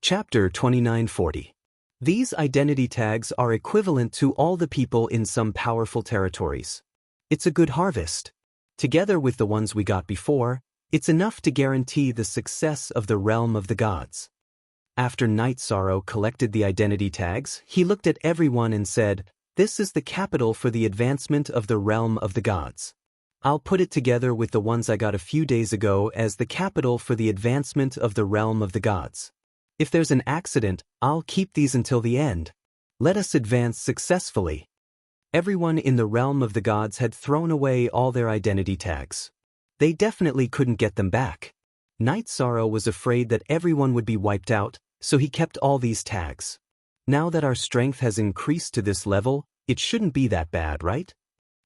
Chapter 2940. These identity tags are equivalent to all the people in some powerful territories. It's a good harvest. Together with the ones we got before, it's enough to guarantee the success of the realm of the gods. After Night Sorrow collected the identity tags, he looked at everyone and said, "This is the capital for the advancement of the realm of the gods. I'll put it together with the ones I got a few days ago as the capital for the advancement of the realm of the gods. If there's an accident, I'll keep these until the end. Let us advance successfully." Everyone in the realm of the gods had thrown away all their identity tags. They definitely couldn't get them back. Night Sorrow was afraid that everyone would be wiped out, so he kept all these tags. Now that our strength has increased to this level, it shouldn't be that bad, right?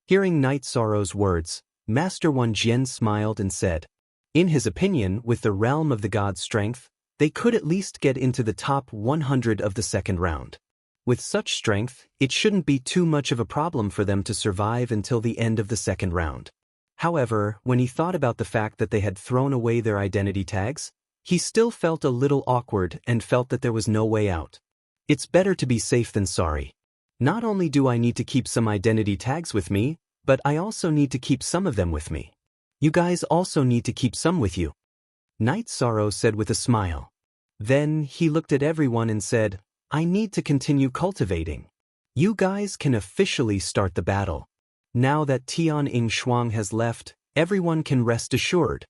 Hearing Night Sorrow's words, Master Wan Jian smiled and said, in his opinion, with the realm of the gods' strength, they could at least get into the top 100 of the second round. With such strength, it shouldn't be too much of a problem for them to survive until the end of the second round. However, when he thought about the fact that they had thrown away their identity tags, he still felt a little awkward and felt that there was no way out. It's better to be safe than sorry. Not only do I need to keep some identity tags with me, but I also need to keep some of them with me. You guys also need to keep some with you. Night Sorrow said with a smile. Then he looked at everyone and said, I need to continue cultivating. You guys can officially start the battle. Now that Tian Ying Shuang has left, everyone can rest assured.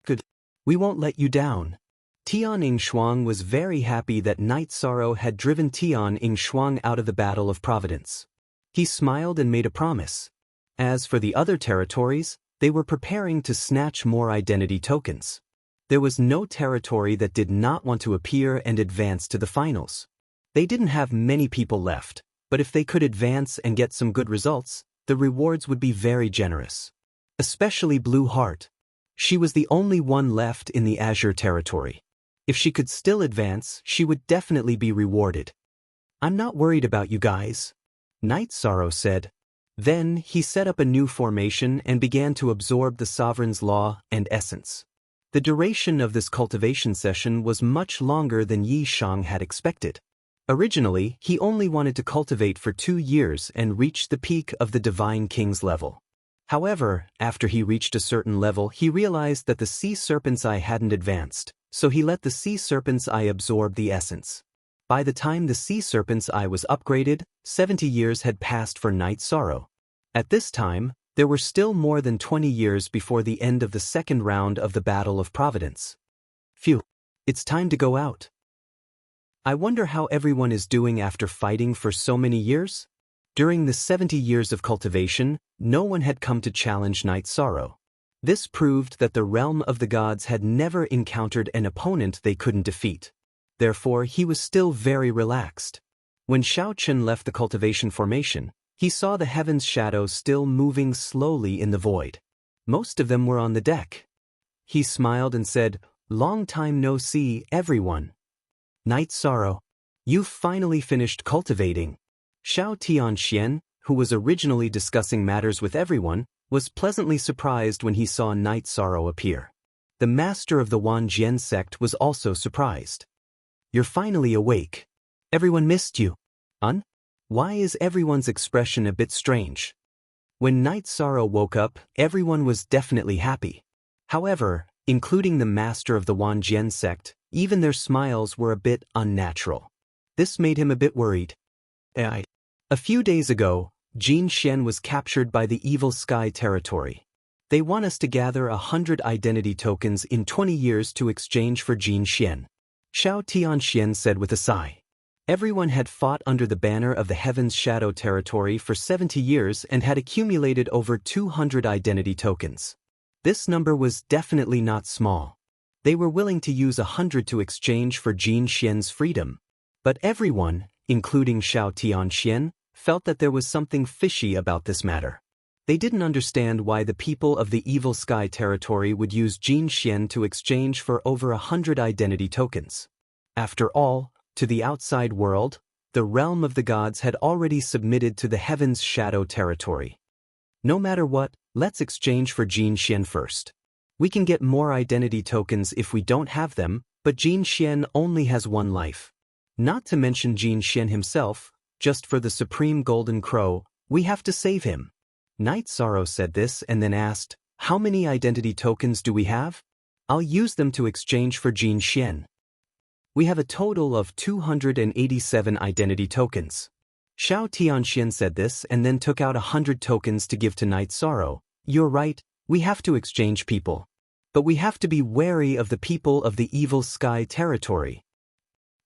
Good. We won't let you down. Tian Ying Shuang was very happy that Night Sorrow had driven Tian Ying Shuang out of the Battle of Providence. He smiled and made a promise. As for the other territories, they were preparing to snatch more identity tokens. There was no territory that did not want to appear and advance to the finals. They didn't have many people left, but if they could advance and get some good results, the rewards would be very generous. Especially Blue Heart. She was the only one left in the Azure territory. If she could still advance, she would definitely be rewarded. I'm not worried about you guys, Night Sorrow said. Then he set up a new formation and began to absorb the Sovereign's law and essence. The duration of this cultivation session was much longer than Yi Shang had expected. Originally, he only wanted to cultivate for 2 years and reach the peak of the Divine King's level. However, after he reached a certain level, he realized that the Sea Serpent's Eye hadn't advanced, so he let the Sea Serpent's Eye absorb the essence. By the time the Sea Serpent's Eye was upgraded, 70 years had passed for Night Sorrow. At this time, there were still more than 20 years before the end of the second round of the Battle of Providence. Phew, it's time to go out. I wonder how everyone is doing after fighting for so many years? During the 70 years of cultivation, no one had come to challenge Night Sorrow. This proved that the realm of the gods had never encountered an opponent they couldn't defeat. Therefore, he was still very relaxed. When Xiao Chen left the cultivation formation, he saw the heaven's shadows still moving slowly in the void. Most of them were on the deck. He smiled and said, "Long time no see, everyone." Night Sorrow, you've finally finished cultivating. Xiao Tianxian, who was originally discussing matters with everyone, was pleasantly surprised when he saw Night Sorrow appear. The master of the Wan Jian sect was also surprised. You're finally awake. Everyone missed you. Why is everyone's expression a bit strange? When Night Sorrow woke up, everyone was definitely happy. However, including the master of the Wan Jian sect, even their smiles were a bit unnatural. This made him a bit worried. A few days ago, Jin Xian was captured by the Evil Sky territory. They want us to gather 100 identity tokens in 20 years to exchange for Jin Xian. Xiao Tianxian said with a sigh. Everyone had fought under the banner of the Heaven's Shadow territory for 70 years and had accumulated over 200 identity tokens. This number was definitely not small. They were willing to use 100 to exchange for Jin Xian's freedom. But everyone, including Xiao Tianxian, felt that there was something fishy about this matter. They didn't understand why the people of the Evil Sky territory would use Jin Xian to exchange for over 100 identity tokens. After all, to the outside world, the realm of the gods had already submitted to the Heaven's Shadow territory. No matter what, let's exchange for Jin Xian first. We can get more identity tokens if we don't have them, But Jin Xian only has one life. Not to mention Jin Xian himself, just for the Supreme Golden Crow, we have to save him. Night Sorrow said this and then asked, how many identity tokens do we have? I'll use them to exchange for Jin Xian. We have a total of 287 identity tokens. Xiao Tianxian said this and then took out 100 tokens to give to Night Sorrow. You're right, we have to exchange people. But we have to be wary of the people of the Evil Sky territory.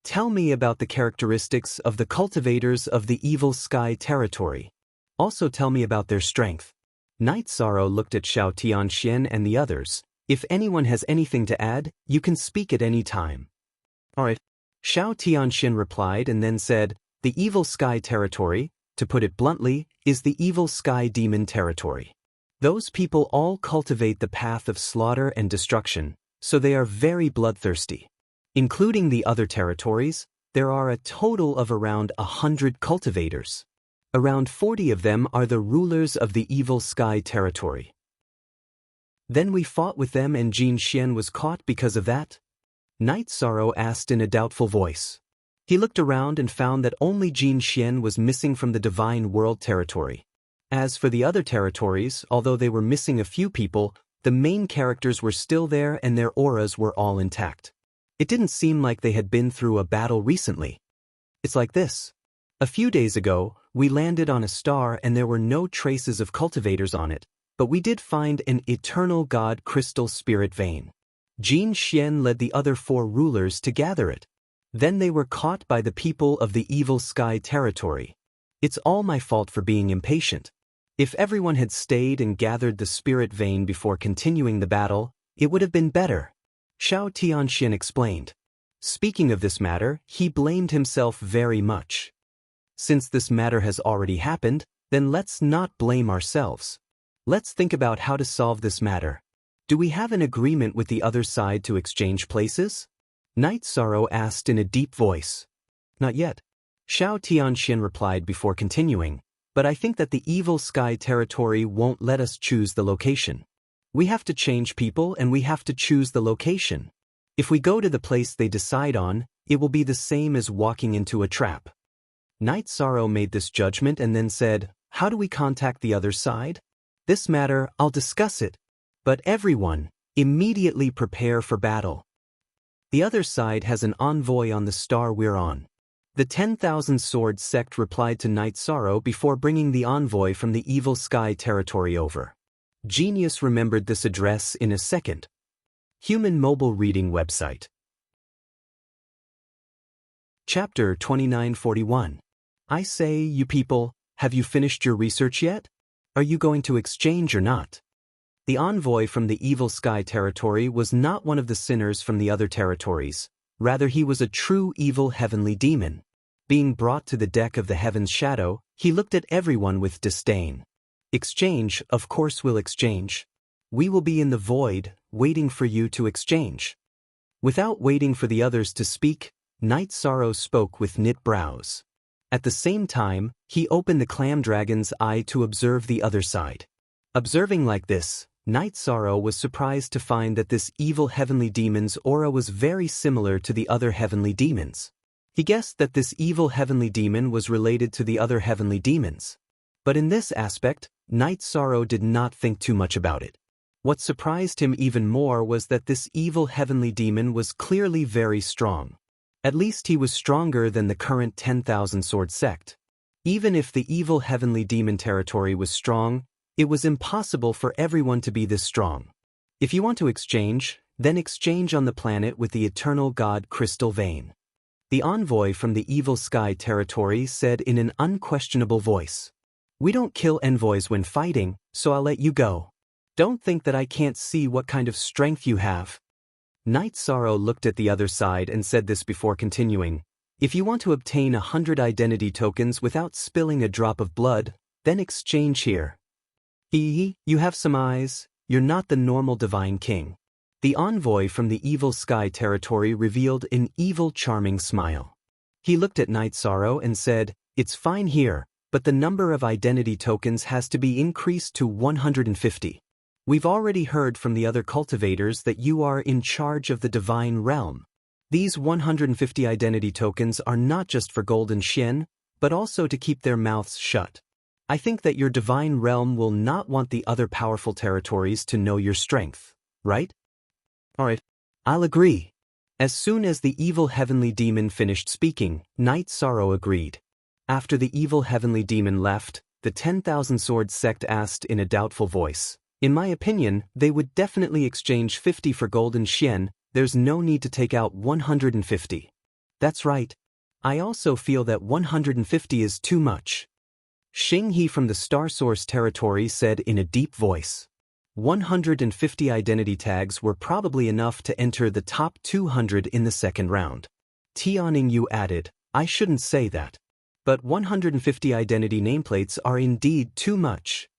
Tell me about the characteristics of the cultivators of the Evil Sky territory. Also tell me about their strength. Night Sorrow looked at Xiao Tianxian and the others. If anyone has anything to add, you can speak at any time. Alright. Xiao Tianxian replied and then said, the Evil Sky territory, to put it bluntly, is the Evil Sky demon territory. Those people all cultivate the path of slaughter and destruction, so they are very bloodthirsty. Including the other territories, there are a total of around 100 cultivators. Around 40 of them are the rulers of the Evil Sky territory. Then we fought with them and Jin Xian was caught because of that? Night Sorrow asked in a doubtful voice. He looked around and found that only Jin Xian was missing from the Divine World territory. As for the other territories, although they were missing a few people, the main characters were still there and their auras were all intact. It didn't seem like they had been through a battle recently. It's like this. A few days ago, we landed on a star and there were no traces of cultivators on it, but we did find an eternal god crystal spirit vein. Jin Xian led the other 4 rulers to gather it. Then they were caught by the people of the Evil Sky territory. It's all my fault for being impatient. If everyone had stayed and gathered the spirit vein before continuing the battle, it would have been better. Xiao Tianxian explained. Speaking of this matter, he blamed himself very much. Since this matter has already happened, then let's not blame ourselves. Let's think about how to solve this matter. Do we have an agreement with the other side to exchange places? Night Sorrow asked in a deep voice. Not yet. Xiao Tianxian replied before continuing, but I think that the Evil Sky territory won't let us choose the location. We have to change people and we have to choose the location. If we go to the place they decide on, it will be the same as walking into a trap. Night Sorrow made this judgment and then said, how do we contact the other side? This matter, I'll discuss it. But everyone, immediately prepare for battle. The other side has an envoy on the star we're on. The 10,000 Sword sect replied to Night Sorrow before bringing the envoy from the Evil Sky territory over. Genius remembered this address in a second. Human Mobile Reading Website. Chapter 2941. I say, you people, have you finished your research yet? Are you going to exchange or not? The envoy from the Evil Sky territory was not one of the sinners from the other territories. Rather, he was a true evil heavenly demon. Being brought to the deck of the Heaven's Shadow, he looked at everyone with disdain. Exchange, of course we'll exchange. We will be in the void, waiting for you to exchange. Without waiting for the others to speak, Night Sorrow spoke with knit brows. At the same time, he opened the clam dragon's eye to observe the other side. Observing like this, Night Sorrow was surprised to find that this evil heavenly demon's aura was very similar to the other heavenly demons. He guessed that this evil heavenly demon was related to the other heavenly demons. But in this aspect, Night Sorrow did not think too much about it. What surprised him even more was that this evil heavenly demon was clearly very strong. At least he was stronger than the current 10,000 Sword sect. Even if the evil heavenly demon territory was strong, it was impossible for everyone to be this strong. If you want to exchange, then exchange on the planet with the eternal god Crystal Vein. The envoy from the Evil Sky territory said in an unquestionable voice. We don't kill envoys when fighting, so I'll let you go. Don't think that I can't see what kind of strength you have. Night Sorrow looked at the other side and said this before continuing. If you want to obtain 100 identity tokens without spilling a drop of blood, then exchange here. You have some eyes, you're not the normal divine king. The envoy from the Evil Sky territory revealed an evil charming smile. He looked at Night Sorrow and said, it's fine here, but the number of identity tokens has to be increased to 150. We've already heard from the other cultivators that you are in charge of the divine realm. These 150 identity tokens are not just for Golden Xian, but also to keep their mouths shut. I think that your divine realm will not want the other powerful territories to know your strength, right? Alright, I'll agree. As soon as the evil heavenly demon finished speaking, Night Sorrow agreed. After the evil heavenly demon left, the 10,000 Swords sect asked in a doubtful voice, "In my opinion, they would definitely exchange 50 for Golden Xian, there's no need to take out 150. That's right. I also feel that 150 is too much." Xing He from the Star Source territory said in a deep voice. 150 identity tags were probably enough to enter the top 200 in the second round. Tianing Yu added, "I shouldn't say that. But 150 identity nameplates are indeed too much.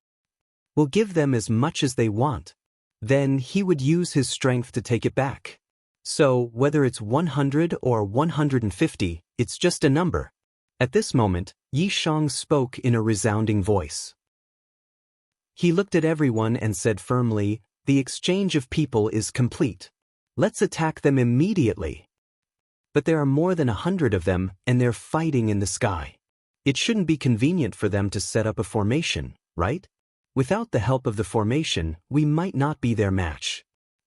We'll give them as much as they want. Then he would use his strength to take it back. So, whether it's 100 or 150, it's just a number." At this moment, Yi Shang spoke in a resounding voice. He looked at everyone and said firmly, "The exchange of people is complete. Let's attack them immediately." But there are more than 100 of them, and they're fighting in the sky. It shouldn't be convenient for them to set up a formation, right? Without the help of the formation, we might not be their match.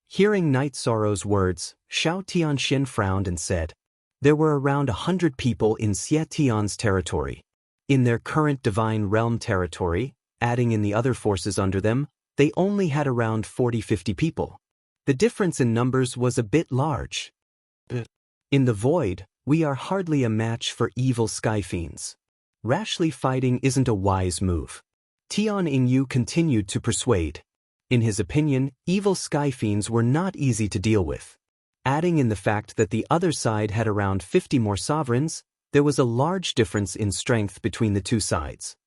Hearing Night Sorrow's words, Xiao Tianxian frowned and said, "There were around 100 people in Xie Tian's territory. In their current divine realm territory, adding in the other forces under them, they only had around 40-50 people. The difference in numbers was a bit large. In the void, we are hardly a match for evil sky fiends. Rashly fighting isn't a wise move." Tian Yingyu continued to persuade. In his opinion, evil sky fiends were not easy to deal with. Adding in the fact that the other side had around 50 more sovereigns, there was a large difference in strength between the two sides.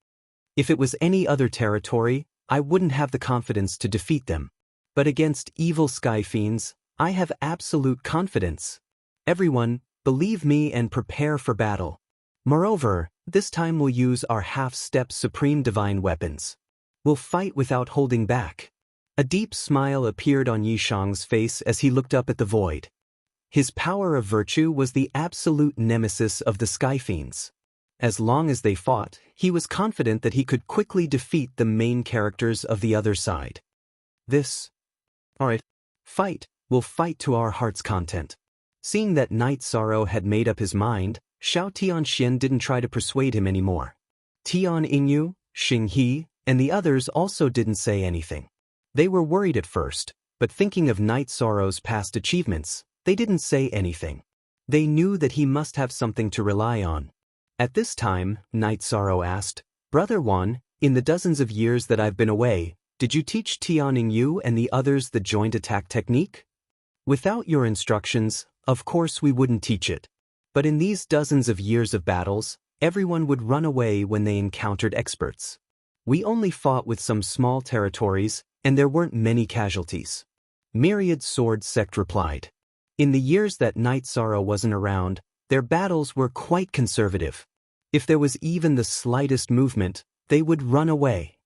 If it was any other territory, I wouldn't have the confidence to defeat them. But against evil sky fiends, I have absolute confidence. Everyone, believe me and prepare for battle. Moreover, this time we'll use our half-step supreme divine weapons. We'll fight without holding back. A deep smile appeared on Yi Shang's face as he looked up at the void. His power of virtue was the absolute nemesis of the sky fiends. As long as they fought, he was confident that he could quickly defeat the main characters of the other side. Alright. Fight, we'll fight to our heart's content. Seeing that Night Sorrow had made up his mind, Xiao Tianxian didn't try to persuade him anymore. Tian Yingyu, Xing He, and the others also didn't say anything. They were worried at first, but thinking of Night Sorrow's past achievements, they didn't say anything. They knew that he must have something to rely on. At this time, Night Sorrow asked, "Brother Wan, in the dozens of years that I've been away, did you teach Tian Yingyu and the others the joint attack technique?" "Without your instructions, of course we wouldn't teach it. But in these dozens of years of battles, everyone would run away when they encountered experts. We only fought with some small territories, and there weren't many casualties." Myriad Sword Sect replied. In the years that Night Sorrow wasn't around, their battles were quite conservative. If there was even the slightest movement, they would run away.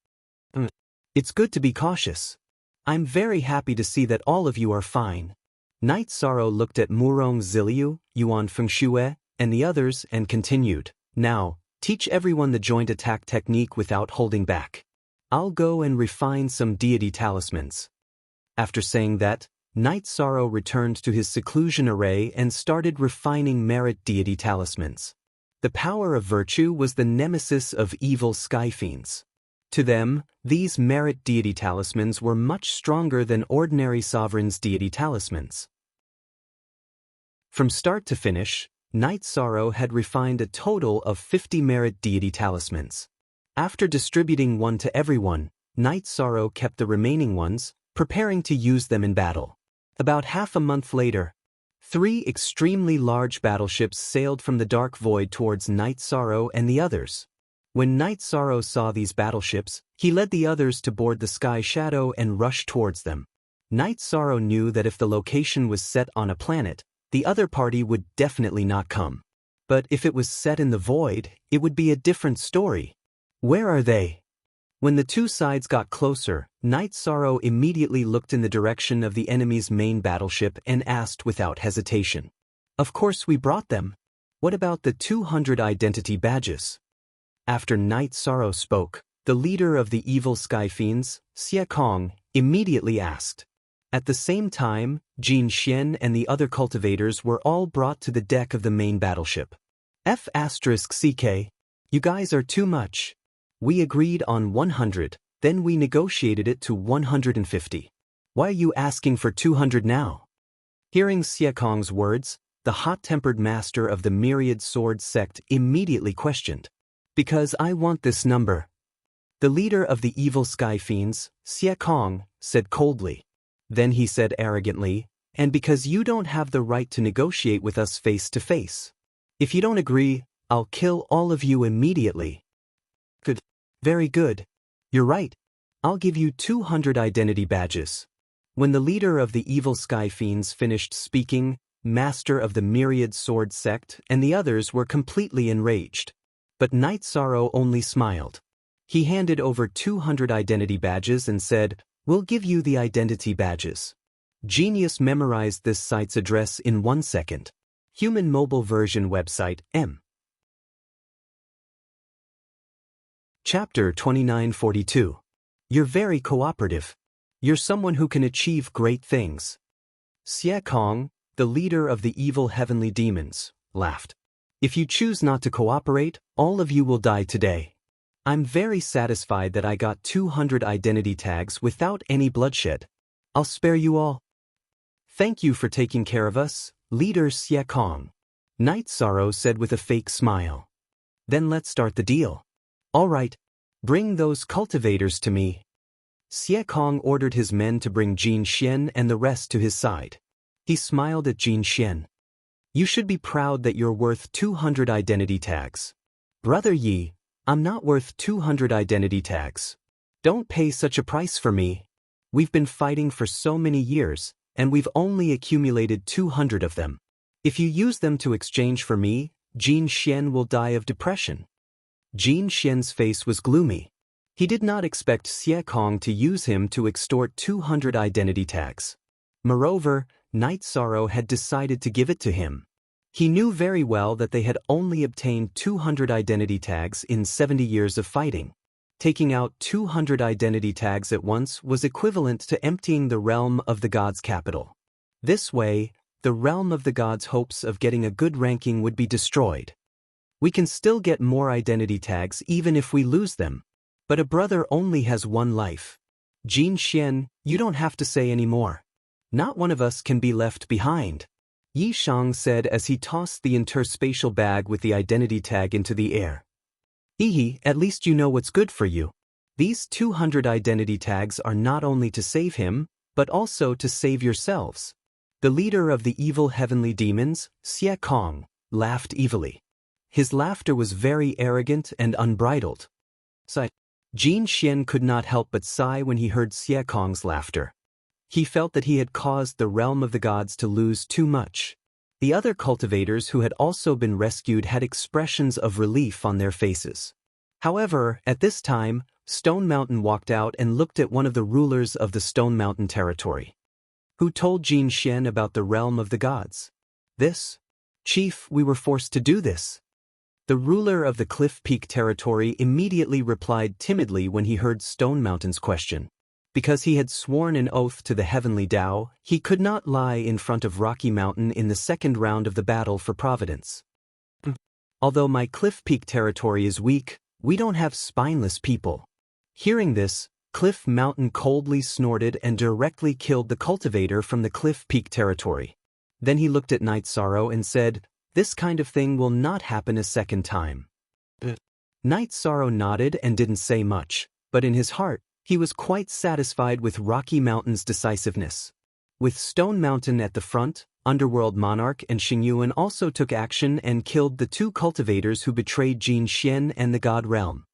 It's good to be cautious. I'm very happy to see that all of you are fine. Night Sorrow looked at Murong Ziliu, Yuan Fengshue, and the others and continued, "Now, teach everyone the joint attack technique without holding back. I'll go and refine some deity talismans." After saying that, Night Sorrow returned to his seclusion array and started refining merit deity talismans. The power of virtue was the nemesis of evil sky fiends. To them, these merit deity talismans were much stronger than ordinary sovereigns' deity talismans. From start to finish, Night Sorrow had refined a total of 50 merit deity talismans. After distributing one to everyone, Night Sorrow kept the remaining ones, preparing to use them in battle. About half a month later, 3 extremely large battleships sailed from the dark void towards Night Sorrow and the others. When Night Sorrow saw these battleships, he led the others to board the Sky Shadow and rushed towards them. Night Sorrow knew that if the location was set on a planet, the other party would definitely not come. But if it was set in the void, it would be a different story. Where are they? When the two sides got closer, Night Sorrow immediately looked in the direction of the enemy's main battleship and asked without hesitation. Of course we brought them. What about the 200 identity badges? After Night Sorrow spoke, the leader of the evil sky fiends, Xie Kong, immediately asked. At the same time, Jin Xian and the other cultivators were all brought to the deck of the main battleship. F***CK. You guys are too much. We agreed on 100, then we negotiated it to 150. Why are you asking for 200 now? Hearing Xie Kong's words, the hot-tempered master of the Myriad Sword sect immediately questioned. Because I want this number. The leader of the evil sky fiends, Xie Kong, said coldly. Then he said arrogantly, and because you don't have the right to negotiate with us face to face. If you don't agree, I'll kill all of you immediately. Good. Very good. You're right. I'll give you 200 identity badges. When the leader of the evil sky fiends finished speaking, master of the Myriad Sword sect and the others were completely enraged. But Night Sorrow only smiled. He handed over 200 identity badges and said, "We'll give you the identity badges." Genius memorized this site's address in 1 second. Human mobile version website M. Chapter 2942. You're very cooperative. You're someone who can achieve great things. Xie Kong, the leader of the evil heavenly demons, laughed. If you choose not to cooperate, all of you will die today. I'm very satisfied that I got 200 identity tags without any bloodshed. I'll spare you all. Thank you for taking care of us, Leader Xie Kong. Night Sorrow said with a fake smile. Then let's start the deal. All right, bring those cultivators to me. Xie Kong ordered his men to bring Jin Xian and the rest to his side. He smiled at Jin Xian. You should be proud that you're worth 200 identity tags. Brother Yi, I'm not worth 200 identity tags. Don't pay such a price for me. We've been fighting for so many years, and we've only accumulated 200 of them. If you use them to exchange for me, Jin Xian will die of depression. Jin Xian's face was gloomy. He did not expect Xie Kong to use him to extort 200 identity tags. Moreover, Night Sorrow had decided to give it to him. He knew very well that they had only obtained 200 identity tags in 70 years of fighting. Taking out 200 identity tags at once was equivalent to emptying the realm of the gods' capital. This way, the realm of the gods' hopes of getting a good ranking would be destroyed. We can still get more identity tags even if we lose them. But a brother only has one life. Jin Xian, you don't have to say any more. Not one of us can be left behind. Yi Shang said as he tossed the interspatial bag with the identity tag into the air. Hehe, at least you know what's good for you. These 200 identity tags are not only to save him, but also to save yourselves. The leader of the evil heavenly demons, Xie Kong, laughed evilly. His laughter was very arrogant and unbridled. Jin Xian could not help but sigh when he heard Xie Kong's laughter. He felt that he had caused the realm of the gods to lose too much. The other cultivators who had also been rescued had expressions of relief on their faces. However, at this time, Stone Mountain walked out and looked at one of the rulers of the Stone Mountain territory. Who told Jin Xian about the realm of the gods? This? Chief, we were forced to do this. The ruler of the Cliff Peak territory immediately replied timidly when he heard Stone Mountain's question. Because he had sworn an oath to the heavenly Tao, he could not lie in front of Rocky Mountain in the second round of the battle for Providence. Although my Cliff Peak territory is weak, we don't have spineless people. Hearing this, Cliff Mountain coldly snorted and directly killed the cultivator from the Cliff Peak territory. Then he looked at Night Sorrow and said, "This kind of thing will not happen a second time." Night Sorrow nodded and didn't say much, but in his heart, he was quite satisfied with Rocky Mountain's decisiveness. With Stone Mountain at the front, Underworld Monarch and Xingyuan also took action and killed the two cultivators who betrayed Jin Xian and the God Realm.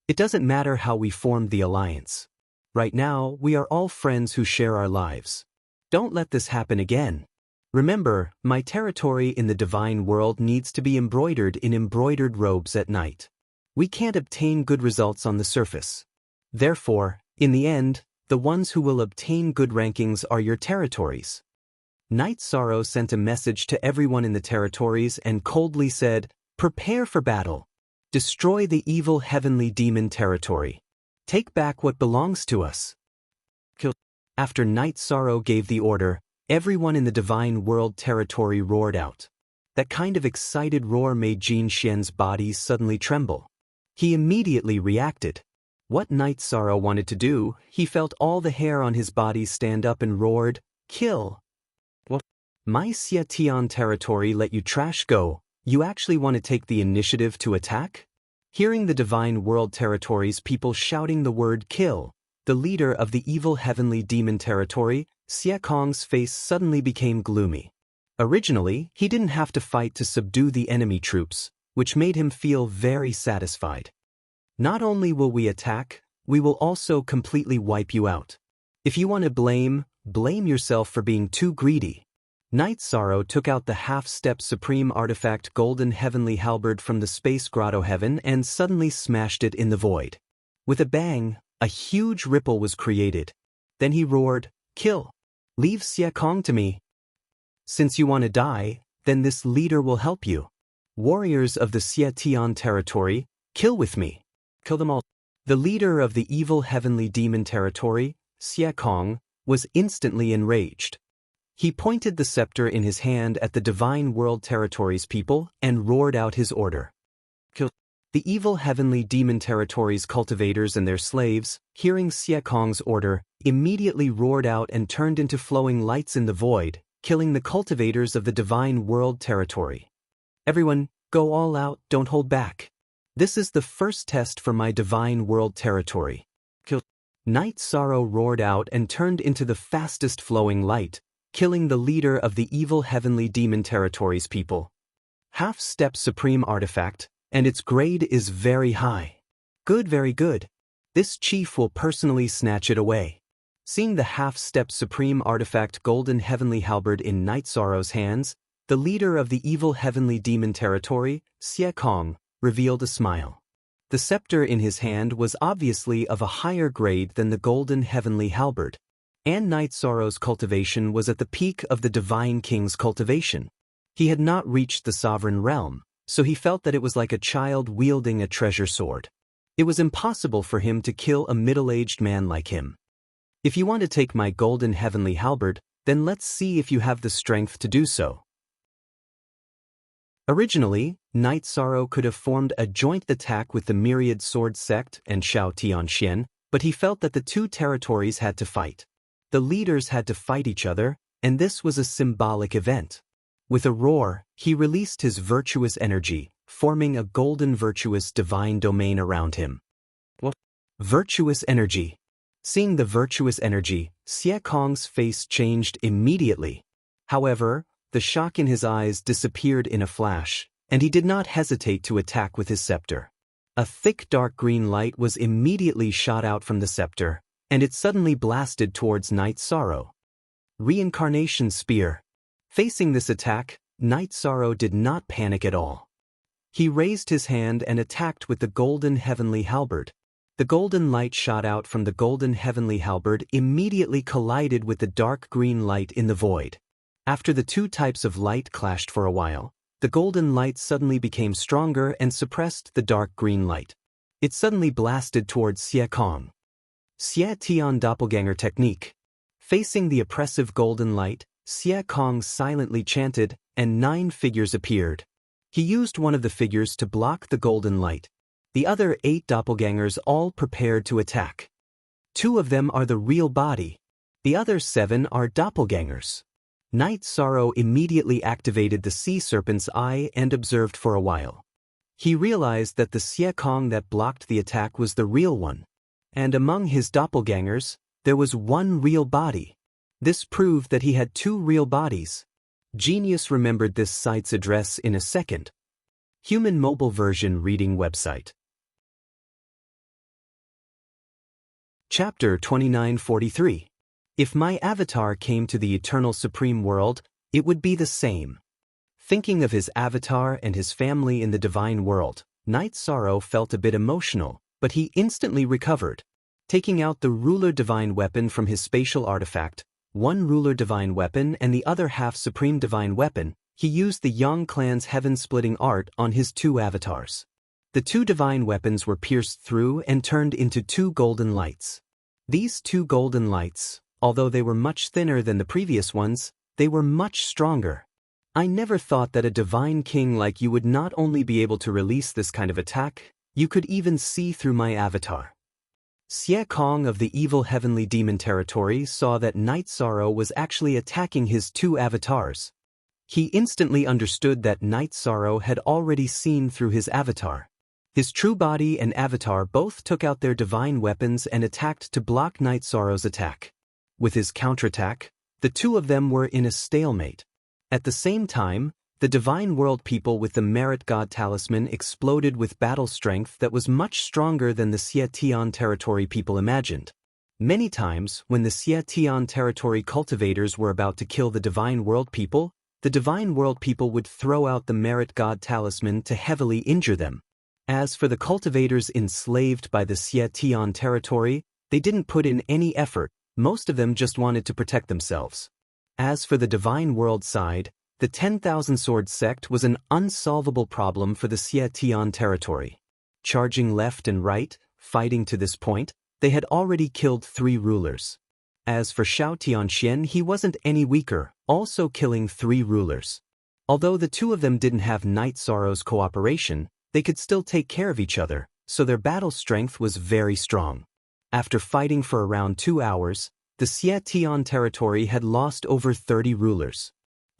It doesn't matter how we formed the alliance. Right now, we are all friends who share our lives. Don't let this happen again. Remember, my territory in the divine world needs to be embroidered in embroidered robes at night. We can't obtain good results on the surface. Therefore, in the end, the ones who will obtain good rankings are your territories. Night Sorrow sent a message to everyone in the territories and coldly said, "Prepare for battle. Destroy the evil heavenly demon territory. Take back what belongs to us." After Night Sorrow gave the order, everyone in the Divine World territory roared out. That kind of excited roar made Jin Xian's body suddenly tremble. He immediately reacted. What Night Sorrow wanted to do, he felt all the hair on his body stand up and roared, "Kill! What? My Xie Tian territory let you trash go, you actually want to take the initiative to attack?" Hearing the Divine World territories people shouting the word "kill," the leader of the evil heavenly demon territory, Xie Kong's face suddenly became gloomy. Originally, he didn't have to fight to subdue the enemy troops, which made him feel very satisfied. Not only will we attack, we will also completely wipe you out. If you want to blame yourself for being too greedy. Night Sorrow took out the half-step supreme artifact golden heavenly halberd from the space grotto heaven and suddenly smashed it in the void. With a bang, a huge ripple was created. Then he roared, "Kill! Leave Xie Kong to me. Since you want to die, then this leader will help you. Warriors of the Xie Tian territory, kill with me. Kill them all." The leader of the evil heavenly demon territory, Xie Kong, was instantly enraged. He pointed the scepter in his hand at the Divine World territories people and roared out his order. Kill. The evil heavenly demon territories cultivators and their slaves, hearing Xie Kong's order, immediately roared out and turned into flowing lights in the void, killing the cultivators of the Divine World territory. "Everyone, go all out, don't hold back. This is the first test for my Divine World territory." Kill. Night Sorrow roared out and turned into the fastest flowing light, killing the leader of the evil heavenly demon territories people. Half-step supreme artifact, and its grade is very high. Good, very good. This chief will personally snatch it away. Seeing the half-step supreme artifact golden heavenly halberd in Night Sorrow's hands, the leader of the evil heavenly demon territory, Xie Kong, revealed a smile. The scepter in his hand was obviously of a higher grade than the golden heavenly halberd, and Night Sorrow's cultivation was at the peak of the Divine King's cultivation. He had not reached the sovereign realm, so he felt that it was like a child wielding a treasure sword. It was impossible for him to kill a middle-aged man like him. "If you want to take my golden heavenly halberd, then let's see if you have the strength to do so." Originally, Night Sorrow could have formed a joint attack with the Myriad Sword Sect and Shao Tianxian, but he felt that the two territories had to fight. The leaders had to fight each other, and this was a symbolic event. With a roar, he released his virtuous energy, forming a golden virtuous divine domain around him. What? Virtuous energy. Seeing the virtuous energy, Xie Kong's face changed immediately. However, the shock in his eyes disappeared in a flash, and he did not hesitate to attack with his scepter. A thick dark green light was immediately shot out from the scepter, and it suddenly blasted towards Night Sorrow. Reincarnation Spear. Facing this attack, Night Sorrow did not panic at all. He raised his hand and attacked with the golden heavenly halberd. The golden light shot out from the golden heavenly halberd immediately collided with the dark green light in the void. After the two types of light clashed for a while, the golden light suddenly became stronger and suppressed the dark green light. It suddenly blasted towards Xie Kong. Xie Tian Doppelganger Technique. Facing the oppressive golden light, Xie Kong silently chanted, and 9 figures appeared. He used one of the figures to block the golden light. The other 8 doppelgangers all prepared to attack. 2 of them are the real body. The other 7 are doppelgangers. Night Sorrow immediately activated the Sea Serpent's Eye and observed for a while. He realized that the Xie Kong that blocked the attack was the real one. And among his doppelgangers, there was 1 real body. This proved that he had 2 real bodies. Genius remembered this site's address in a second. Human mobile version reading website. Chapter 2943. If my avatar came to the eternal supreme world, it would be the same. Thinking of his avatar and his family in the divine world, Night Sorrow felt a bit emotional, but he instantly recovered. Taking out the ruler divine weapon from his spatial artifact, one ruler divine weapon and the other half supreme divine weapon, he used the Yang clan's heaven-splitting art on his two avatars. The two divine weapons were pierced through and turned into two golden lights. These two golden lights, although they were much thinner than the previous ones, they were much stronger. I never thought that a divine king like you would not only be able to release this kind of attack, you could even see through my avatar. Xie Kong of the evil heavenly demon territory saw that Night Sorrow was actually attacking his two avatars. He instantly understood that Night Sorrow had already seen through his avatar. His true body and avatar both took out their divine weapons and attacked to block Night Sorrow's attack. With his counterattack, the two of them were in a stalemate. At the same time, the Divine World people with the Merit God Talisman exploded with battle strength that was much stronger than the Xie Tian territory people imagined. Many times, when the Xie Tian territory cultivators were about to kill the Divine World people, the Divine World people would throw out the Merit God Talisman to heavily injure them. As for the cultivators enslaved by the Xie Tian territory, they didn't put in any effort, most of them just wanted to protect themselves. As for the Divine World side, the 10,000 Sword sect was an unsolvable problem for the Xie Tian territory. Charging left and right, fighting to this point, they had already killed 3 rulers. As for Xiao Tianxian, he wasn't any weaker, also killing 3 rulers. Although the two of them didn't have Night Sorrow's cooperation, they could still take care of each other, so their battle strength was very strong. After fighting for around 2 hours, the Xie Tian territory had lost over 30 rulers.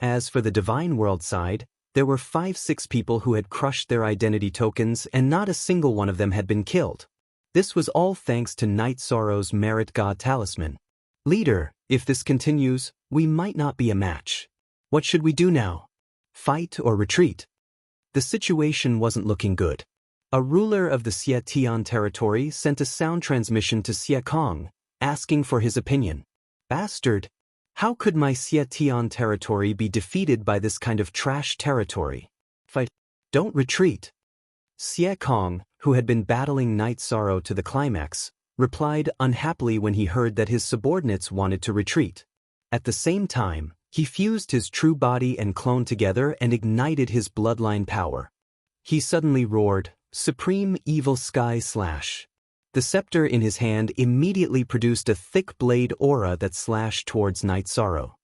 As for the Divine World side, there were 5-6 people who had crushed their identity tokens and not a single one of them had been killed. This was all thanks to Night Sorrow's Merit God Talisman. Leader, if this continues, we might not be a match. What should we do now? Fight or retreat? The situation wasn't looking good. A ruler of the Xie Tian territory sent a sound transmission to Xie Kong, asking for his opinion. Bastard! How could my Xie Tian territory be defeated by this kind of trash territory? Fight! Don't retreat! Xie Kong, who had been battling Night Sorrow to the climax, replied unhappily when he heard that his subordinates wanted to retreat. At the same time, he fused his true body and clone together and ignited his bloodline power. He suddenly roared, "Supreme Evil Sky Slash!" The scepter in his hand immediately produced a thick blade aura that slashed towards Night Sorrow.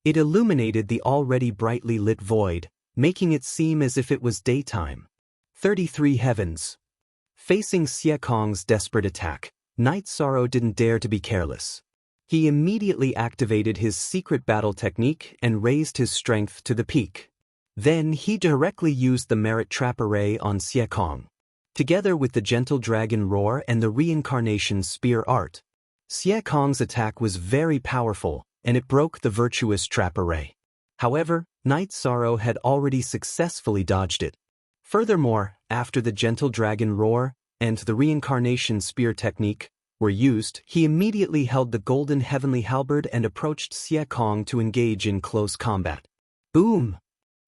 It illuminated the already brightly lit void, making it seem as if it was daytime. 33 heavens. Facing Xie Kong's desperate attack, Night Sorrow didn't dare to be careless. He immediately activated his secret battle technique and raised his strength to the peak. Then he directly used the Merit Trap Array on Xie Kong. Together with the Gentle Dragon Roar and the Reincarnation Spear art, Xie Kong's attack was very powerful, and it broke the Virtuous Trap Array. However, Night Sorrow had already successfully dodged it. Furthermore, after the Gentle Dragon Roar and the Reincarnation Spear technique were used, he immediately held the Golden Heavenly Halberd and approached Xie Kong to engage in close combat. Boom!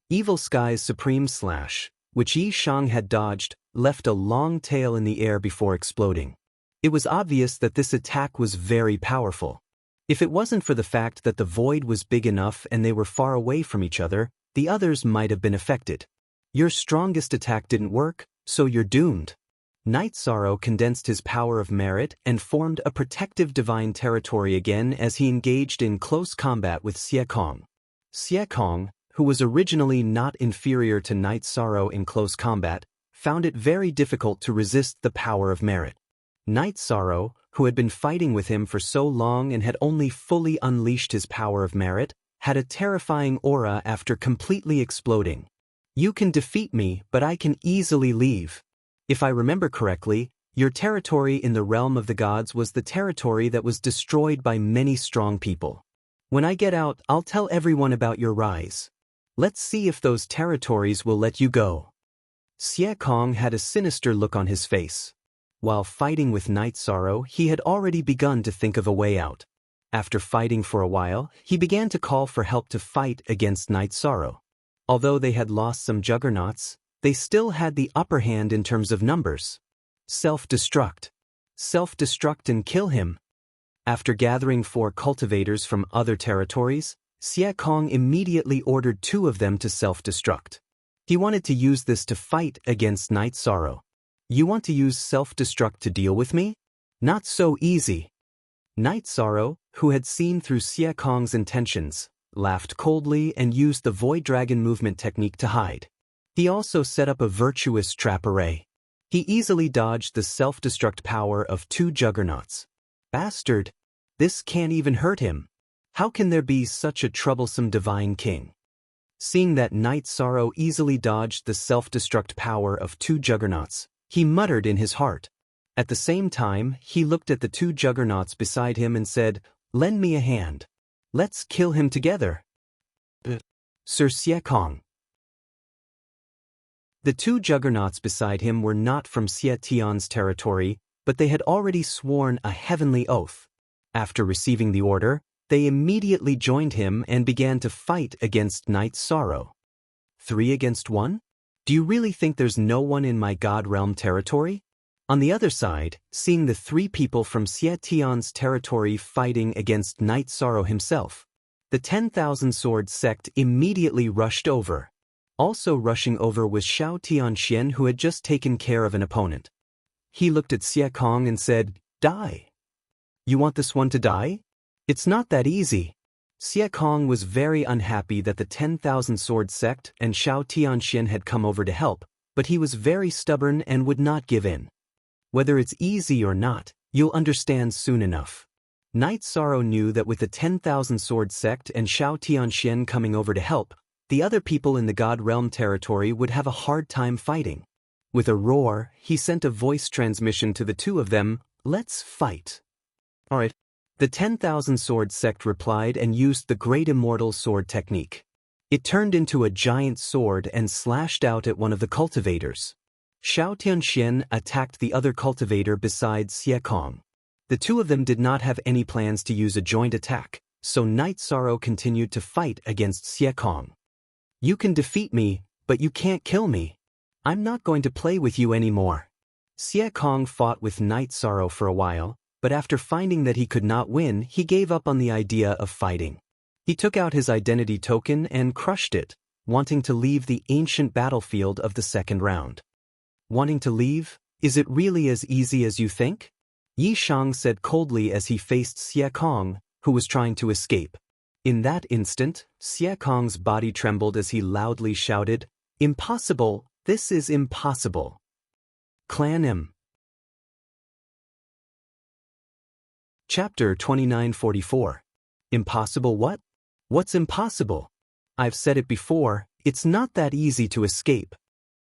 Evil Sky's Supreme Slash, which Yi Shang had dodged, left a long tail in the air before exploding. It was obvious that this attack was very powerful. If it wasn't for the fact that the void was big enough and they were far away from each other, the others might have been affected. Your strongest attack didn't work, so you're doomed. Night Sorrow condensed his power of merit and formed a protective divine territory again as he engaged in close combat with Xie Kong. Xie Kong, who was originally not inferior to Night Sorrow in close combat, found it very difficult to resist the power of merit. Night Sorrow, who had been fighting with him for so long and had only fully unleashed his power of merit, had a terrifying aura after completely exploding. You can defeat me, but I can easily leave. If I remember correctly, your territory in the realm of the gods was the territory that was destroyed by many strong people. When I get out, I'll tell everyone about your rise. Let's see if those territories will let you go. Xie Kong had a sinister look on his face. While fighting with Night Sorrow, he had already begun to think of a way out. After fighting for a while, he began to call for help to fight against Night Sorrow. Although they had lost some juggernauts, they still had the upper hand in terms of numbers. Self-destruct. Self-destruct and kill him. After gathering 4 cultivators from other territories, Xie Kong immediately ordered 2 of them to self-destruct. He wanted to use this to fight against Night Sorrow. You want to use self-destruct to deal with me? Not so easy. Night Sorrow, who had seen through Xie Kong's intentions, laughed coldly and used the Void Dragon movement technique to hide. He also set up a virtuous trap array. He easily dodged the self-destruct power of 2 juggernauts. Bastard! This can't even hurt him. How can there be such a troublesome divine king? Seeing that Night Sorrow easily dodged the self-destruct power of 2 juggernauts, he muttered in his heart. At the same time, he looked at the 2 juggernauts beside him and said, "Lend me a hand. Let's kill him together." Sir Xie Kong. The 2 juggernauts beside him were not from Xie Tian's territory, but they had already sworn a heavenly oath. After receiving the order, they immediately joined him and began to fight against Night Sorrow. 3 against 1? Do you really think there's no one in my God Realm territory? On the other side, seeing the 3 people from Xie Tian's territory fighting against Night Sorrow himself, the 10,000 Sword sect immediately rushed over. Also rushing over was Xiao Tianxian, who had just taken care of an opponent. He looked at Xie Kong and said, "Die. You want this one to die? It's not that easy." Xie Kong was very unhappy that the 10,000 Sword sect and Xiao Tianxian had come over to help, but he was very stubborn and would not give in. Whether it's easy or not, you'll understand soon enough. Night Sorrow knew that with the 10,000 Sword sect and Xiao Tianxian coming over to help, the other people in the God Realm territory would have a hard time fighting. With a roar, he sent a voice transmission to the 2 of them, "Let's fight." "Alright." The 10,000 Sword sect replied and used the Great Immortal Sword technique. It turned into a giant sword and slashed out at one of the cultivators. Xiao Tianxian attacked the other cultivator besides Xie Kong. The 2 of them did not have any plans to use a joint attack, so Night Sorrow continued to fight against Xie Kong. "You can defeat me, but you can't kill me. I'm not going to play with you anymore." Xie Kong fought with Night Sorrow for a while, but after finding that he could not win, he gave up on the idea of fighting. He took out his identity token and crushed it, wanting to leave the ancient battlefield of the second round. "Wanting to leave? Is it really as easy as you think?" Yi Shang said coldly as he faced Xie Kong, who was trying to escape. In that instant, Xie Kong's body trembled as he loudly shouted, "Impossible! This is impossible!" Clan M. Chapter 2944. Impossible what? What's impossible? I've said it before, it's not that easy to escape.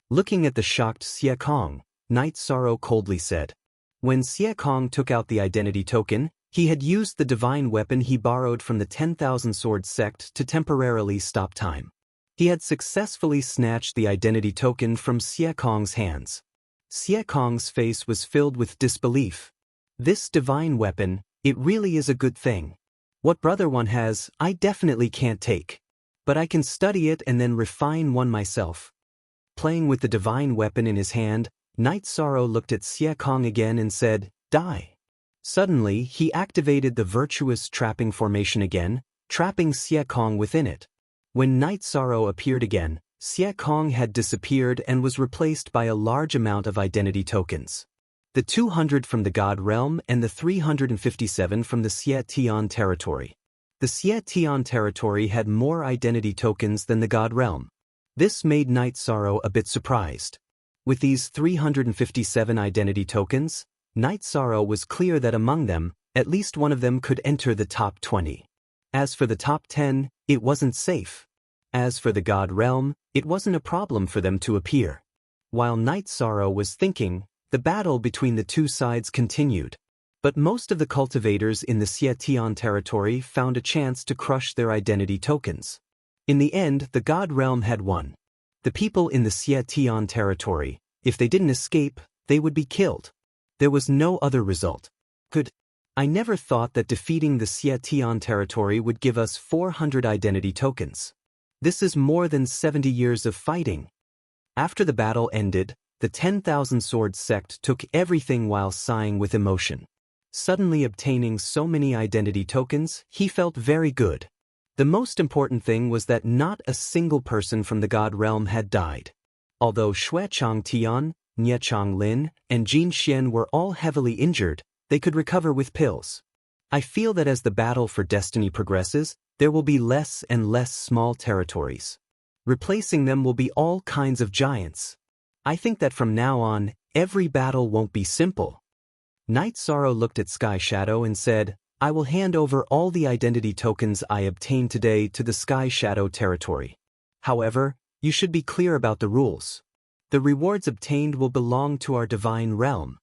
Looking at the shocked Xie Kong, Night Sorrow coldly said. When Xie Kong took out the identity token, he had used the divine weapon he borrowed from the 10,000 Sword sect to temporarily stop time. He had successfully snatched the identity token from Xie Kong's hands. Xie Kong's face was filled with disbelief. This divine weapon, it really is a good thing. What brother one has, I definitely can't take. But I can study it and then refine one myself. Playing with the divine weapon in his hand, Night Sorrow looked at Xie Kong again and said, "Die." Suddenly, he activated the virtuous trapping formation again, trapping Xie Kong within it. When Night Sorrow appeared again, Xie Kong had disappeared and was replaced by a large amount of identity tokens. The 200 from the God Realm and the 357 from the Xie Tian territory. The Xie Tian territory had more identity tokens than the God Realm. This made Night Sorrow a bit surprised. With these 357 identity tokens, Night Sorrow was clear that among them, at least one of them could enter the top 20. As for the top 10, it wasn't safe. As for the God Realm, it wasn't a problem for them to appear. While Night Sorrow was thinking, the battle between the two sides continued. But most of the cultivators in the Xie Tian territory found a chance to crush their identity tokens. In the end, the God Realm had won. The people in the Xie Tian territory, if they didn't escape, they would be killed. There was no other result. I never thought that defeating the Xie Tian territory would give us 400 identity tokens. This is more than 70 years of fighting. After the battle ended, the 10,000 Sword sect took everything while sighing with emotion. Suddenly obtaining so many identity tokens, he felt very good. The most important thing was that not a single person from the God realm had died. Although Xuechang Tian, Niechang Lin, and Jin Xian were all heavily injured, they could recover with pills. I feel that as the battle for destiny progresses, there will be less and less small territories. Replacing them will be all kinds of giants. I think that from now on, every battle won't be simple. Night Sorrow looked at Sky Shadow and said, I will hand over all the identity tokens I obtained today to the Sky Shadow territory. However, you should be clear about the rules. The rewards obtained will belong to our divine realm.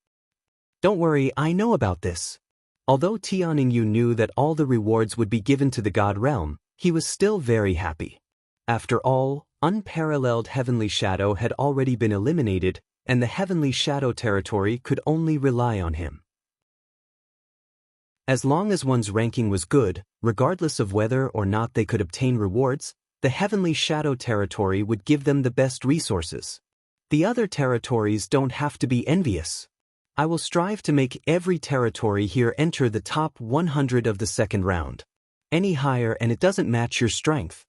Don't worry, I know about this. Although Tianning knew that all the rewards would be given to the God realm, he was still very happy. After all, unparalleled Heavenly Shadow had already been eliminated, and the Heavenly Shadow territory could only rely on him. As long as one's ranking was good, regardless of whether or not they could obtain rewards, the Heavenly Shadow territory would give them the best resources. The other territories don't have to be envious. I will strive to make every territory here enter the top 100 of the second round. Any higher and it doesn't match your strength.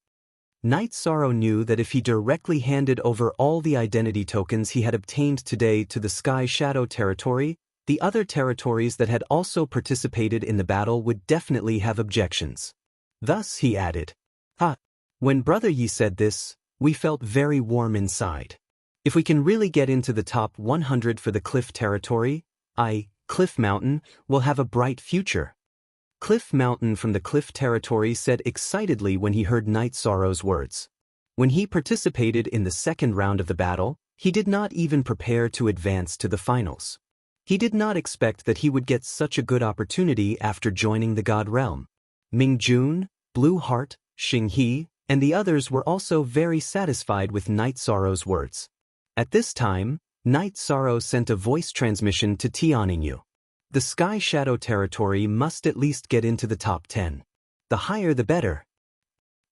Night Sorrow knew that if he directly handed over all the identity tokens he had obtained today to the Sky Shadow territory, the other territories that had also participated in the battle would definitely have objections. Thus he added, When Brother Yi said this, we felt very warm inside. If we can really get into the top 100 for the Cliff territory, Cliff Mountain, will have a bright future. Cliff Mountain from the Cliff territory said excitedly when he heard Night Sorrow's words. When he participated in the second round of the battle, he did not even prepare to advance to the finals. He did not expect that he would get such a good opportunity after joining the God realm. Ming Jun, Blue Heart, Xing He, and the others were also very satisfied with Night Sorrow's words. At this time, Night Sorrow sent a voice transmission to Tianning. The Sky Shadow territory must at least get into the top 10. The higher the better.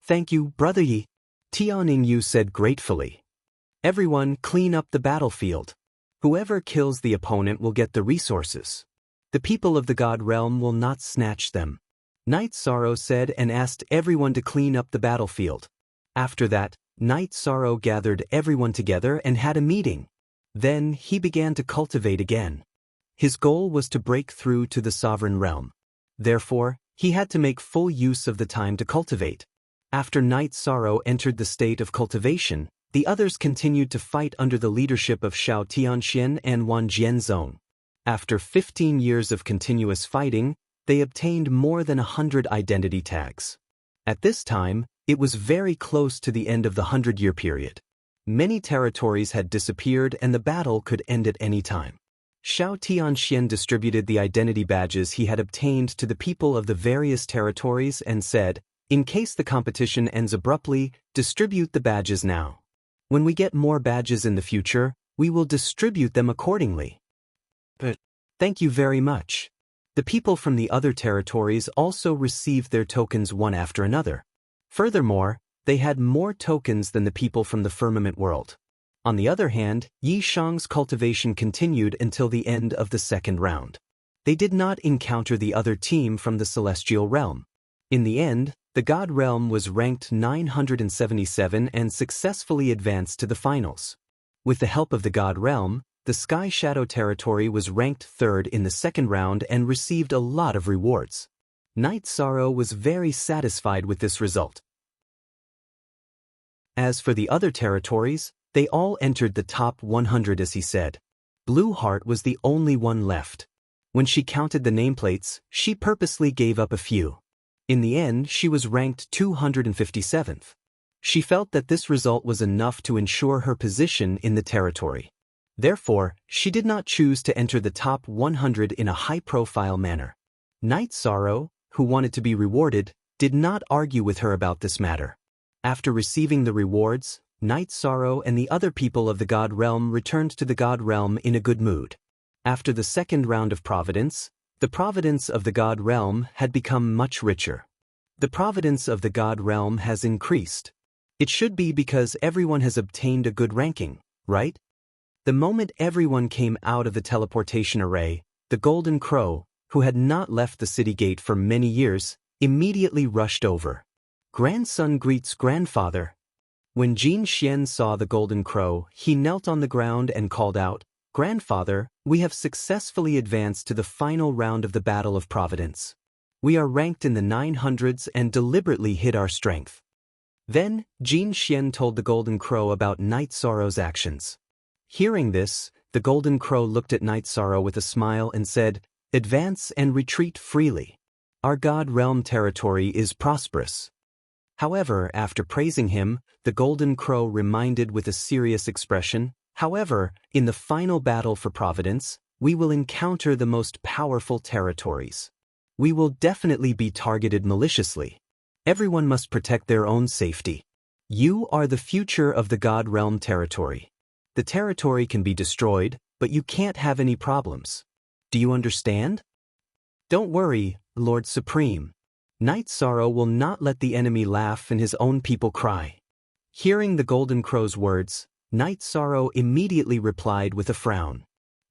Thank you, Brother Yi, Tianning said gratefully. Everyone clean up the battlefield. Whoever kills the opponent will get the resources. The people of the God realm will not snatch them. Night Sorrow said and asked everyone to clean up the battlefield. After that, Night Sorrow gathered everyone together and had a meeting. Then he began to cultivate again. His goal was to break through to the sovereign realm. Therefore, he had to make full use of the time to cultivate. After Night Sorrow entered the state of cultivation, the others continued to fight under the leadership of Xiao Tianxian and Wan Jianzong. After 15 years of continuous fighting, they obtained more than 100 identity tags. At this time, it was very close to the end of the 100-year period. Many territories had disappeared and the battle could end at any time. Xiao Tianxian distributed the identity badges he had obtained to the people of the various territories and said, in case the competition ends abruptly, distribute the badges now. When we get more badges in the future, we will distribute them accordingly. But thank you very much. The people from the other territories also received their tokens one after another. Furthermore, they had more tokens than the people from the firmament world. On the other hand, Yi Shang's cultivation continued until the end of the second round. They did not encounter the other team from the celestial realm. In the end, the God realm was ranked 977 and successfully advanced to the finals. With the help of the God realm, the Sky Shadow territory was ranked third in the second round and received a lot of rewards. Night Sorrow was very satisfied with this result. As for the other territories, they all entered the top 100 as he said. Blue Heart was the only one left. When she counted the nameplates, she purposely gave up a few. In the end, she was ranked 257th. She felt that this result was enough to ensure her position in the territory. Therefore, she did not choose to enter the top 100 in a high-profile manner. Night Sorrow, who wanted to be rewarded, did not argue with her about this matter. After receiving the rewards, Night Sorrow and the other people of the God realm returned to the God realm in a good mood. After the second round of providence, the providence of the God realm had become much richer. The providence of the God realm has increased. It should be because everyone has obtained a good ranking, right? The moment everyone came out of the teleportation array, the Golden Crow, who had not left the city gate for many years, immediately rushed over. Grandson greets grandfather. When Jin Xian saw the golden crow, he knelt on the ground and called out, "Grandfather, we have successfully advanced to the final round of the Battle of Providence. We are ranked in the 900s and deliberately hid our strength." Then, Jin Xian told the golden crow about Night Sorrow's actions. Hearing this, the golden crow looked at Night Sorrow with a smile and said, "Advance and retreat freely. Our God Realm territory is prosperous." However, after praising him, the golden crow reminded with a serious expression, "However, in the final battle for Providence, we will encounter the most powerful territories. We will definitely be targeted maliciously. Everyone must protect their own safety. You are the future of the God Realm territory. The territory can be destroyed, but you can't have any problems. Do you understand? Don't worry, Lord Supreme. Night Sorrow will not let the enemy laugh and his own people cry." Hearing the golden crow's words, Night Sorrow immediately replied with a frown.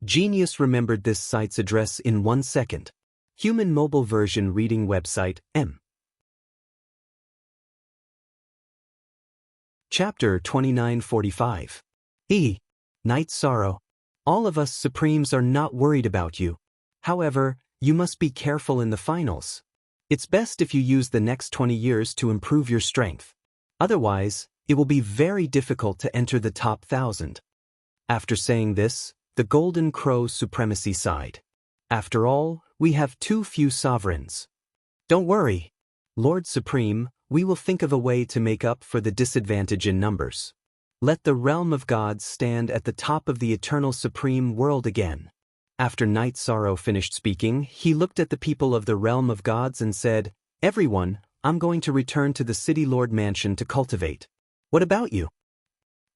Genius remembered this site's address in 1 second. Human mobile version reading website, M. Chapter 2945. Night Sorrow. All of us Supremes are not worried about you. However, you must be careful in the finals. It's best if you use the next 20 years to improve your strength. Otherwise, it will be very difficult to enter the top 1,000. After saying this, the golden crow supremacy sighed. After all, we have too few sovereigns. Don't worry, Lord Supreme, we will think of a way to make up for the disadvantage in numbers. Let the realm of gods stand at the top of the eternal supreme world again. After Night Sorrow finished speaking, he looked at the people of the realm of gods and said, "Everyone, I'm going to return to the City Lord Mansion to cultivate. What about you?"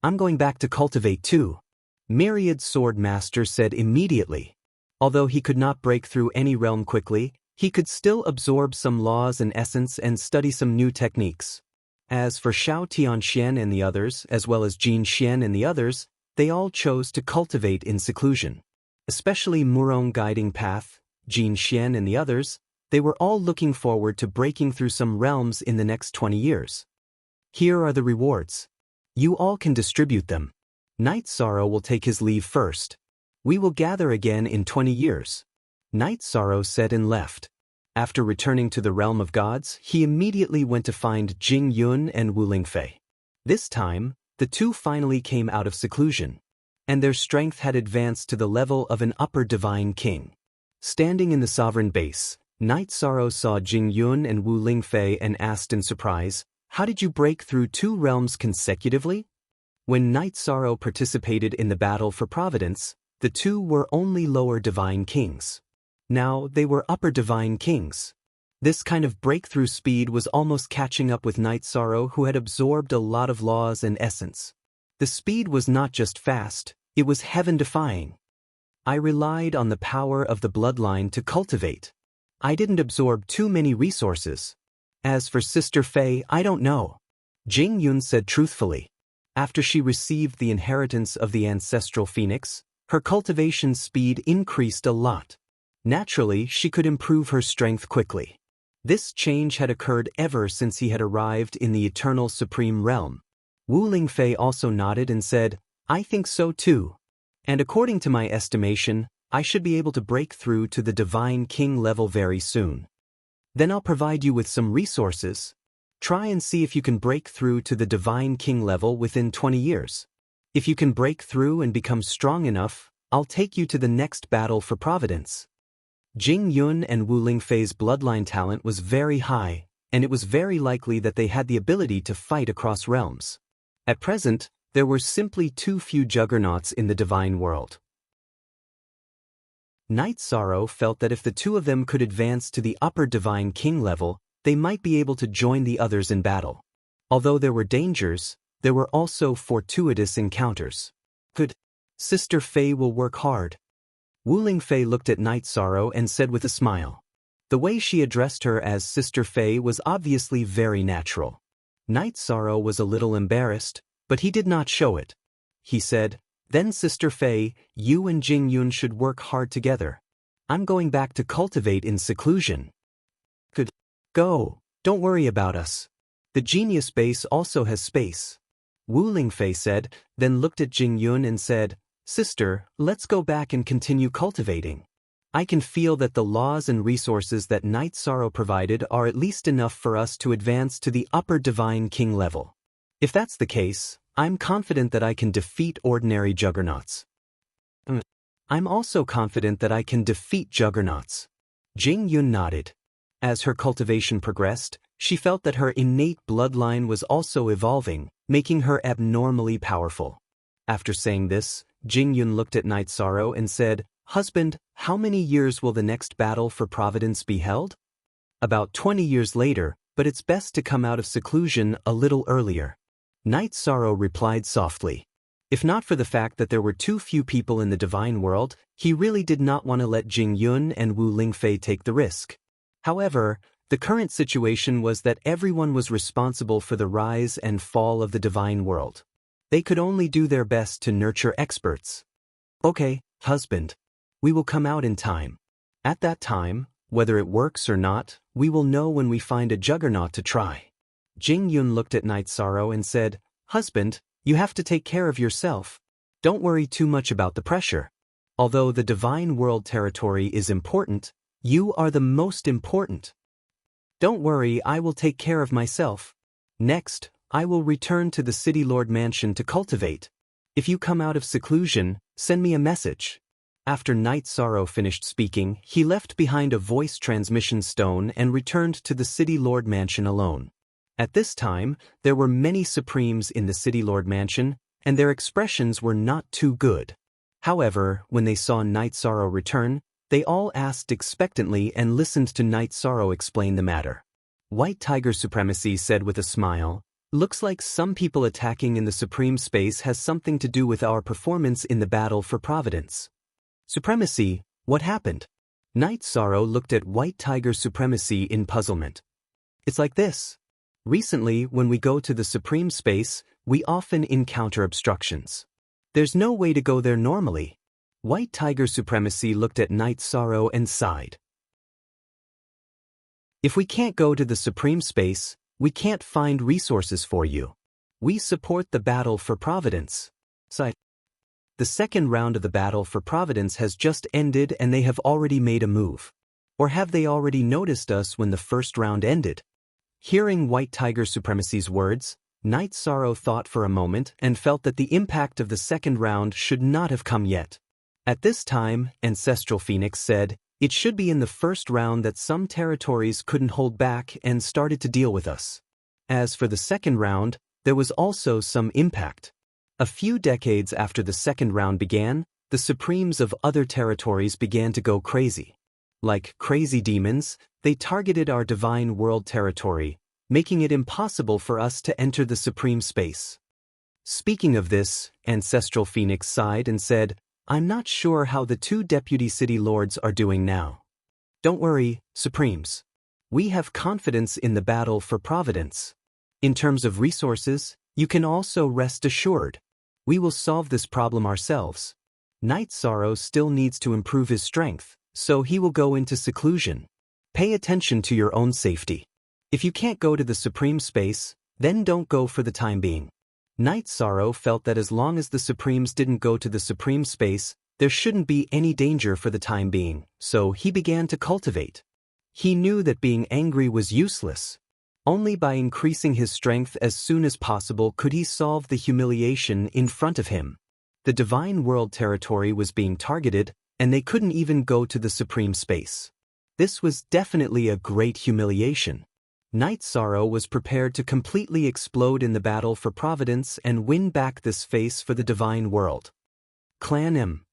"I'm going back to cultivate too," Myriad Sword Master said immediately. Although he could not break through any realm quickly, he could still absorb some laws and essence and study some new techniques. As for Xiao Tianxian and the others, as well as Jin Xian and the others, they all chose to cultivate in seclusion. Especially Murong Guiding Path, Jin Xian and the others, they were all looking forward to breaking through some realms in the next 20 years. Here are the rewards. You all can distribute them. Night Sorrow will take his leave first. We will gather again in 20 years. Night Sorrow said and left. After returning to the realm of gods, he immediately went to find Jing Yun and Wu Lingfei. This time, the two finally came out of seclusion, and their strength had advanced to the level of an upper divine king. Standing in the sovereign base, Night Sorrow saw Jing Yun and Wu Lingfei and asked in surprise, "How did you break through 2 realms consecutively?" When Night Sorrow participated in the battle for Providence, the two were only lower divine kings. Now they were upper divine kings. This kind of breakthrough speed was almost catching up with Night Sorrow, who had absorbed a lot of laws and essence. The speed was not just fast, it was heaven-defying. I relied on the power of the bloodline to cultivate. I didn't absorb too many resources. As for Sister Fei, I don't know. Jing Yun said truthfully. After she received the inheritance of the ancestral phoenix, her cultivation speed increased a lot. Naturally, she could improve her strength quickly. This change had occurred ever since he had arrived in the eternal supreme realm. Wu Lingfei also nodded and said, "I think so too. And according to my estimation, I should be able to break through to the divine king level very soon. Then I'll provide you with some resources. Try and see if you can break through to the divine king level within 20 years. If you can break through and become strong enough, I'll take you to the next battle for Providence." Jing Yun and Wu Lingfei's bloodline talent was very high, and it was very likely that they had the ability to fight across realms. At present, there were simply too few juggernauts in the divine world. Night Sorrow felt that if the two of them could advance to the upper divine king level, they might be able to join the others in battle. Although there were dangers, there were also fortuitous encounters. Good. Sister Fei will work hard. Wu Lingfei looked at Night Sorrow and said with a smile. The way she addressed her as Sister Fei was obviously very natural. Night Sorrow was a little embarrassed, but he did not show it. He said, "Then Sister Fei, you and Jing Yun should work hard together. I'm going back to cultivate in seclusion. Good. Go. Don't worry about us. The genius base also has space. Wu Lingfei said, then looked at Jing Yun and said, Sister, let's go back and continue cultivating. I can feel that the laws and resources that Night Sorrow provided are at least enough for us to advance to the upper Divine King level. If that's the case, I'm confident that I can defeat ordinary juggernauts. I'm also confident that I can defeat juggernauts. Jing Yun nodded. As her cultivation progressed, she felt that her innate bloodline was also evolving, making her abnormally powerful. After saying this, Jing Yun looked at Night Sorrow and said, Husband, how many years will the next battle for Providence be held? About 20 years later, but it's best to come out of seclusion a little earlier. Night Sorrow replied softly. If not for the fact that there were too few people in the divine world, he really did not want to let Jing Yun and Wu Lingfei take the risk. However, the current situation was that everyone was responsible for the rise and fall of the divine world. They could only do their best to nurture experts. Okay, husband. We will come out in time. At that time, whether it works or not, we will know when we find a juggernaut to try. Jing Yun looked at Night Sorrow and said, Husband, you have to take care of yourself. Don't worry too much about the pressure. Although the divine world territory is important, you are the most important. Don't worry, I will take care of myself. Next, I will return to the City Lord Mansion to cultivate. If you come out of seclusion, send me a message. After Night Sorrow finished speaking, he left behind a voice transmission stone and returned to the City Lord Mansion alone. At this time, there were many Supremes in the City Lord Mansion, and their expressions were not too good. However, when they saw Night Sorrow return, they all asked expectantly and listened to Night Sorrow explain the matter. White Tiger Supremacy said with a smile, Looks like some people attacking in the Supreme Space has something to do with our performance in the battle for Providence. Supremacy, what happened? Night Sorrow looked at White Tiger Supremacy in puzzlement. It's like this. Recently, when we go to the Supreme Space, we often encounter obstructions. There's no way to go there normally. White Tiger Supremacy looked at Night Sorrow and sighed. If we can't go to the Supreme Space, we can't find resources for you. We support the battle for Providence. Sighed. The second round of the battle for Providence has just ended and they have already made a move. Or have they already noticed us when the first round ended? Hearing White Tiger Supremacy's words, Night Sorrow thought for a moment and felt that the impact of the second round should not have come yet. At this time, Ancestral Phoenix said, it should be in the first round that some territories couldn't hold back and started to deal with us. As for the second round, there was also some impact. A few decades after the second round began, the Supremes of other territories began to go crazy. Like crazy demons, they targeted our divine world territory, making it impossible for us to enter the Supreme Space. Speaking of this, Ancestral Phoenix sighed and said, I'm not sure how the two Deputy City Lords are doing now. Don't worry, Supremes. We have confidence in the battle for Providence. In terms of resources, you can also rest assured. We will solve this problem ourselves. Night Sorrow still needs to improve his strength, so he will go into seclusion. Pay attention to your own safety. If you can't go to the Supreme Space, then don't go for the time being. Night Sorrow felt that as long as the Supremes didn't go to the Supreme Space, there shouldn't be any danger for the time being, so he began to cultivate. He knew that being angry was useless. Only by increasing his strength as soon as possible could he solve the humiliation in front of him. The Divine World territory was being targeted, and they couldn't even go to the Supreme Space. This was definitely a great humiliation. Night Sorrow was prepared to completely explode in the battle for Providence and win back this space for the Divine World. Clan M.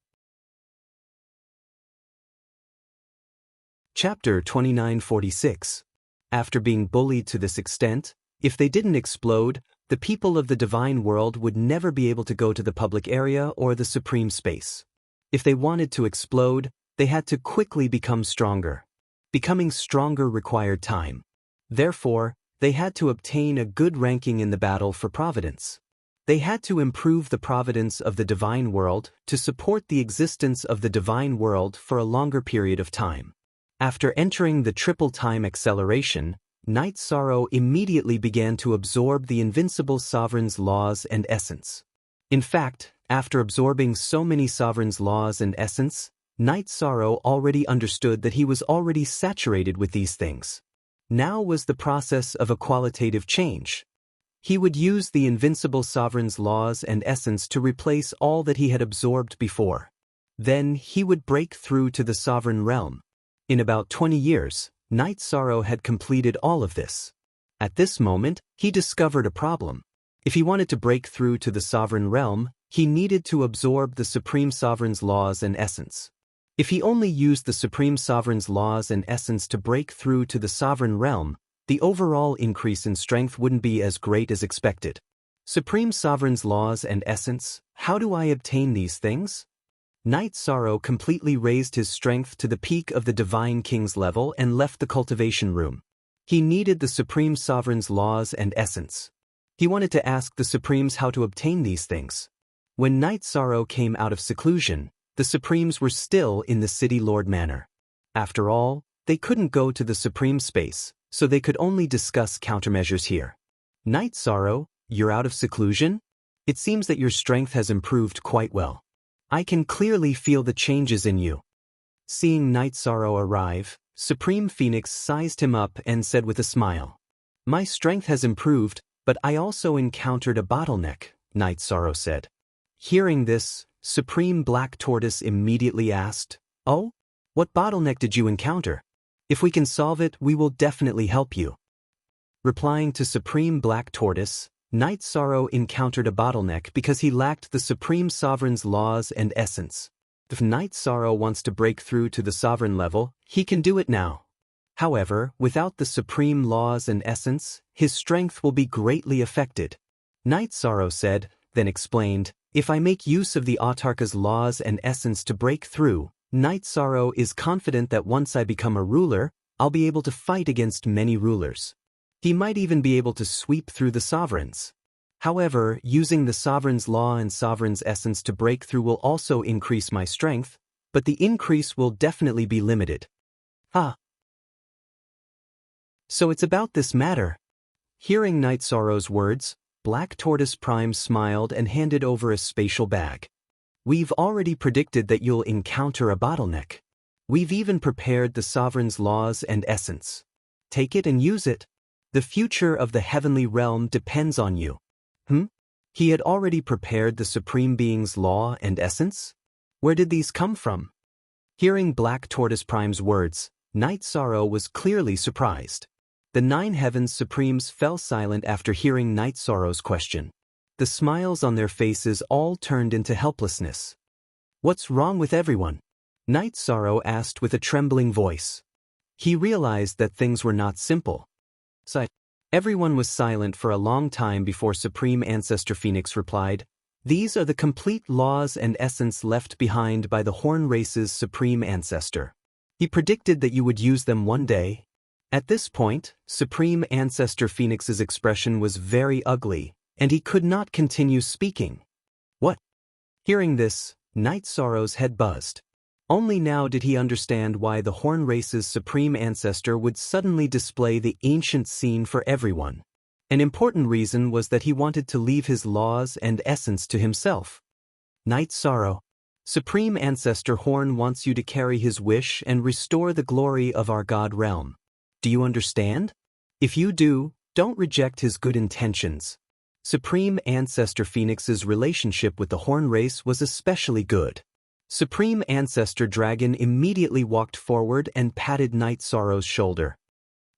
Chapter 2946. After being bullied to this extent, if they didn't explode, the people of the Divine World would never be able to go to the public area or the Supreme Space. If they wanted to explode, they had to quickly become stronger. Becoming stronger required time. Therefore, they had to obtain a good ranking in the battle for Providence. They had to improve the providence of the divine world to support the existence of the divine world for a longer period of time. After entering the triple time acceleration, Night Sorrow immediately began to absorb the invincible sovereign's laws and essence. In fact, after absorbing so many sovereign's laws and essence, Night Sorrow already understood that he was already saturated with these things. Now was the process of a qualitative change. He would use the invincible sovereign's laws and essence to replace all that he had absorbed before. Then he would break through to the sovereign realm. In about 20 years, Night Sorrow had completed all of this. At this moment, he discovered a problem. If he wanted to break through to the sovereign realm, he needed to absorb the Supreme Sovereign's laws and essence. If he only used the Supreme Sovereign's laws and essence to break through to the sovereign realm, the overall increase in strength wouldn't be as great as expected. Supreme Sovereign's laws and essence, how do I obtain these things? Night Sorrow completely raised his strength to the peak of the Divine King's level and left the cultivation room. He needed the Supreme Sovereign's laws and essence. He wanted to ask the Supremes how to obtain these things. When Night Sorrow came out of seclusion, the Supremes were still in the City Lord Manor. After all, they couldn't go to the Supreme space, so they could only discuss countermeasures here. Night Sorrow, you're out of seclusion? It seems that your strength has improved quite well. I can clearly feel the changes in you. Seeing Night Sorrow arrive, Supreme Phoenix sized him up and said with a smile, "My strength has improved, but I also encountered a bottleneck," Night Sorrow said. Hearing this, Supreme Black Tortoise immediately asked, "Oh? What bottleneck did you encounter? If we can solve it, we will definitely help you." Replying to Supreme Black Tortoise, Night Sorrow encountered a bottleneck because he lacked the Supreme Sovereign's laws and essence. If Night Sorrow wants to break through to the sovereign level, he can do it now. However, without the supreme laws and essence, his strength will be greatly affected. Night Sorrow said, then explained, "If I make use of the Autarka's laws and essence to break through, Night Sorrow is confident that once I become a ruler, I'll be able to fight against many rulers. He might even be able to sweep through the sovereigns. However, using the sovereign's law and sovereign's essence to break through will also increase my strength, but the increase will definitely be limited." So it's about this matter. Hearing Night Sorrow's words, Black Tortoise Prime smiled and handed over a spatial bag. "We've already predicted that you'll encounter a bottleneck. We've even prepared the sovereign's laws and essence. Take it and use it. The future of the heavenly realm depends on you." He had already prepared the Supreme Being's law and essence? Where did these come from? Hearing Black Tortoise Prime's words, Night Sorrow was clearly surprised. The 9 Heavens Supremes fell silent after hearing Night Sorrow's question. The smiles on their faces all turned into helplessness. "What's wrong with everyone?" Night Sorrow asked with a trembling voice. He realized that things were not simple. Everyone was silent for a long time before Supreme Ancestor Phoenix replied, "These are the complete laws and essence left behind by the Horn Race's Supreme Ancestor. He predicted that you would use them one day." At this point, Supreme Ancestor Phoenix's expression was very ugly, and he could not continue speaking. "What?" Hearing this, Night Sorrow's head buzzed. Only now did he understand why the Horn Race's Supreme Ancestor would suddenly display the ancient scene for everyone. An important reason was that he wanted to leave his laws and essence to himself. "Night Sorrow, Supreme Ancestor Horn wants you to carry his wish and restore the glory of our God realm. Do you understand? If you do, don't reject his good intentions." Supreme Ancestor Phoenix's relationship with the Horn Race was especially good. Supreme Ancestor Dragon immediately walked forward and patted Night Sorrow's shoulder.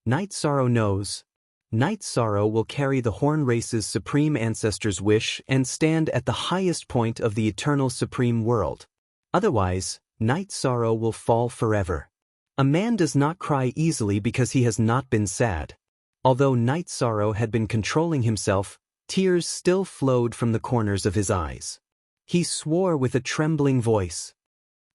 "Night Sorrow knows. Night Sorrow will carry the Horn Race's Supreme Ancestor's wish and stand at the highest point of the eternal Supreme World. Otherwise, Night Sorrow will fall forever. A man does not cry easily because he has not been sad." Although Night Sorrow had been controlling himself, tears still flowed from the corners of his eyes. He swore with a trembling voice,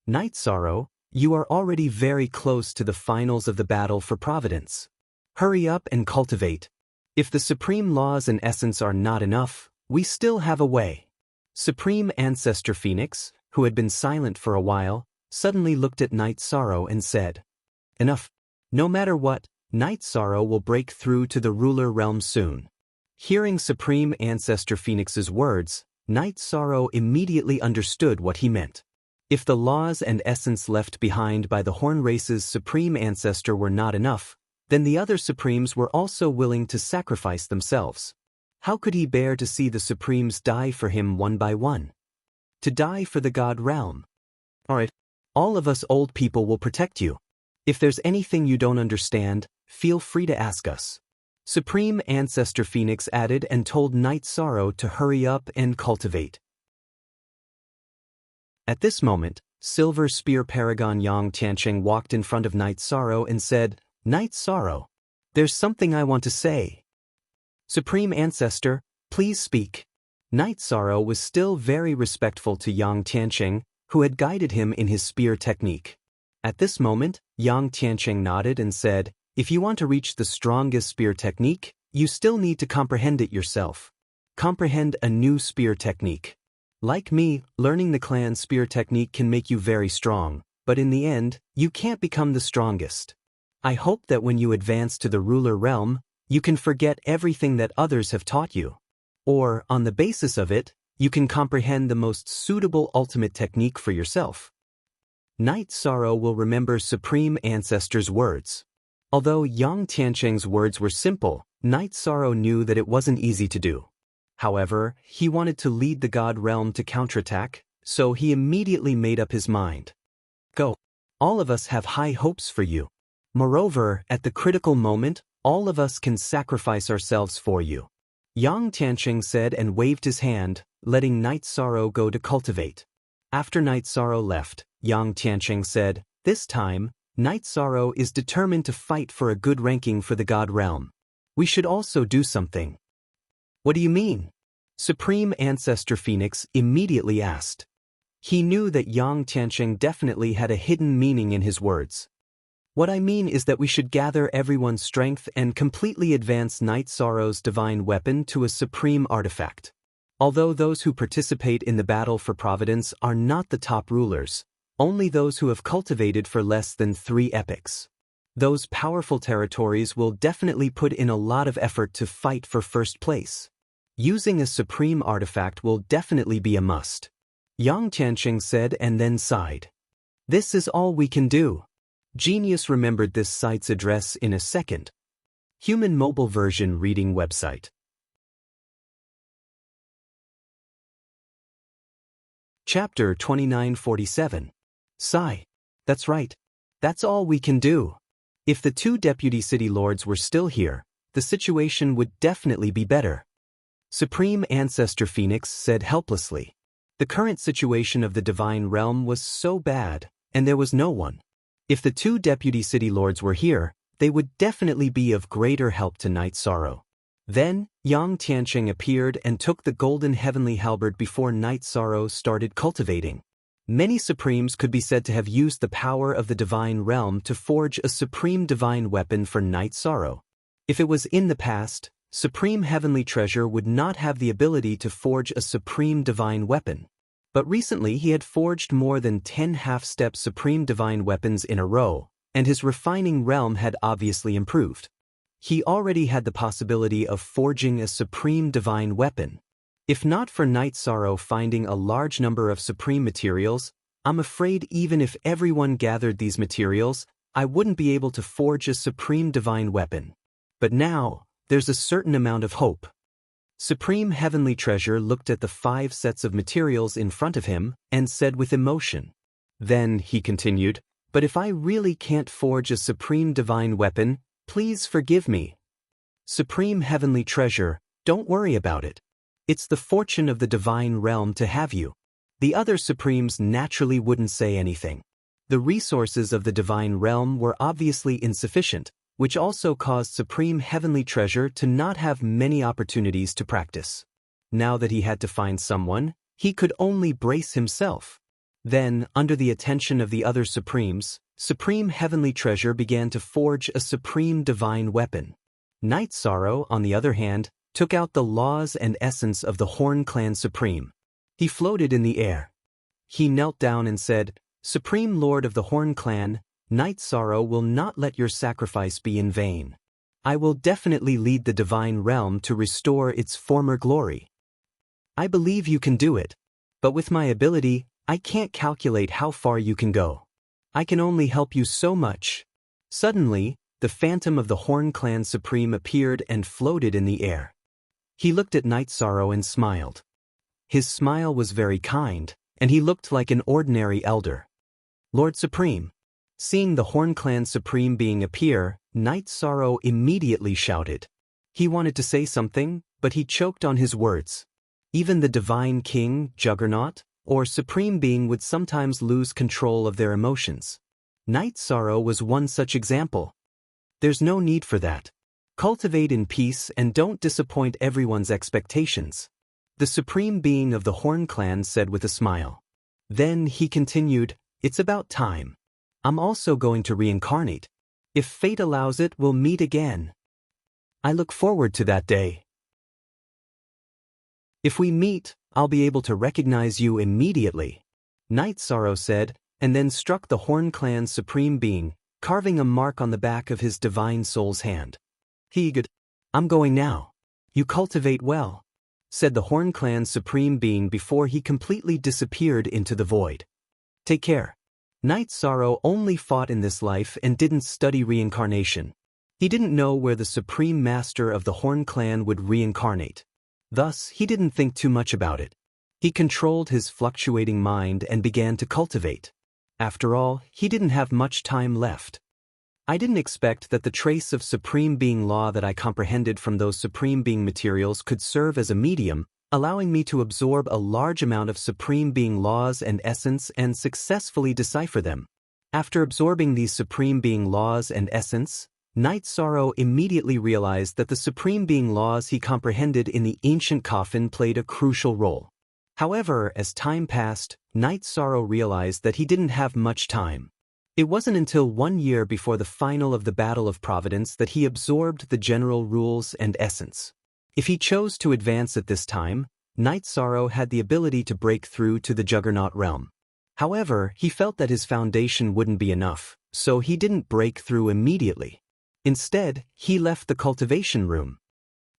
"Night Sorrow, you are already very close to the finals of the battle for Providence. Hurry up and cultivate. If the supreme laws and essence are not enough, We still have a way. Supreme Ancestor Phoenix, who had been silent for a while, suddenly looked at Night Sorrow and said, "Enough. No matter what, Night Sorrow will break through to the ruler realm soon." Hearing Supreme Ancestor Phoenix's words, Night Sorrow immediately understood what he meant. If the laws and essence left behind by the Horn Race's Supreme Ancestor were not enough, then the other Supremes were also willing to sacrifice themselves. How could he bear to see the Supremes die for him one by one? To die for the God realm. Alright, all of us old people will protect you. If there's anything you don't understand, feel free to ask us. Supreme Ancestor Phoenix added and told Night Sorrow to hurry up and cultivate. At this moment, Silver Spear Paragon Yang Tiancheng walked in front of Night Sorrow and said, "Night Sorrow, there's something I want to say." "Supreme Ancestor, please speak." Night Sorrow was still very respectful to Yang Tiancheng, who had guided him in his spear technique. At this moment, Yang Tiancheng nodded and said, "If you want to reach the strongest spear technique, you still need to comprehend it yourself. Comprehend a new spear technique. Like me, learning the clan spear technique can make you very strong, but in the end, you can't become the strongest. I hope that when you advance to the ruler realm, you can forget everything that others have taught you. Or, on the basis of it, you can comprehend the most suitable ultimate technique for yourself." Night Sorrow will remember Supreme Ancestor's words. Although Yang Tiancheng's words were simple, Night Sorrow knew that it wasn't easy to do. However, he wanted to lead the God realm to counterattack, so he immediately made up his mind. "Go. All of us have high hopes for you. Moreover, at the critical moment, all of us can sacrifice ourselves for you." Yang Tiancheng said and waved his hand, letting Night Sorrow go to cultivate. After Night Sorrow left, Yang Tiancheng said, "This time, Night Sorrow is determined to fight for a good ranking for the God realm. We should also do something." "What do you mean?" Supreme Ancestor Phoenix immediately asked. He knew that Yang Tiancheng definitely had a hidden meaning in his words. "What I mean is that we should gather everyone's strength and completely advance Night Sorrow's divine weapon to a supreme artifact. Although those who participate in the battle for Providence are not the top rulers, only those who have cultivated for less than 3 epochs. Those powerful territories will definitely put in a lot of effort to fight for first place. Using a supreme artifact will definitely be a must." Yang Tiancheng said and then sighed. "This is all we can do." Genius remembered this site's address in a second. Human mobile version reading website. Chapter 2947. Sigh. That's right. That's all we can do. If the 2 deputy city lords were still here, the situation would definitely be better. Supreme Ancestor Phoenix said helplessly. The current situation of the divine realm was so bad, and there was no one. If the 2 deputy city lords were here, they would definitely be of greater help to Night Sorrow. Then, Yang Tiancheng appeared and took the golden heavenly halberd before Night Sorrow started cultivating. Many Supremes could be said to have used the power of the divine realm to forge a supreme divine weapon for Night Sorrow. If it was in the past, Supreme Heavenly Treasure would not have the ability to forge a supreme divine weapon. But recently he had forged more than 10 half-step supreme divine weapons in a row, and his refining realm had obviously improved. He already had the possibility of forging a supreme divine weapon. If not for Night Sorrow finding a large number of supreme materials, I'm afraid even if everyone gathered these materials, I wouldn't be able to forge a supreme divine weapon. But now, there's a certain amount of hope. Supreme Heavenly Treasure looked at the 5 sets of materials in front of him and said with emotion. Then, he continued, "But if I really can't forge a supreme divine weapon, please forgive me. Supreme Heavenly Treasure, don't worry about it. It's the fortune of the divine realm to have you." The other Supremes naturally wouldn't say anything. The resources of the divine realm were obviously insufficient, which also caused Supreme Heavenly Treasure to not have many opportunities to practice. Now that he had to find someone, he could only brace himself. Then, under the attention of the other Supremes, Supreme Heavenly Treasure began to forge a supreme divine weapon. Night Sorrow, on the other hand, took out the laws and essence of the Horn Clan Supreme. He floated in the air. He knelt down and said, "Supreme Lord of the Horn Clan, Night Sorrow will not let your sacrifice be in vain. I will definitely lead the divine realm to restore its former glory. I believe you can do it. But with my ability, I can't calculate how far you can go. I can only help you so much." Suddenly, the phantom of the Horn Clan Supreme appeared and floated in the air. He looked at Night Sorrow and smiled. His smile was very kind, and he looked like an ordinary elder. "Lord Supreme." Seeing the Horn Clan Supreme being appear, Night Sorrow immediately shouted. He wanted to say something, but he choked on his words. Even the Divine King, Juggernaut, or Supreme Being would sometimes lose control of their emotions. Night Sorrow was one such example. There's no need for that. Cultivate in peace and don't disappoint everyone's expectations, the Supreme Being of the Horn Clan said with a smile. Then he continued, "It's about time. I'm also going to reincarnate. If fate allows it, we'll meet again. I look forward to that day. If we meet, I'll be able to recognize you immediately," Night Sorrow said, and then struck the Horn Clan's Supreme Being, carving a mark on the back of his divine soul's hand. "Good. I'm going now. You cultivate well," said the Horn Clan's Supreme Being before he completely disappeared into the void. "Take care." Night Sorrow only fought in this life and didn't study reincarnation. He didn't know where the Supreme Master of the Horn Clan would reincarnate. Thus, he didn't think too much about it. He controlled his fluctuating mind and began to cultivate. After all, he didn't have much time left. I didn't expect that the trace of Supreme Being law that I comprehended from those Supreme Being materials could serve as a medium, allowing me to absorb a large amount of Supreme Being laws and essence and successfully decipher them. After absorbing these Supreme Being laws and essence, Night Sorrow immediately realized that the Supreme Being laws he comprehended in the ancient coffin played a crucial role. However, as time passed, Night Sorrow realized that he didn't have much time. It wasn't until 1 year before the final of the Battle of Providence that he absorbed the general rules and essence. If he chose to advance at this time, Night Sorrow had the ability to break through to the Juggernaut realm. However, he felt that his foundation wouldn't be enough, so he didn't break through immediately. Instead, he left the cultivation room.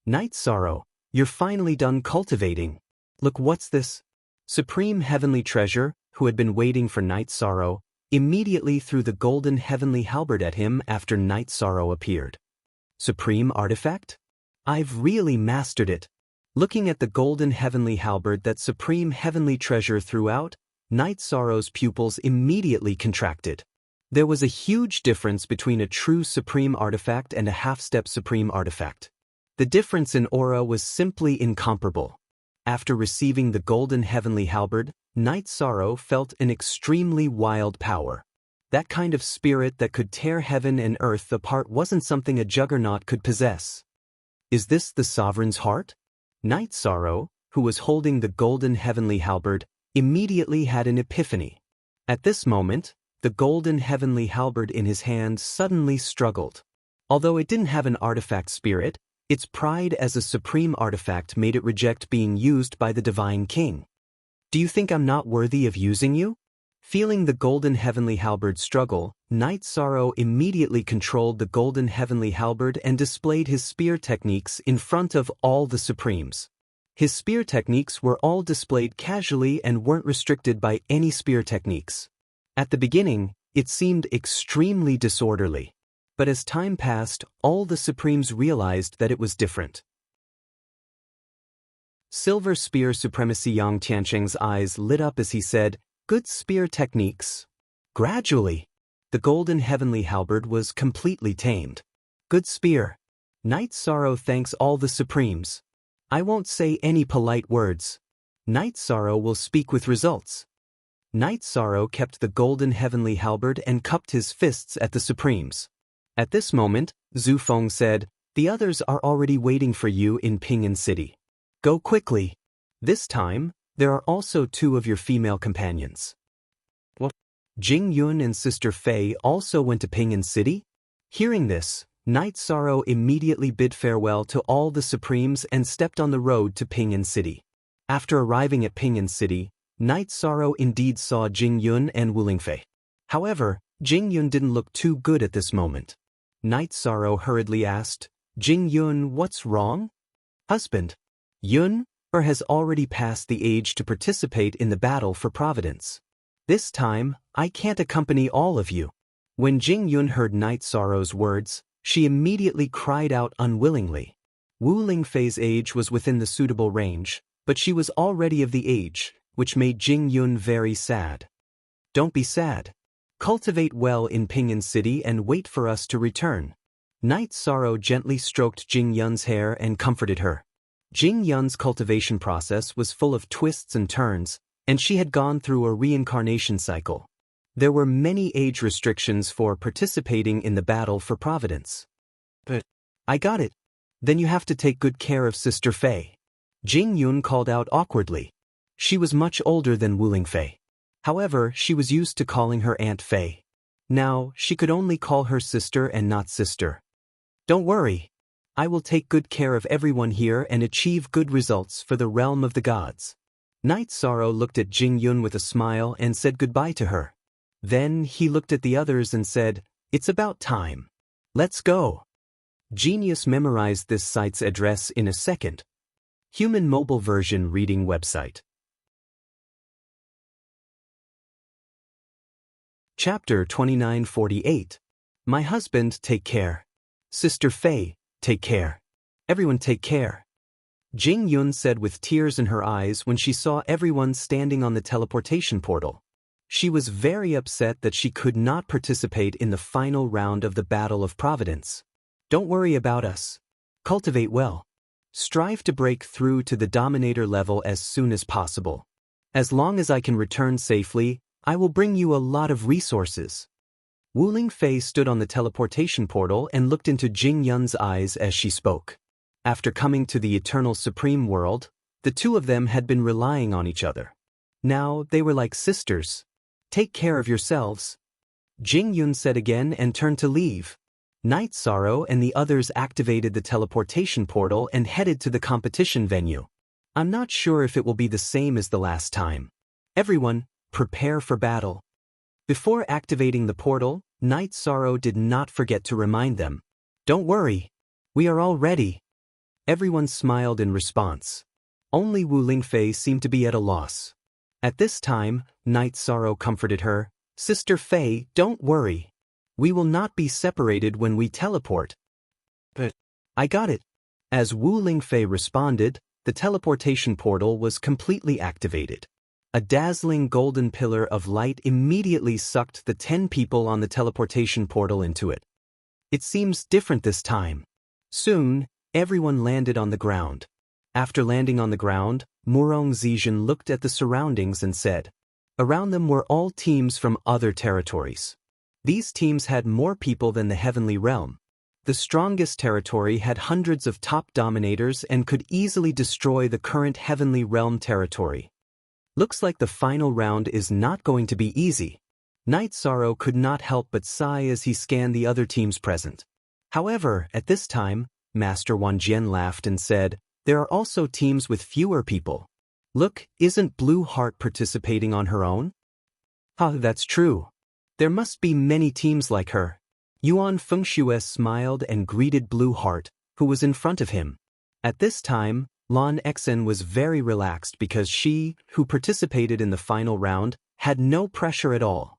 "Night Sorrow, you're finally done cultivating. Look, what's this?" Supreme Heavenly Treasure, who had been waiting for Night Sorrow, immediately threw the golden heavenly halberd at him after Night Sorrow appeared. "Supreme Artifact? I've really mastered it." Looking at the golden heavenly halberd that Supreme Heavenly Treasure threw out, Night Sorrow's pupils immediately contracted. There was a huge difference between a true Supreme Artifact and a half-step Supreme Artifact. The difference in aura was simply incomparable. After receiving the golden heavenly halberd, Night Sorrow felt an extremely wild power. That kind of spirit that could tear heaven and earth apart wasn't something a juggernaut could possess. Is this the sovereign's heart? Night Sorrow, who was holding the golden heavenly halberd, immediately had an epiphany. At this moment, the golden heavenly halberd in his hand suddenly struggled. Although it didn't have an artifact spirit, its pride as a supreme artifact made it reject being used by the Divine King. "Do you think I'm not worthy of using you?" Feeling the golden heavenly halberd struggle, Night Sorrow immediately controlled the golden heavenly halberd and displayed his spear techniques in front of all the Supremes. His spear techniques were all displayed casually and weren't restricted by any spear techniques. At the beginning, it seemed extremely disorderly. But as time passed, all the Supremes realized that it was different. Silver Spear Supremacy. Yang Tiancheng's eyes lit up as he said, "Good spear techniques." Gradually, the golden heavenly halberd was completely tamed. "Good spear." Night Sorrow thanks all the Supremes. "I won't say any polite words. Night Sorrow will speak with results." Night Sorrow kept the golden heavenly halberd and cupped his fists at the Supremes. At this moment, Zhu Feng said, "The others are already waiting for you in Ping'an City. Go quickly. This time, there are also 2 of your female companions." "What?" Jing Yun and Sister Fei also went to Ping'an City? Hearing this, Night Sorrow immediately bid farewell to all the Supremes and stepped on the road to Ping'an City. After arriving at Ping'an City, Night Sorrow indeed saw Jing Yun and Wu Lingfei. However, Jing Yun didn't look too good at this moment. Night Sorrow hurriedly asked, "Jing Yun, what's wrong?" "Husband, Yun has already passed the age to participate in the battle for Providence. This time, I can't accompany all of you." When Jing Yun heard Night Sorrow's words, she immediately cried out unwillingly. Wu Lingfei's age was within the suitable range, but she was already of the age, which made Jing Yun very sad. "Don't be sad. Cultivate well in Ping'an City and wait for us to return." Night Sorrow gently stroked Jing Yun's hair and comforted her. Jing Yun's cultivation process was full of twists and turns, and she had gone through a reincarnation cycle. There were many age restrictions for participating in the battle for Providence. "But I got it. Then you have to take good care of Sister Fei," Jing Yun called out awkwardly. She was much older than Wu Lingfei. However, she was used to calling her Aunt Fei. Now, she could only call her sister and not sister. "Don't worry. I will take good care of everyone here and achieve good results for the realm of the gods." Night Sorrow looked at Jing Yun with a smile and said goodbye to her. Then he looked at the others and said, "It's about time. Let's go." Genius memorized this site's address in a second. Human mobile version reading website. Chapter 2948. My husband, take care. Sister Fei, take care. Everyone take care. Jing Yun said with tears in her eyes when she saw everyone standing on the teleportation portal. She was very upset that she could not participate in the final round of the Battle of Providence. "Don't worry about us. Cultivate well. Strive to break through to the Dominator level as soon as possible. As long as I can return safely, I will bring you a lot of resources." Wu Lingfei stood on the teleportation portal and looked into Jing Yun's eyes as she spoke. After coming to the Eternal Supreme World, the two of them had been relying on each other. Now they were like sisters. "Take care of yourselves," Jing Yun said again and turned to leave. Night Sorrow and the others activated the teleportation portal and headed to the competition venue. "I'm not sure if it will be the same as the last time. Everyone, prepare for battle." Before activating the portal, Night Sorrow did not forget to remind them. "Don't worry. We are all ready." Everyone smiled in response. Only Wu Lingfei seemed to be at a loss. At this time, Night Sorrow comforted her. "Sister Fei, don't worry. We will not be separated when we teleport." "But I got it." As Wu Lingfei responded, the teleportation portal was completely activated. A dazzling golden pillar of light immediately sucked the 10 people on the teleportation portal into it. It seems different this time. Soon, everyone landed on the ground. After landing on the ground, Murong Zijin looked at the surroundings and said, around them were all teams from other territories. These teams had more people than the Heavenly Realm. The strongest territory had hundreds of top dominators and could easily destroy the current Heavenly Realm territory. Looks like the final round is not going to be easy. Night Sorrow could not help but sigh as he scanned the other teams present. However, at this time, Master Wan Jian laughed and said, there are also teams with fewer people. Look, isn't Blue Heart participating on her own? That's true. There must be many teams like her. Yuan Fengxue smiled and greeted Blue Heart, who was in front of him. At this time, Lan Exen was very relaxed because she, who participated in the final round, had no pressure at all.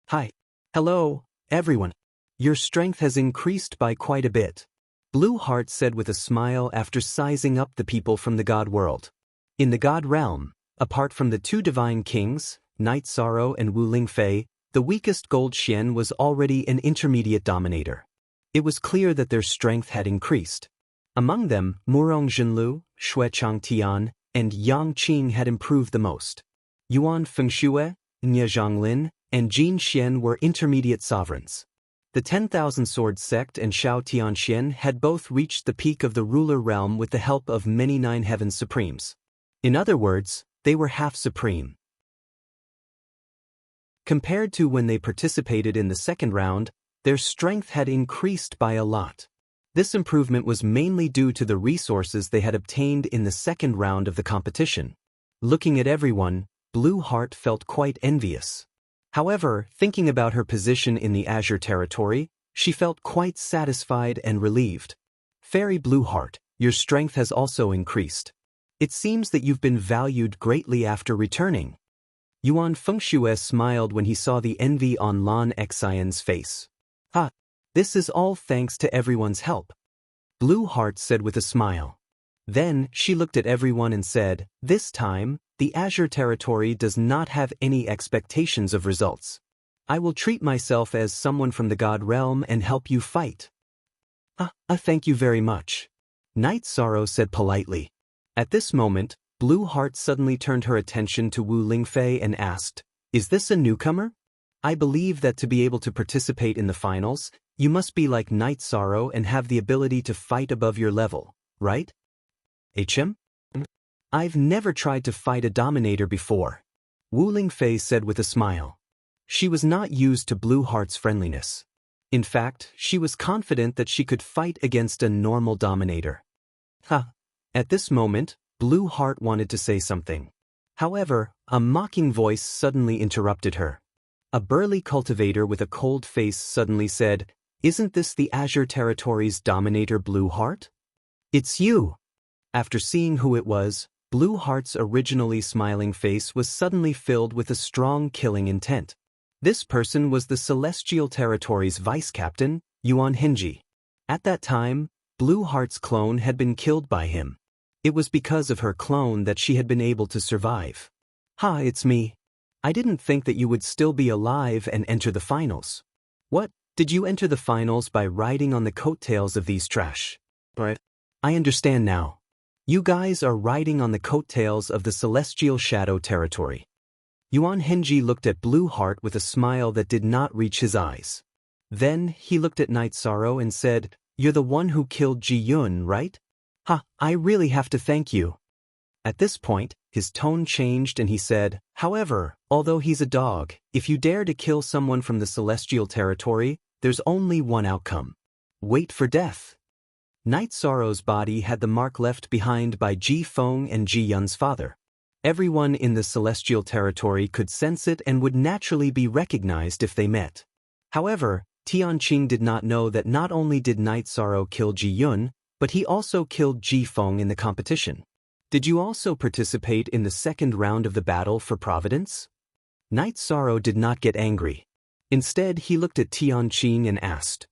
Hi. Hello, everyone. Your strength has increased by quite a bit, Blue Heart said with a smile after sizing up the people from the God world. In the God realm, apart from the two divine kings, Night Sorrow and Wu Lingfei, the weakest Gold Xian was already an intermediate dominator. It was clear that their strength had increased. Among them, Murong Jinlu, Xue Changtian, and Yang Qing had improved the most. Yuan Fengxue, Nye Zhonglin, and Jin Xian were intermediate sovereigns. The 10,000 Sword Sect and Xiao Tianxian had both reached the peak of the ruler realm with the help of many Nine Heavens Supremes. In other words, they were half supreme. Compared to when they participated in the second round, Their strength had increased by a lot. This improvement was mainly due to the resources they had obtained in the second round of the competition. Looking at everyone, Blue Heart felt quite envious. However, thinking about her position in the Azure territory, she felt quite satisfied and relieved. Fairy Blue Heart, your strength has also increased. It seems that you've been valued greatly after returning. Yuan Fengshui smiled when he saw the envy on Lan Xian's face. Ha! This is all thanks to everyone's help. Blue Heart said with a smile. Then, she looked at everyone and said, this time, the Azure territory does not have any expectations of results. I will treat myself as someone from the God realm and help you fight. Thank you very much. Night Sorrow said politely. At this moment, Blue Heart suddenly turned her attention to Wu Lingfei and asked, is this a newcomer? I believe that to be able to participate in the finals, you must be like Night Sorrow and have the ability to fight above your level, right? HM? I've never tried to fight a dominator before. Wu Lingfei said with a smile. She was not used to Blue Heart's friendliness. In fact, she was confident that she could fight against a normal dominator. At this moment, Blue Heart wanted to say something. However, a mocking voice suddenly interrupted her. A burly cultivator with a cold face suddenly said, isn't this the Azure territory's dominator Blue Heart? It's you! After seeing who it was, Blue Heart's originally smiling face was suddenly filled with a strong killing intent. This person was the Celestial Territory's vice-captain, Yuan Henji. At that time, Blue Heart's clone had been killed by him. It was because of her clone that she had been able to survive. It's me. I didn't think that you would still be alive and enter the finals. What, did you enter the finals by riding on the coattails of these trash? Right. I understand now. You guys are riding on the coattails of the Celestial Shadow Territory. Yuan Henji looked at Blue Heart with a smile that did not reach his eyes. Then, he looked at Night Sorrow and said, you're the one who killed Ji Yun, right? I really have to thank you. At this point, his tone changed and he said, however, although he's a dog, if you dare to kill someone from the Celestial Territory, there's only one outcome. Wait for death. Night Sorrow's body had the mark left behind by Ji Feng and Ji Yun's father. Everyone in the Celestial Territory could sense it and would naturally be recognized if they met. However, Tianqing did not know that not only did Night Sorrow kill Ji Yun, but he also killed Ji Feng in the competition. Did you also participate in the second round of the battle for Providence? Night Sorrow did not get angry. Instead, he looked at Tianqing and asked,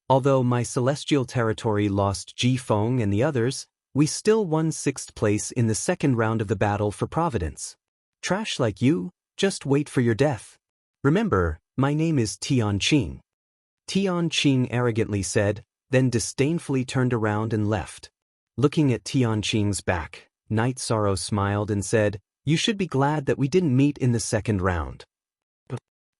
although my Celestial Territory lost Ji Feng and the others, we still won 6th place in the second round of the battle for Providence. Trash like you, just wait for your death. Remember, my name is Tianqing. Tianqing arrogantly said, then disdainfully turned around and left. Looking at Tianqing's back, Night Sorrow smiled and said, you should be glad that we didn't meet in the second round.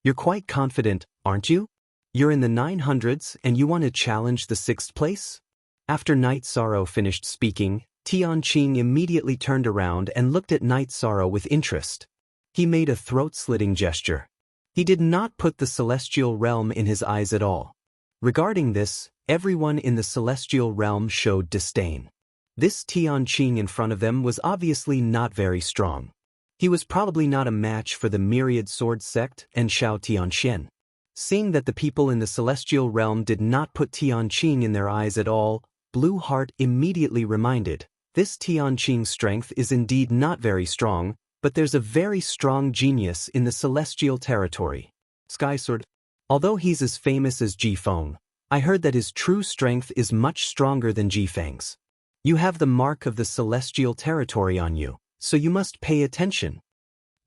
You're quite confident, aren't you? You're in the 900s and you want to challenge the 6th place? After Night Sorrow finished speaking, Tianqing immediately turned around and looked at Night Sorrow with interest. He made a throat-slitting gesture. He did not put the celestial realm in his eyes at all. Regarding this, everyone in the celestial realm showed disdain. This Tianqing in front of them was obviously not very strong. He was probably not a match for the Myriad Sword Sect and Shao Tianxian. Seeing that the people in the celestial realm did not put Tianqing in their eyes at all, Blue Heart immediately reminded, this Tianqing's strength is indeed not very strong, but there's a very strong genius in the Celestial Territory. Sky Sword. Although he's as famous as Ji Feng, I heard that his true strength is much stronger than Ji Feng's. You have the mark of the Celestial Territory on you, so you must pay attention.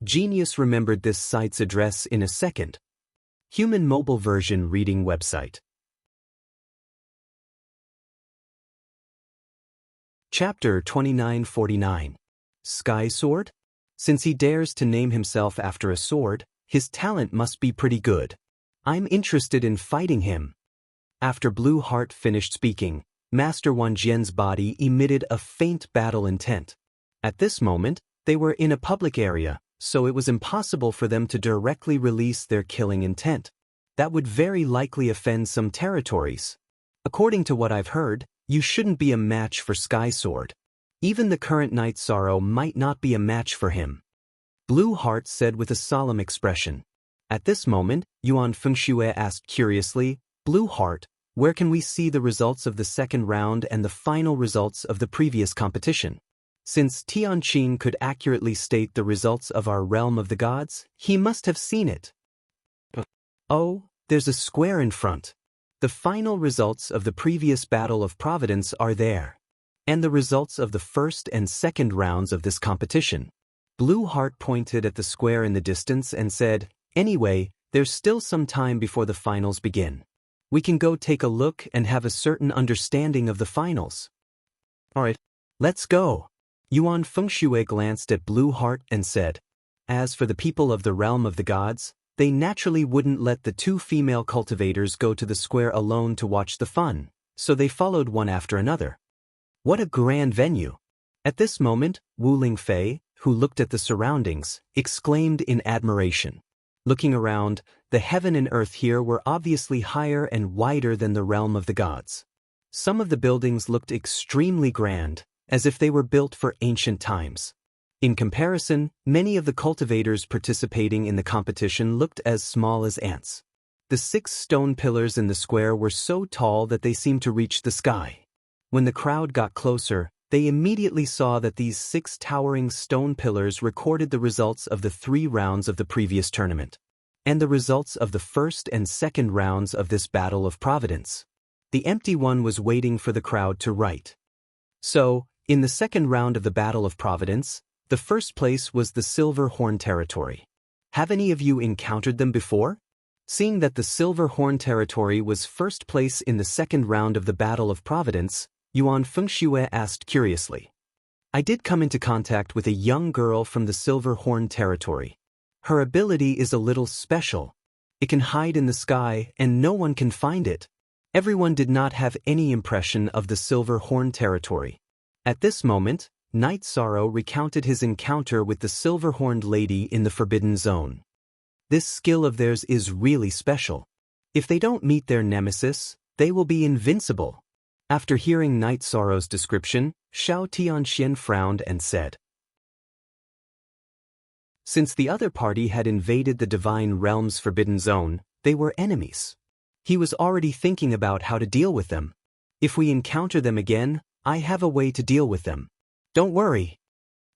Genius remembered this site's address in a second. Human mobile version reading website. Chapter 2949. Sky Sword? Since he dares to name himself after a sword, his talent must be pretty good. I'm interested in fighting him. After Blue Heart finished speaking, Master Wan Jian's body emitted a faint battle intent. At this moment, they were in a public area, so it was impossible for them to directly release their killing intent. That would very likely offend some territories. According to what I've heard, you shouldn't be a match for Sky Sword. Even the current Night Sorrow might not be a match for him. Blue Heart said with a solemn expression. At this moment, Yuan Fengxue asked curiously, Blue Heart, where can we see the results of the second round and the final results of the previous competition? Since Tianqin could accurately state the results of our realm of the gods, he must have seen it. Oh, there's a square in front. The final results of the previous Battle of Providence are there. And the results of the first and second rounds of this competition. Blue Heart pointed at the square in the distance and said, Anyway, there's still some time before the finals begin. We can go take a look and have a certain understanding of the finals. Alright, let's go. Yuan Fengxue glanced at Blue Heart and said, As for the people of the realm of the gods, they naturally wouldn't let the two female cultivators go to the square alone to watch the fun, so they followed one after another. What a grand venue! At this moment, Wu Lingfei, who looked at the surroundings, exclaimed in admiration. Looking around, the heaven and earth here were obviously higher and wider than the realm of the gods. Some of the buildings looked extremely grand, as if they were built for ancient times. In comparison, many of the cultivators participating in the competition looked as small as ants. The 6 stone pillars in the square were so tall that they seemed to reach the sky. When the crowd got closer, they immediately saw that these 6 towering stone pillars recorded the results of the 3 rounds of the previous tournament, and the results of the first and second rounds of this Battle of Providence. The empty one was waiting for the crowd to write. So, in the second round of the Battle of Providence, the first place was the Silver Horn territory. Have any of you encountered them before? Seeing that the Silver Horn territory was first place in the second round of the Battle of Providence, Yuan Fengxue asked curiously. I did come into contact with a young girl from the Silver Horn territory. Her ability is a little special. It can hide in the sky and no one can find it. Everyone did not have any impression of the Silver Horn territory. At this moment, Night Sorrow recounted his encounter with the silver-horned lady in the Forbidden Zone. This skill of theirs is really special. If they don't meet their nemesis, they will be invincible. After hearing Night Sorrow's description, Xiao Tianxian frowned and said, Since the other party had invaded the Divine Realm's Forbidden Zone, they were enemies. He was already thinking about how to deal with them. If we encounter them again, I have a way to deal with them. Don't worry.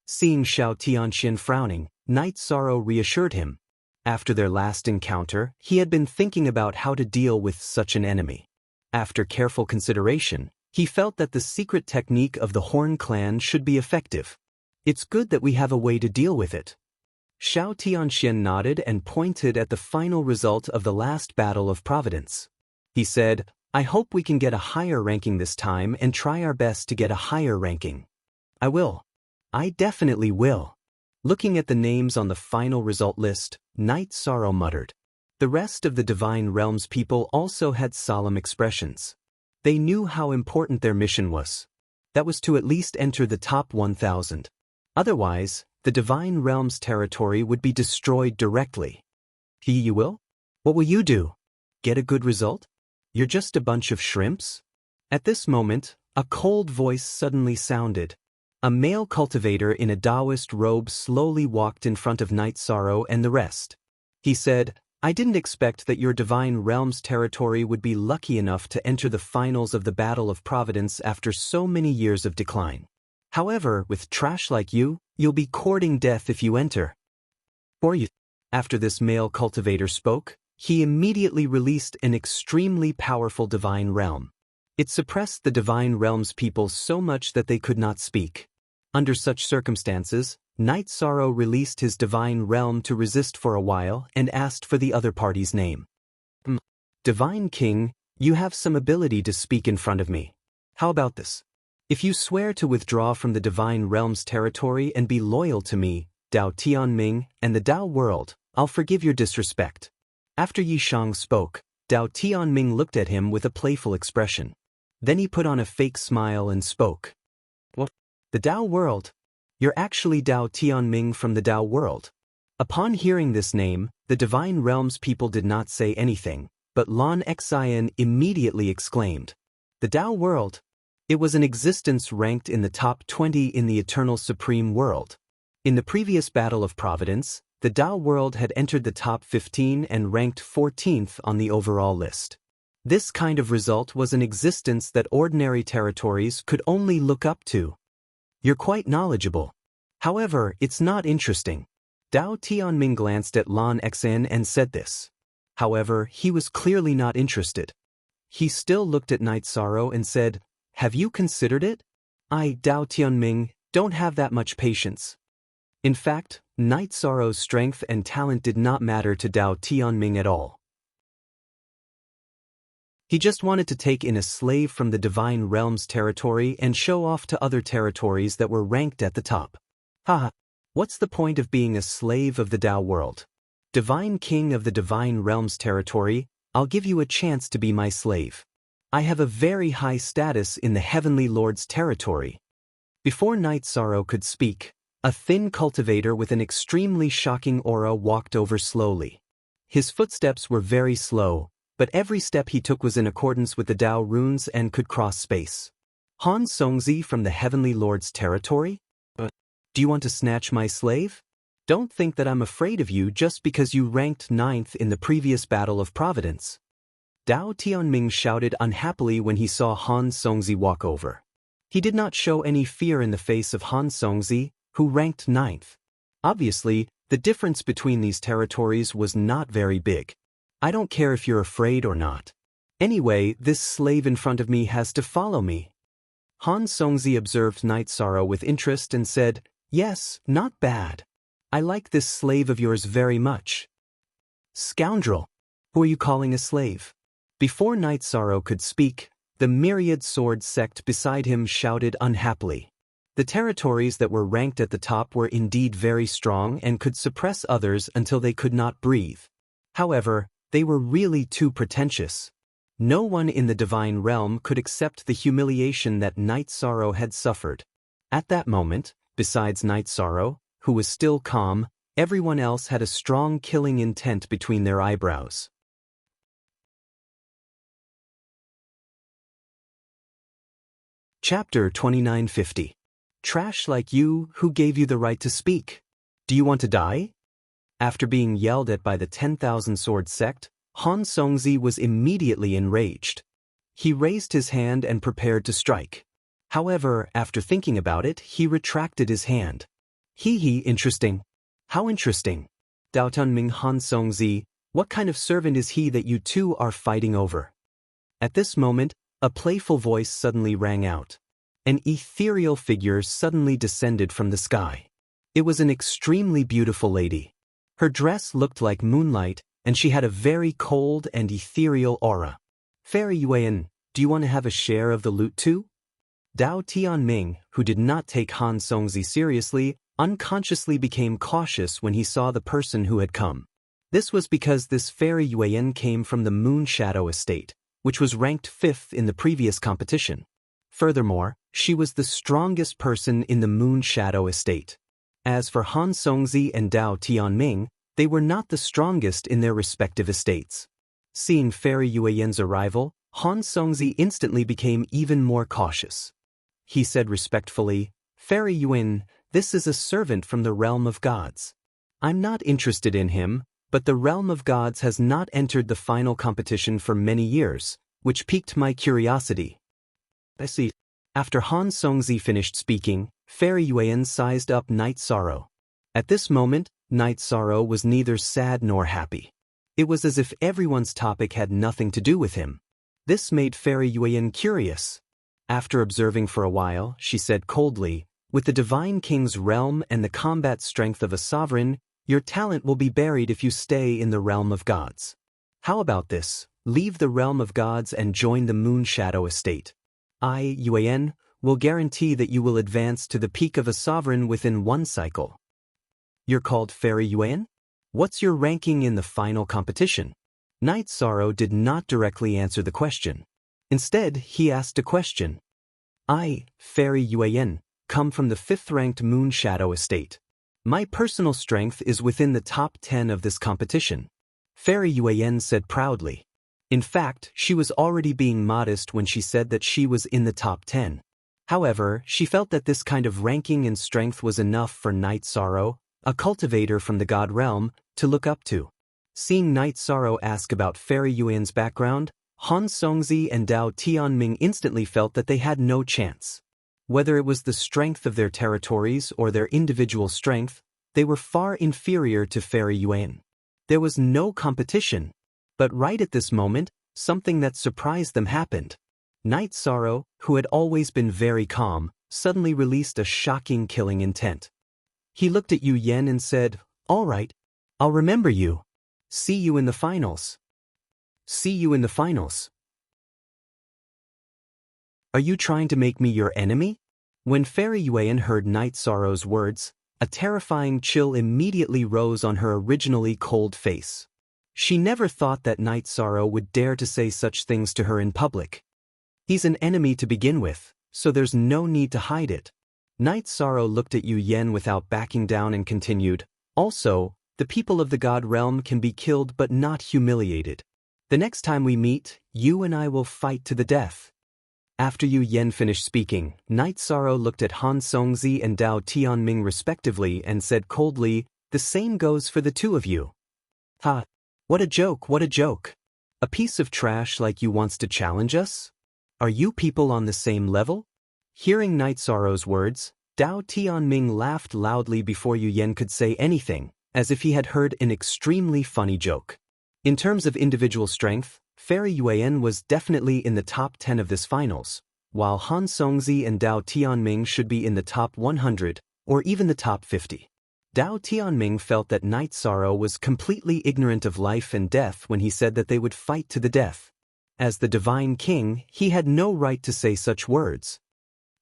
Seeing Xiao Tianxian frowning, Night Sorrow reassured him. After their last encounter, he had been thinking about how to deal with such an enemy. After careful consideration, he felt that the secret technique of the Horn clan should be effective. It's good that we have a way to deal with it. Xiao Tianxian nodded and pointed at the final result of the last Battle of Providence. He said, I hope we can get a higher ranking this time and try our best to get a higher ranking. I will. I definitely will. Looking at the names on the final result list, Night Sorrow muttered. The rest of the Divine Realms people also had solemn expressions. They knew how important their mission was. That was to at least enter the top 1,000. Otherwise, the Divine Realms territory would be destroyed directly. You will? What will you do? Get a good result? You're just a bunch of shrimps? At this moment, a cold voice suddenly sounded. A male cultivator in a Taoist robe slowly walked in front of Night Sorrow and the rest. He said, I didn't expect that your Divine Realms territory would be lucky enough to enter the finals of the Battle of Providence after so many years of decline. However, with trash like you, you'll be courting death if you enter. Or you. After this male cultivator spoke, he immediately released an extremely powerful Divine Realm. It suppressed the Divine Realms people so much that they could not speak. Under such circumstances, Night Sorrow released his Divine Realm to resist for a while and asked for the other party's name. Divine King, you have some ability to speak in front of me. How about this? If you swear to withdraw from the Divine Realms territory and be loyal to me, Dao Tianming, and the Dao world, I'll forgive your disrespect. After Yi Shang spoke, Dao Tianming looked at him with a playful expression. Then he put on a fake smile and spoke. What? The Dao world? You're actually Dao Tianming from the Dao world. Upon hearing this name, The Divine Realms people did not say anything, but Lon Xian immediately exclaimed, "The Tao world!" It was an existence ranked in the top 20 in the Eternal Supreme World. In the previous Battle of Providence, the Tao world had entered the top 15 and ranked 14th on the overall list. This kind of result was an existence that ordinary territories could only look up to. You're quite knowledgeable. However, it's not interesting. Dao Tianming glanced at Lon Xian and said this. However, he was clearly not interested. He still looked at Night Sorrow and said, "Have you considered it? I, Dao Tianming, don't have that much patience." In fact, Night Sorrow's strength and talent did not matter to Dao Tianming at all. He just wanted to take in a slave from the Divine Realms territory and show off to other territories that were ranked at the top. Haha, what's the point of being a slave of the Tao world? Divine King of the Divine Realms territory, I'll give you a chance to be my slave. I have a very high status in the Heavenly Lord's territory. Before Night Sorrow could speak, a thin cultivator with an extremely shocking aura walked over slowly. His footsteps were very slow, but every step he took was in accordance with the Tao runes and could cross space. Han Songzi from the Heavenly Lord's territory? Do you want to snatch my slave? Don't think that I'm afraid of you just because you ranked 9th in the previous Battle of Providence. Dao Tianming shouted unhappily when he saw Han Songzi walk over. He did not show any fear in the face of Han Songzi, who ranked 9th. Obviously, the difference between these territories was not very big. I don't care if you're afraid or not. Anyway, this slave in front of me has to follow me. Han Songzi observed Night Sorrow with interest and said, "Yes, not bad. I like this slave of yours very much." "Scoundrel! Who are you calling a slave?" Before Night Sorrow could speak, the myriad sword sect beside him shouted unhappily. The territories that were ranked at the top were indeed very strong and could suppress others until they could not breathe. However, they were really too pretentious. No one in the Divine Realm could accept the humiliation that Night Sorrow had suffered. At that moment, besides Night Sorrow, who was still calm, everyone else had a strong killing intent between their eyebrows. Chapter 2950. Trash like you, who gave you the right to speak? Do you want to die? After being yelled at by the 10,000 sword sect, Han Songzi was immediately enraged. He raised his hand and prepared to strike. However, after thinking about it, he retracted his hand. Interesting. How interesting. Dao Tianming Han Songzi, what kind of servant is he that you two are fighting over? At this moment, a playful voice suddenly rang out. An ethereal figure suddenly descended from the sky. It was an extremely beautiful lady. Her dress looked like moonlight, and she had a very cold and ethereal aura. "Fairy Yuan, do you want to have a share of the loot too?" Dao Tianming, who did not take Han Songzi seriously, unconsciously became cautious when he saw the person who had come. This was because this Fairy Yuan came from the Moon Shadow Estate, which was ranked 5th in the previous competition. Furthermore, she was the strongest person in the Moon Shadow Estate. As for Han Songzi and Dao Tianming, they were not the strongest in their respective estates. Seeing Fairy Yuan's arrival, Han Songzi instantly became even more cautious. He said respectfully, "Fairy Yuan, this is a servant from the realm of gods. I'm not interested in him, but the realm of gods has not entered the final competition for many years, which piqued my curiosity." I see. After Han Songzi finished speaking, Fairy Yuan sized up Night Sorrow. At this moment, Night Sorrow was neither sad nor happy. It was as if everyone's topic had nothing to do with him. This made Fairy Yuan curious. After observing for a while, she said coldly, "With the Divine King's realm and the combat strength of a sovereign, your talent will be buried if you stay in the realm of gods. How about this? Leave the realm of gods and join the Moon Shadow Estate. I, Yuan, will guarantee that you will advance to the peak of a sovereign within one cycle." "You're called Fairy Yuan? What's your ranking in the final competition?" Night Sorrow did not directly answer the question. Instead, he asked a question. "I, Fairy Yuan, come from the 5th-ranked Moon Shadow Estate. My personal strength is within the top 10 of this competition, Fairy Yuan said proudly. In fact, she was already being modest when she said that she was in the top 10. However, she felt that this kind of ranking and strength was enough for Night Sorrow, a cultivator from the God realm, to look up to. Seeing Night Sorrow ask about Fairy Yuan's background, Han Songzi and Dao Tianming instantly felt that they had no chance. Whether it was the strength of their territories or their individual strength, they were far inferior to Fairy Yuan. There was no competition. But right at this moment, something that surprised them happened. Night Sorrow, who had always been very calm, suddenly released a shocking killing intent. He looked at Yu Yen and said, "All right, I'll remember you. See you in the finals. See you in the finals." Are you trying to make me your enemy? When Fairy Yuan heard Night Sorrow's words, a terrifying chill immediately rose on her originally cold face. She never thought that Night Sorrow would dare to say such things to her in public. He's an enemy to begin with, so there's no need to hide it. Night Sorrow looked at Yu Yen without backing down and continued, "Also, the people of the God realm can be killed but not humiliated. The next time we meet, you and I will fight to the death." After Yu Yen finished speaking, Night Sorrow looked at Han Songzi and Dao Tianming respectively and said coldly, "The same goes for the two of you." "Ha! What a joke, what a joke. A piece of trash like you wants to challenge us? Are you people on the same level?" Hearing Night Sorrow's words, Dao Tianming laughed loudly before Yu Yen could say anything, as if he had heard an extremely funny joke. In terms of individual strength, Fairy Yuan was definitely in the top 10 of this finals, while Han Songzi and Dao Tianming should be in the top 100, or even the top 50. Dao Tianming felt that Night Sorrow was completely ignorant of life and death when he said that they would fight to the death. As the Divine King, he had no right to say such words.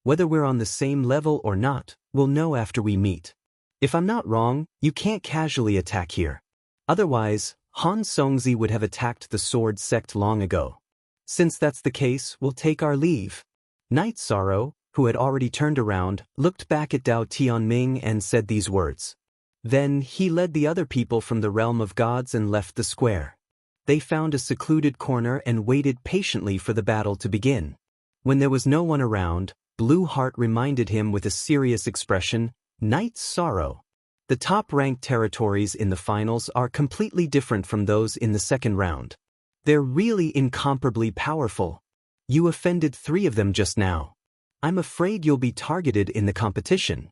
"Whether we're on the same level or not, we'll know after we meet. If I'm not wrong, you can't casually attack here. Otherwise, Han Songzi would have attacked the Sword Sect long ago. Since that's the case, we'll take our leave." Night Sorrow, who had already turned around, looked back at Dao Tianming and said these words. Then he led the other people from the realm of gods and left the square. They found a secluded corner and waited patiently for the battle to begin. When there was no one around, Blue Heart reminded him with a serious expression, "Night Sorrow. The top-ranked territories in the finals are completely different from those in the second round. They're really incomparably powerful. You offended 3 of them just now. I'm afraid you'll be targeted in the competition."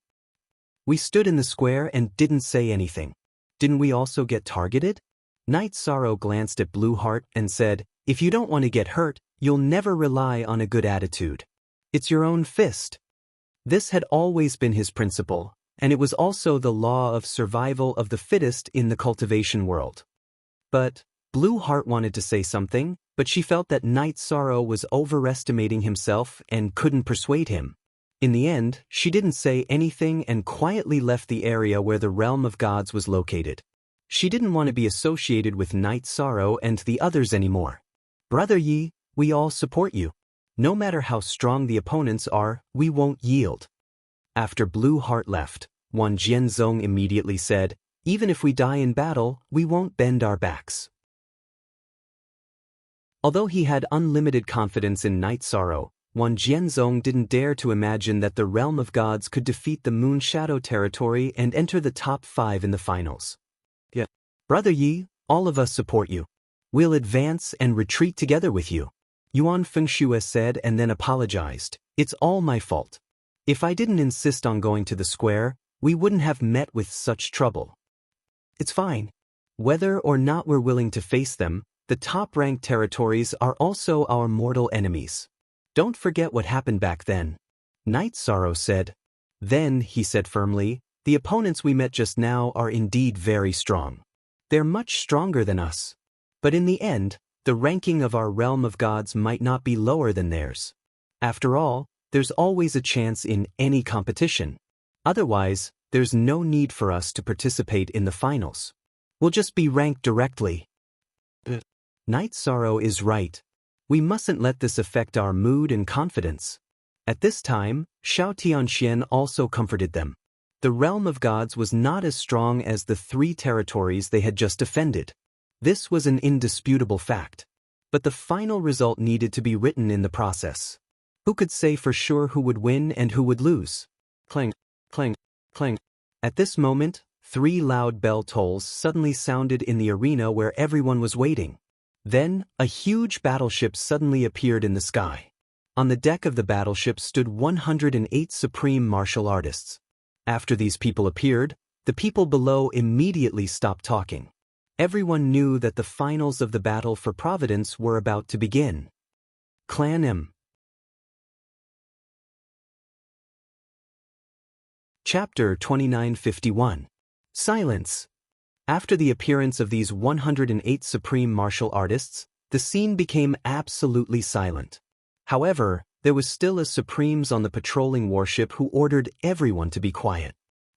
We stood in the square and didn't say anything. Didn't we also get targeted? Night Sorrow glanced at Blue Heart and said, "If you don't want to get hurt, you'll never rely on a good attitude. It's your own fist." This had always been his principle, and it was also the law of survival of the fittest in the cultivation world. But Blue Heart wanted to say something, but she felt that Night Sorrow was overestimating himself and couldn't persuade him. In the end, she didn't say anything and quietly left the area where the realm of gods was located. She didn't want to be associated with Night Sorrow and the others anymore. "Brother Yi, we all support you. No matter how strong the opponents are, we won't yield." After Blue Heart left, Wan Jianzong immediately said, "Even if we die in battle, we won't bend our backs." Although he had unlimited confidence in Night Sorrow, Wan Jianzong didn't dare to imagine that the realm of gods could defeat the Moon Shadow territory and enter the top 5 in the finals. "Yeah, Brother Yi, all of us support you. We'll advance and retreat together with you," Yuan Fengshue said and then apologized. "It's all my fault. If I didn't insist on going to the square, we wouldn't have met with such trouble. It's fine. Whether or not we're willing to face them, the top-ranked territories are also our mortal enemies. Don't forget what happened back then," Night Sorrow said. "Then," he said firmly, "the opponents we met just now are indeed very strong. They're much stronger than us. But in the end, the ranking of our realm of gods might not be lower than theirs. After all, there's always a chance in any competition. Otherwise, there's no need for us to participate in the finals. We'll just be ranked directly." Night Sorrow is right. We mustn't let this affect our mood and confidence. At this time, Xiao Tianxian also comforted them. The realm of gods was not as strong as the 3 territories they had just defended. This was an indisputable fact. But the final result needed to be written in the process. Who could say for sure who would win and who would lose? Clang, clang, clang. At this moment, 3 loud bell tolls suddenly sounded in the arena where everyone was waiting. Then, a huge battleship suddenly appeared in the sky. On the deck of the battleship stood 108 supreme martial artists. After these people appeared, the people below immediately stopped talking. Everyone knew that the finals of the battle for Providence were about to begin. Clan M. Chapter 2951. Silence. After the appearance of these 108 supreme martial artists, the scene became absolutely silent. However, there was still a Supremes on the patrolling warship who ordered everyone to be quiet.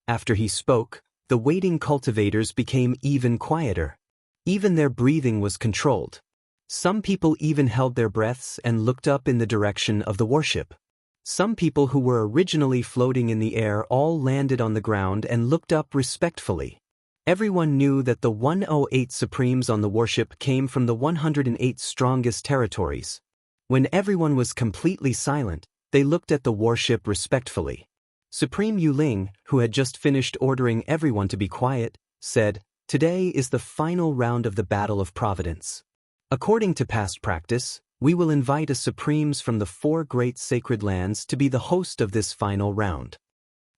After he spoke, the waiting cultivators became even quieter. Even their breathing was controlled. Some people even held their breaths and looked up in the direction of the warship. Some people who were originally floating in the air all landed on the ground and looked up respectfully. Everyone knew that the 108 Supremes on the warship came from the 108 strongest territories. When everyone was completely silent, they looked at the warship respectfully. Supreme Yuling, who had just finished ordering everyone to be quiet, said, "Today is the final round of the Battle of Providence. According to past practice, we will invite a Supremes from the 4 great sacred lands to be the host of this final round."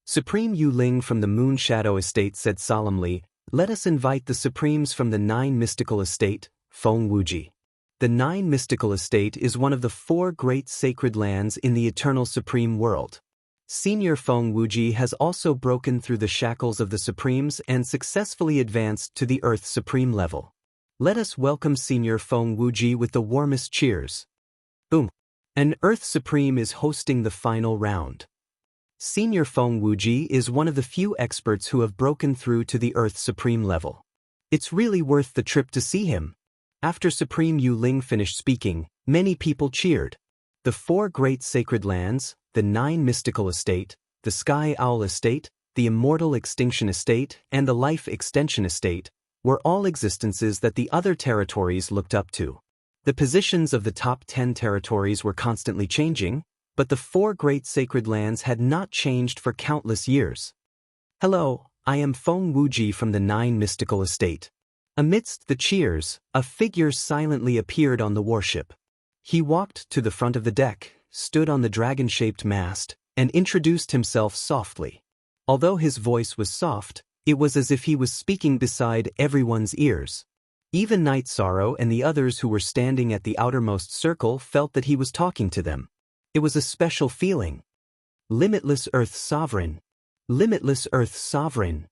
Supreme Yuling from the Moon Shadow Estate said solemnly, "Let us invite the Supremes from the 9 Mystical Estate, Feng Wuji." The 9 Mystical Estate is one of the 4 great sacred lands in the Eternal Supreme World. Senior Feng Wuji has also broken through the shackles of the Supremes and successfully advanced to the Earth Supreme level. Let us welcome Senior Feng Wuji with the warmest cheers. Boom! An Earth Supreme is hosting the final round. Senior Feng Wuji is one of the few experts who have broken through to the Earth Supreme level. It's really worth the trip to see him. After Supreme Yuling finished speaking, many people cheered. The 4 great sacred lands, the 9 Mystical Estate, the Sky Owl Estate, the Immortal Extinction Estate, and the Life Extension Estate, were all existences that the other territories looked up to. The positions of the top 10 territories were constantly changing, but the 4 great sacred lands had not changed for countless years. Hello, I am Feng Wuji from the 9 Mystical Estate. Amidst the cheers, a figure silently appeared on the warship. He walked to the front of the deck, stood on the dragon-shaped mast, and introduced himself softly. Although his voice was soft, it was as if he was speaking beside everyone's ears. Even Night Sorrow and the others who were standing at the outermost circle felt that he was talking to them. It was a special feeling. Limitless Earth Sovereign. Limitless Earth Sovereign.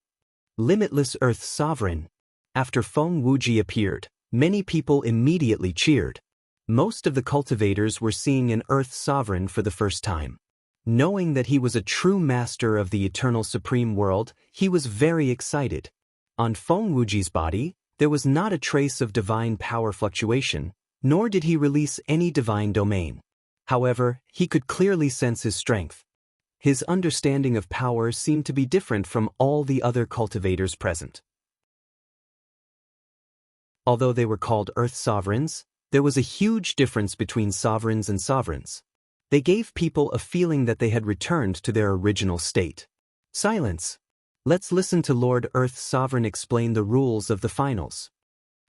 Limitless Earth Sovereign. After Feng Wuji appeared, many people immediately cheered. Most of the cultivators were seeing an Earth Sovereign for the first time. Knowing that he was a true master of the Eternal Supreme World, he was very excited. On Feng Wuji's body, there was not a trace of divine power fluctuation, nor did he release any divine domain. However, he could clearly sense his strength. His understanding of power seemed to be different from all the other cultivators present. Although they were called Earth Sovereigns, there was a huge difference between sovereigns and sovereigns. They gave people a feeling that they had returned to their original state. Silence. Let's listen to Lord Earth Sovereign explain the rules of the finals.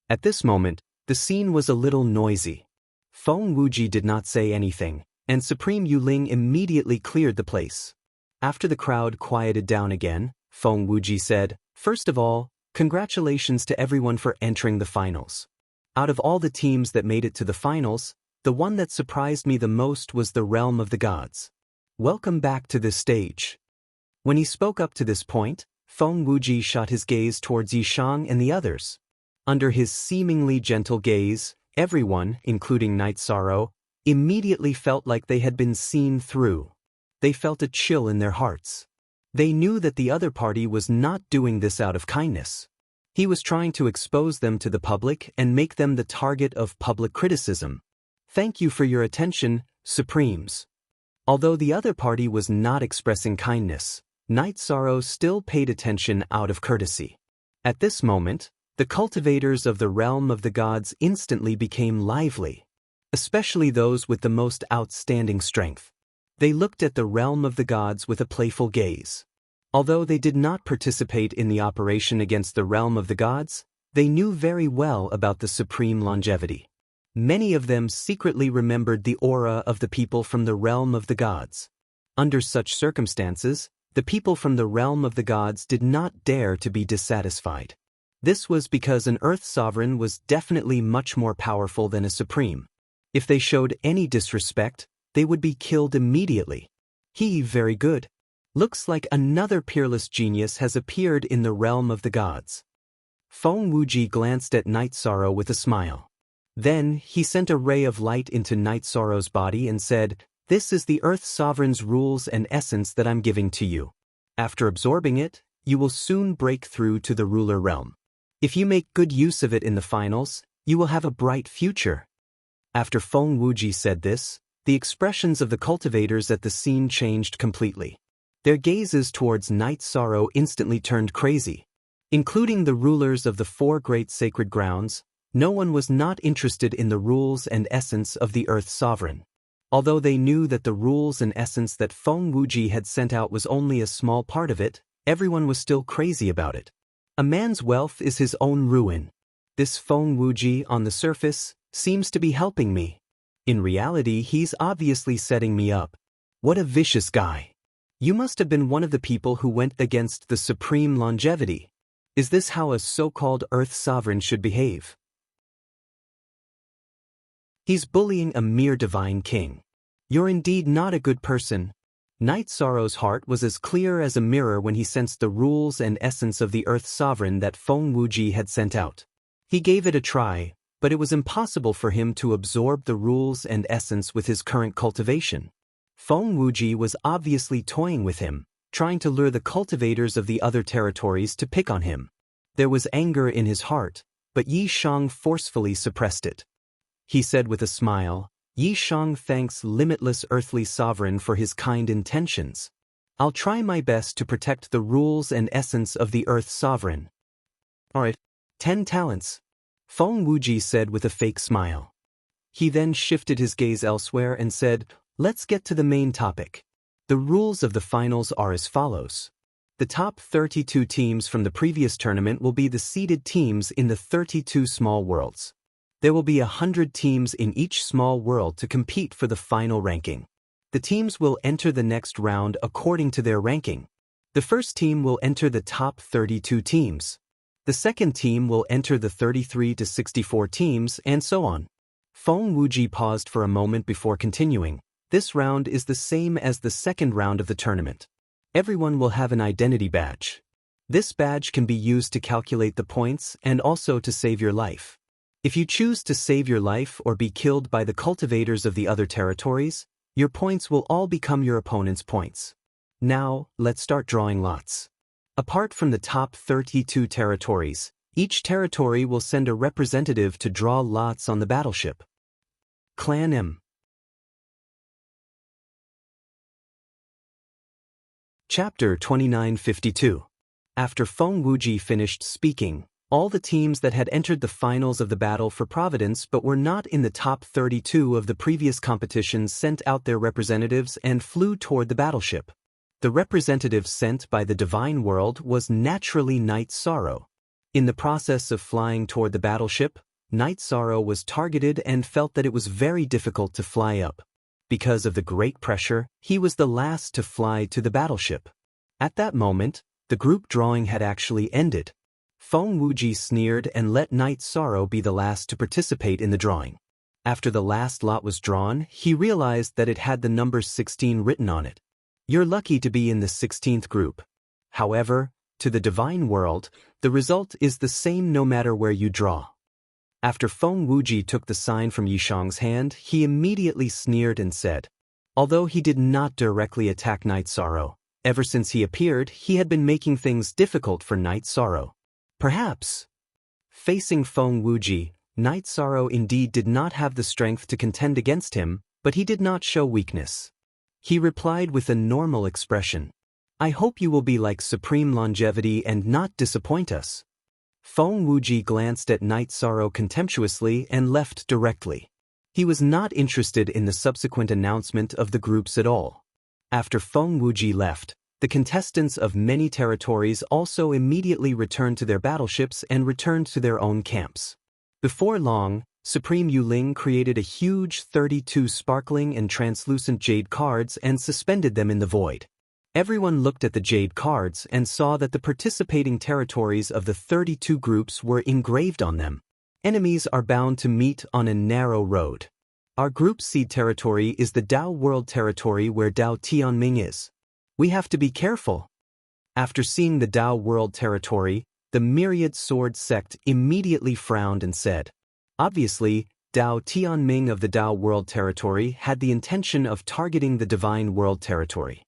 At this moment, the scene was a little noisy. Feng Wuji did not say anything, and Supreme Yuling immediately cleared the place. After the crowd quieted down again, Feng Wuji said, "First of all, congratulations to everyone for entering the finals. Out of all the teams that made it to the finals, the one that surprised me the most was the Realm of the Gods. Welcome back to this stage." When he spoke up to this point, Feng Wuji shot his gaze towards Yishang and the others. Under his seemingly gentle gaze, everyone, including Night Sorrow, immediately felt like they had been seen through. They felt a chill in their hearts. They knew that the other party was not doing this out of kindness. He was trying to expose them to the public and make them the target of public criticism. Thank you for your attention, Supremes. Although the other party was not expressing kindness, Night Sorrow still paid attention out of courtesy. At this moment, the cultivators of the realm of the gods instantly became lively, especially those with the most outstanding strength. They looked at the realm of the gods with a playful gaze. Although they did not participate in the operation against the realm of the gods, they knew very well about the supreme longevity. Many of them secretly remembered the aura of the people from the realm of the gods. Under such circumstances, the people from the realm of the gods did not dare to be dissatisfied. This was because an earth sovereign was definitely much more powerful than a supreme. If they showed any disrespect, they would be killed immediately. Very good. Looks like another peerless genius has appeared in the realm of the gods. Feng Wuji glanced at Night Sorrow with a smile. Then, he sent a ray of light into Night Sorrow's body and said, "This is the Earth Sovereign's rules and essence that I'm giving to you. After absorbing it, you will soon break through to the ruler realm. If you make good use of it in the finals, you will have a bright future." After Feng Wuji said this, the expressions of the cultivators at the scene changed completely. Their gazes towards Night Sorrow instantly turned crazy. Including the rulers of the 4 great sacred grounds, no one was not interested in the rules and essence of the Earth Sovereign. Although they knew that the rules and essence that Feng Wuji had sent out was only a small part of it, everyone was still crazy about it. A man's wealth is his own ruin. This Feng Wuji, on the surface, seems to be helping me. In reality, he's obviously setting me up. What a vicious guy. You must have been one of the people who went against the supreme longevity. Is this how a so-called Earth Sovereign should behave? He's bullying a mere divine king. You're indeed not a good person. Night Sorrow's heart was as clear as a mirror when he sensed the rules and essence of the Earth Sovereign that Feng Wuji had sent out. He gave it a try, but it was impossible for him to absorb the rules and essence with his current cultivation. Feng Wuji was obviously toying with him, trying to lure the cultivators of the other territories to pick on him. There was anger in his heart, but Yi Shang forcefully suppressed it. He said with a smile, "Yi Shang thanks limitless earthly sovereign for his kind intentions. I'll try my best to protect the rules and essence of the Earth Sovereign." Alright, 10 talents. Feng Wuji said with a fake smile. He then shifted his gaze elsewhere and said, "Let's get to the main topic. The rules of the finals are as follows. The top 32 teams from the previous tournament will be the seeded teams in the 32 small worlds. There will be 100 teams in each small world to compete for the final ranking. The teams will enter the next round according to their ranking. The first team will enter the top 32 teams. The second team will enter the 33 to 64 teams, and so on." Feng Wuji paused for a moment before continuing. This round is the same as the second round of the tournament. Everyone will have an identity badge. This badge can be used to calculate the points and also to save your life. If you choose to save your life or be killed by the cultivators of the other territories, your points will all become your opponent's points. Now, let's start drawing lots. Apart from the top 32 territories, each territory will send a representative to draw lots on the battleship. Clan M. Chapter 2952. After Feng Wuji finished speaking, all the teams that had entered the finals of the Battle for Providence but were not in the top 32 of the previous competitions sent out their representatives and flew toward the battleship. The representative sent by the Divine World was naturally Night Sorrow. In the process of flying toward the battleship, Night Sorrow was targeted and felt that it was very difficult to fly up. Because of the great pressure, he was the last to fly to the battleship. At that moment, the group drawing had actually ended. Feng Wuji sneered and let Night Sorrow be the last to participate in the drawing. After the last lot was drawn, he realized that it had the number 16 written on it. You're lucky to be in the 16th group. However, to the Divine World, the result is the same no matter where you draw. After Feng Wuji took the sign from Yishang's hand, he immediately sneered and said, although he did not directly attack Night Sorrow, ever since he appeared, he had been making things difficult for Night Sorrow. Perhaps. Facing Feng Wuji, Night Sorrow indeed did not have the strength to contend against him, but he did not show weakness. He replied with a normal expression. I hope you will be like supreme longevity and not disappoint us. Feng Wuji glanced at Night Sorrow contemptuously and left directly. He was not interested in the subsequent announcement of the groups at all. After Feng Wuji left, the contestants of many territories also immediately returned to their battleships and returned to their own camps. Before long, Supreme Yuling created a huge 32 sparkling and translucent jade cards and suspended them in the void. Everyone looked at the jade cards and saw that the participating territories of the 32 groups were engraved on them. Enemies are bound to meet on a narrow road. Our group seed territory is the Dao World territory where Dao Tianming is. We have to be careful. After seeing the Dao World territory, the Myriad Sword sect immediately frowned and said, obviously, Dao Tianming of the Dao World territory had the intention of targeting the Divine World territory.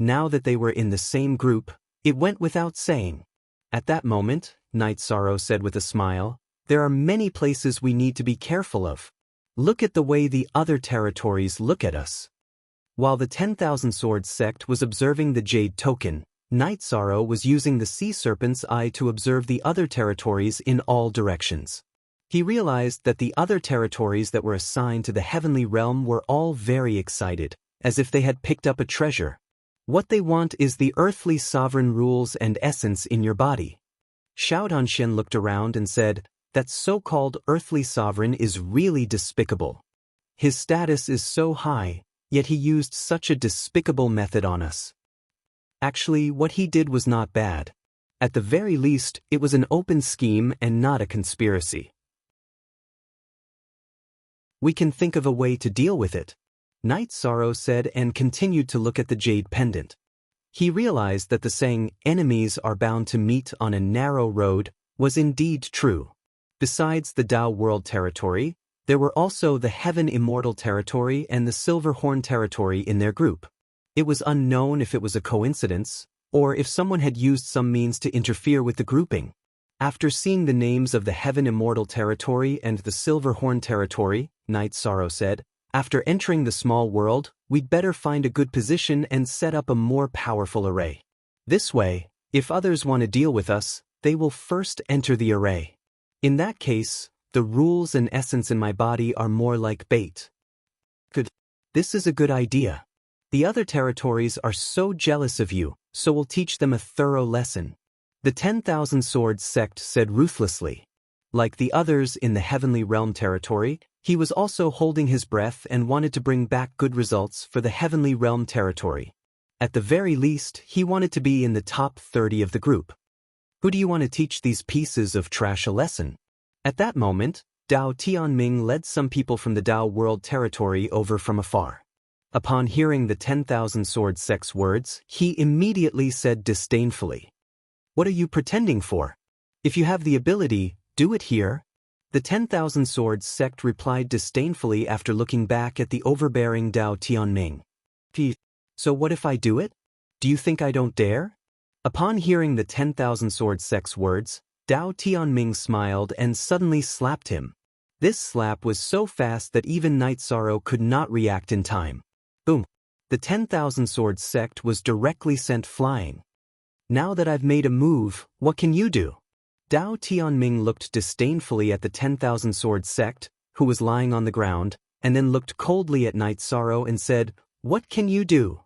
Now that they were in the same group, it went without saying. At that moment, Night Sorrow said with a smile, there are many places we need to be careful of. Look at the way the other territories look at us. While the 10,000 Swords sect was observing the Jade Token, Night Sorrow was using the Sea Serpent's eye to observe the other territories in all directions. He realized that the other territories that were assigned to the Heavenly Realm were all very excited, as if they had picked up a treasure. What they want is the earthly sovereign rules and essence in your body. Xiao Danxian looked around and said, that so-called earthly sovereign is really despicable. His status is so high, yet he used such a despicable method on us. Actually, what he did was not bad. At the very least, it was an open scheme and not a conspiracy. We can think of a way to deal with it, Night Sorrow said and continued to look at the jade pendant. He realized that the saying, enemies are bound to meet on a narrow road, was indeed true. Besides the Dao World territory, there were also the Heaven Immortal territory and the Silver Horn territory in their group. It was unknown if it was a coincidence, or if someone had used some means to interfere with the grouping. After seeing the names of the Heaven Immortal territory and the Silver Horn territory, Night Sorrow said, after entering the small world, we'd better find a good position and set up a more powerful array. This way, if others want to deal with us, they will first enter the array. In that case, the rules and essence in my body are more like bait. Good. This is a good idea. The other territories are so jealous of you, so we'll teach them a thorough lesson. The 10,000 Swords sect said ruthlessly. Like the others in the Heavenly Realm territory, he was also holding his breath and wanted to bring back good results for the Heavenly Realm territory. At the very least, he wanted to be in the top 30 of the group. Who do you want to teach these pieces of trash a lesson? At that moment, Dao Tianming led some people from the Dao World territory over from afar. Upon hearing the 10,000 Swords sect's words, he immediately said disdainfully, "What are you pretending for? If you have the ability, do it here." The 10,000 Swords sect replied disdainfully after looking back at the overbearing Dao Tianming. So what if I do it? Do you think I don't dare? Upon hearing the 10,000 Swords sect's words, Dao Tianming smiled and suddenly slapped him. This slap was so fast that even Night Sorrow could not react in time. Boom! The 10,000 Swords sect was directly sent flying. Now that I've made a move, what can you do? Dao Tianming looked disdainfully at the 10,000 Swords sect, who was lying on the ground, and then looked coldly at Night Sorrow and said, "What can you do?"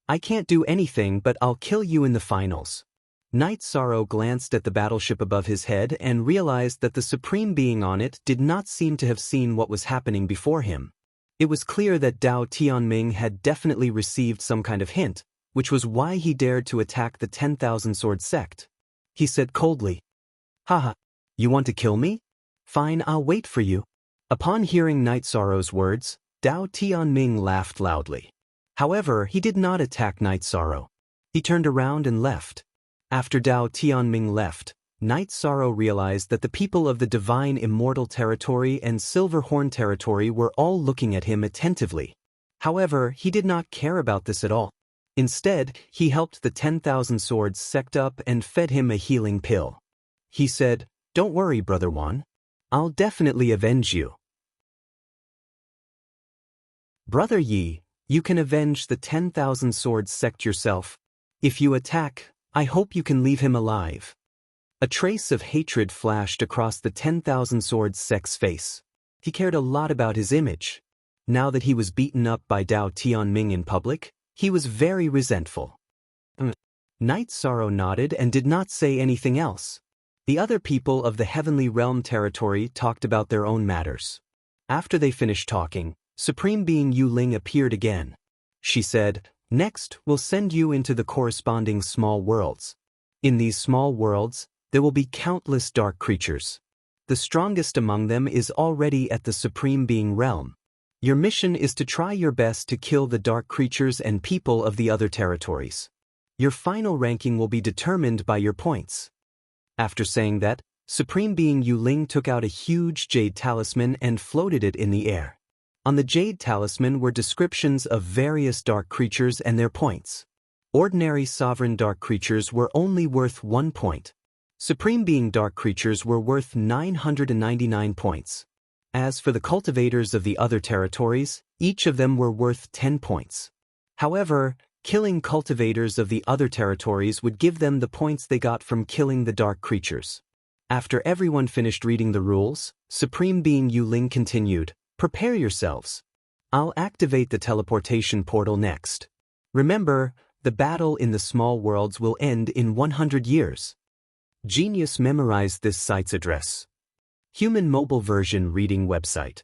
"I can't do anything, but I'll kill you in the finals." Night Sorrow glanced at the battleship above his head and realized that the Supreme Being on it did not seem to have seen what was happening before him. It was clear that Dao Tianming had definitely received some kind of hint, which was why he dared to attack the 10,000 Swords sect. He said coldly, "Haha, you want to kill me? Fine, I'll wait for you." Upon hearing Night Sorrow's words, Dao Tianming laughed loudly. However, he did not attack Night Sorrow. He turned around and left. After Dao Tianming left, Night Sorrow realized that the people of the Divine Immortal territory and Silver Horn territory were all looking at him attentively. However, he did not care about this at all. Instead, he helped the 10,000 Swords sect up and fed him a healing pill. He said, "Don't worry, Brother Wan. I'll definitely avenge you." "Brother Yi, you can avenge the 10,000 Swords sect yourself. If you attack, I hope you can leave him alive." A trace of hatred flashed across the 10,000 Swords Sect's face. He cared a lot about his image. Now that he was beaten up by Dao Tianming in public, he was very resentful. Knight Sorrow nodded and did not say anything else. The other people of the Heavenly Realm territory talked about their own matters. After they finished talking, Supreme Being Yu Ling appeared again. She said, "Next, we'll send you into the corresponding small worlds. In these small worlds, there will be countless dark creatures. The strongest among them is already at the Supreme Being realm. Your mission is to try your best to kill the dark creatures and people of the other territories. Your final ranking will be determined by your points." After saying that, Supreme Being Yu Ling took out a huge jade talisman and floated it in the air. On the jade talisman were descriptions of various dark creatures and their points. Ordinary sovereign dark creatures were only worth 1 point. Supreme Being dark creatures were worth 999 points. As for the cultivators of the other territories, each of them were worth 10 points. However, killing cultivators of the other territories would give them the points they got from killing the dark creatures. After everyone finished reading the rules, Supreme Being Yu Ling continued, "Prepare yourselves. I'll activate the teleportation portal next. Remember, the battle in the small worlds will end in 100 years. Genius memorized this site's address. Human mobile version reading website.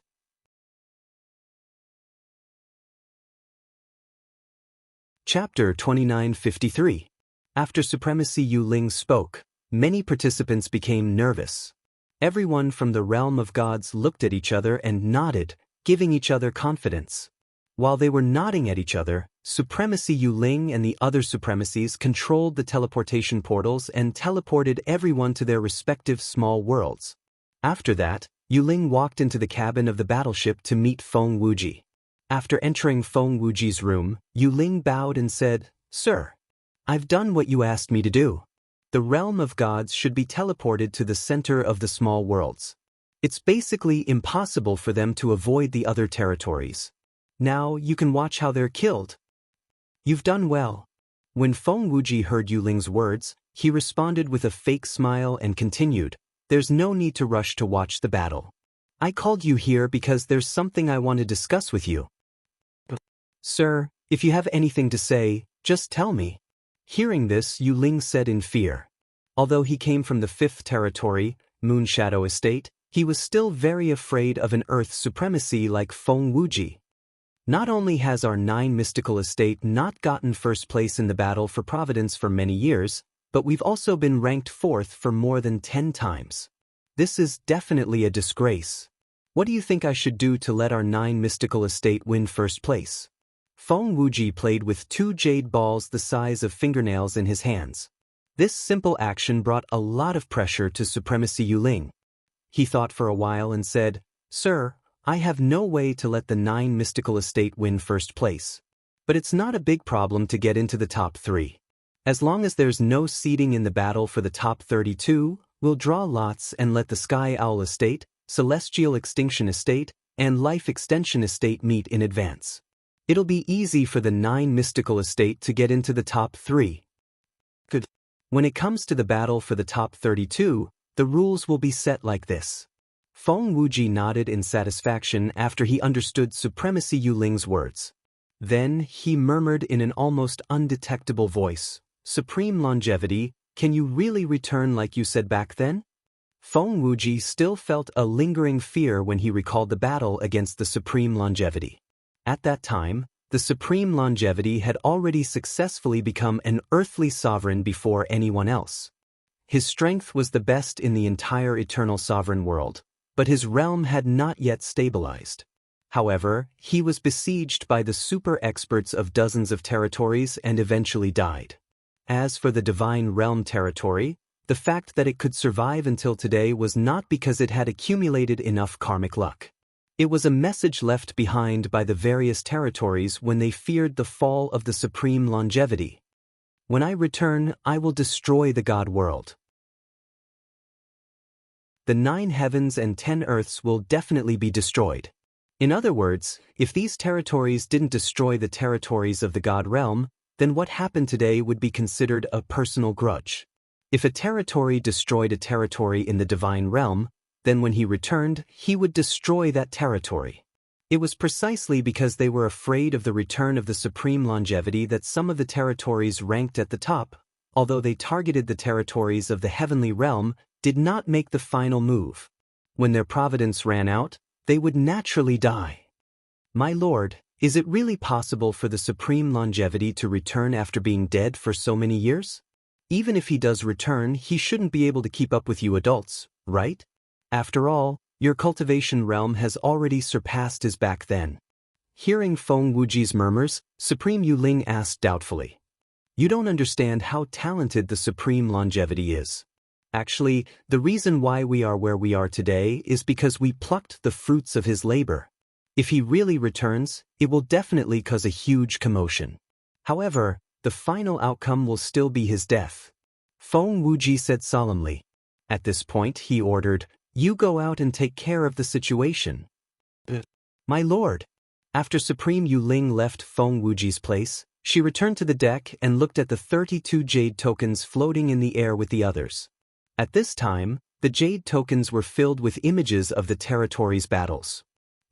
Chapter 2953. After Supremacy Yu Ling spoke, many participants became nervous. Everyone from the realm of gods looked at each other and nodded, giving each other confidence. While they were nodding at each other, Supremacy Yu Ling and the other supremacies controlled the teleportation portals and teleported everyone to their respective small worlds. After that, Yu Ling walked into the cabin of the battleship to meet Feng Wuji. After entering Feng Wuji's room, Yu Ling bowed and said, "Sir, I've done what you asked me to do. The realm of gods should be teleported to the center of the small worlds. It's basically impossible for them to avoid the other territories. Now you can watch how they're killed." "You've done well." When Feng Wuji heard Yu Ling's words, he responded with a fake smile and continued, "There's no need to rush to watch the battle. I called you here because there's something I want to discuss with you." "Sir, if you have anything to say, just tell me." Hearing this, Yu Ling said in fear. Although he came from the 5th territory, Moon Shadow Estate, he was still very afraid of an Earth supremacy like Feng Wuji. "Not only has our 9 mystical estate not gotten first place in the battle for Providence for many years, but we've also been ranked 4th for more than 10 times. This is definitely a disgrace. What do you think I should do to let our 9 mystical estate win first place?" Feng Wuji played with 2 jade balls the size of fingernails in his hands. This simple action brought a lot of pressure to Supremacy Yu Ling. He thought for a while and said, "Sir, I have no way to let the 9 mystical estate win first place. But it's not a big problem to get into the top 3. As long as there's no seeding in the battle for the top 32, we'll draw lots and let the Sky Owl Estate, Celestial Extinction Estate, and Life Extension Estate meet in advance. It'll be easy for the 9 mystical estate to get into the top 3. Good. When it comes to the battle for the top 32, the rules will be set like this." Feng Wuji nodded in satisfaction after he understood Supremacy Yu Ling's words. Then he murmured in an almost undetectable voice, "Supreme Longevity, can you really return like you said back then?" Feng Wuji still felt a lingering fear when he recalled the battle against the Supreme Longevity. At that time, the Supreme Longevity had already successfully become an earthly sovereign before anyone else. His strength was the best in the entire Eternal Sovereign world, but his realm had not yet stabilized. However, he was besieged by the super experts of dozens of territories and eventually died. As for the Divine Realm territory, the fact that it could survive until today was not because it had accumulated enough karmic luck. It was a message left behind by the various territories when they feared the fall of the Supreme Longevity. "When I return, I will destroy the God world. The 9 heavens and 10 earths will definitely be destroyed." In other words, if these territories didn't destroy the territories of the God realm, then what happened today would be considered a personal grudge. If a territory destroyed a territory in the divine realm, then when he returned, he would destroy that territory. It was precisely because they were afraid of the return of the supreme longevity that some of the territories ranked at the top, although they targeted the territories of the heavenly realm, did not make the final move. When their providence ran out, they would naturally die. My lord, is it really possible for the supreme longevity to return after being dead for so many years? Even if he does return, he shouldn't be able to keep up with you adults, right? After all, your cultivation realm has already surpassed his back then. Hearing Feng Wuji's murmurs, Supreme Yuling asked doubtfully. You don't understand how talented the supreme longevity is. Actually, the reason why we are where we are today is because we plucked the fruits of his labor. If he really returns, it will definitely cause a huge commotion. However, the final outcome will still be his death. Feng Wuji said solemnly. At this point, he ordered, You go out and take care of the situation. My lord. After Supreme Yuling left Feng Wuji's place, she returned to the deck and looked at the 32 jade tokens floating in the air with the others. At this time, the jade tokens were filled with images of the territories' battles.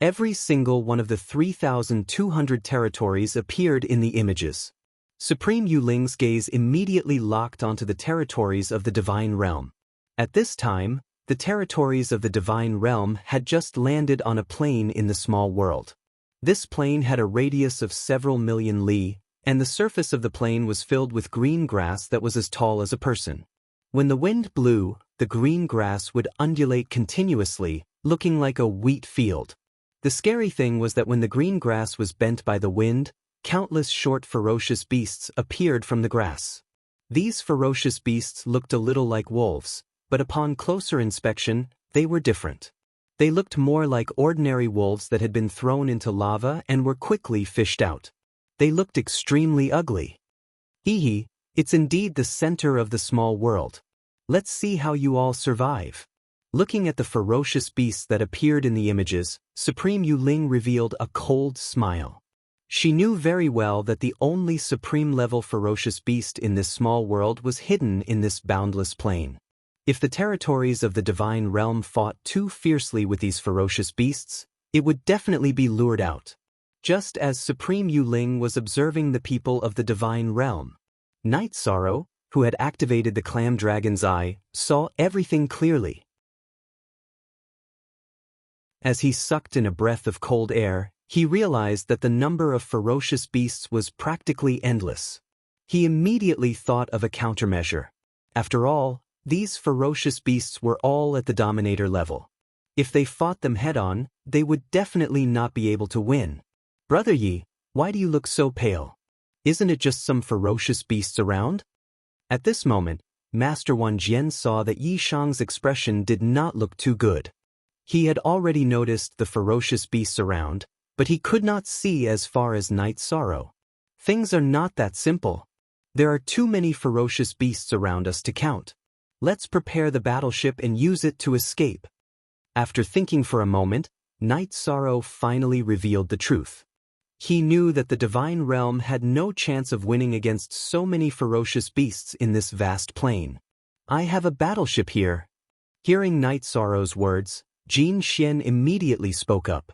Every single one of the 3,200 territories appeared in the images. Supreme Yuling's gaze immediately locked onto the territories of the divine realm. At this time, the territories of the divine realm had just landed on a plane in the small world. This plane had a radius of several million li, and the surface of the plane was filled with green grass that was as tall as a person. When the wind blew, the green grass would undulate continuously, looking like a wheat field. The scary thing was that when the green grass was bent by the wind, countless short ferocious beasts appeared from the grass. These ferocious beasts looked a little like wolves, but upon closer inspection, they were different. They looked more like ordinary wolves that had been thrown into lava and were quickly fished out. They looked extremely ugly. Hee, it's indeed the center of the small world. Let's see how you all survive. Looking at the ferocious beasts that appeared in the images, Supreme Yuling revealed a cold smile. She knew very well that the only supreme-level ferocious beast in this small world was hidden in this boundless plain. If the territories of the divine realm fought too fiercely with these ferocious beasts, it would definitely be lured out. Just as Supreme Yuling was observing the people of the divine realm, Night Sorrow, who had activated the clam dragon's eye, saw everything clearly. As he sucked in a breath of cold air, he realized that the number of ferocious beasts was practically endless. He immediately thought of a countermeasure. After all, these ferocious beasts were all at the Dominator level. If they fought them head-on, they would definitely not be able to win. Brother Yi, why do you look so pale? Isn't it just some ferocious beasts around? At this moment, Master Wan Jian saw that Yi Shang's expression did not look too good. He had already noticed the ferocious beasts around, but he could not see as far as Night Sorrow. Things are not that simple. There are too many ferocious beasts around us to count. Let's prepare the battleship and use it to escape. After thinking for a moment, Night Sorrow finally revealed the truth. He knew that the divine realm had no chance of winning against so many ferocious beasts in this vast plain. I have a battleship here. Hearing Night Sorrow's words, Jin Xian immediately spoke up.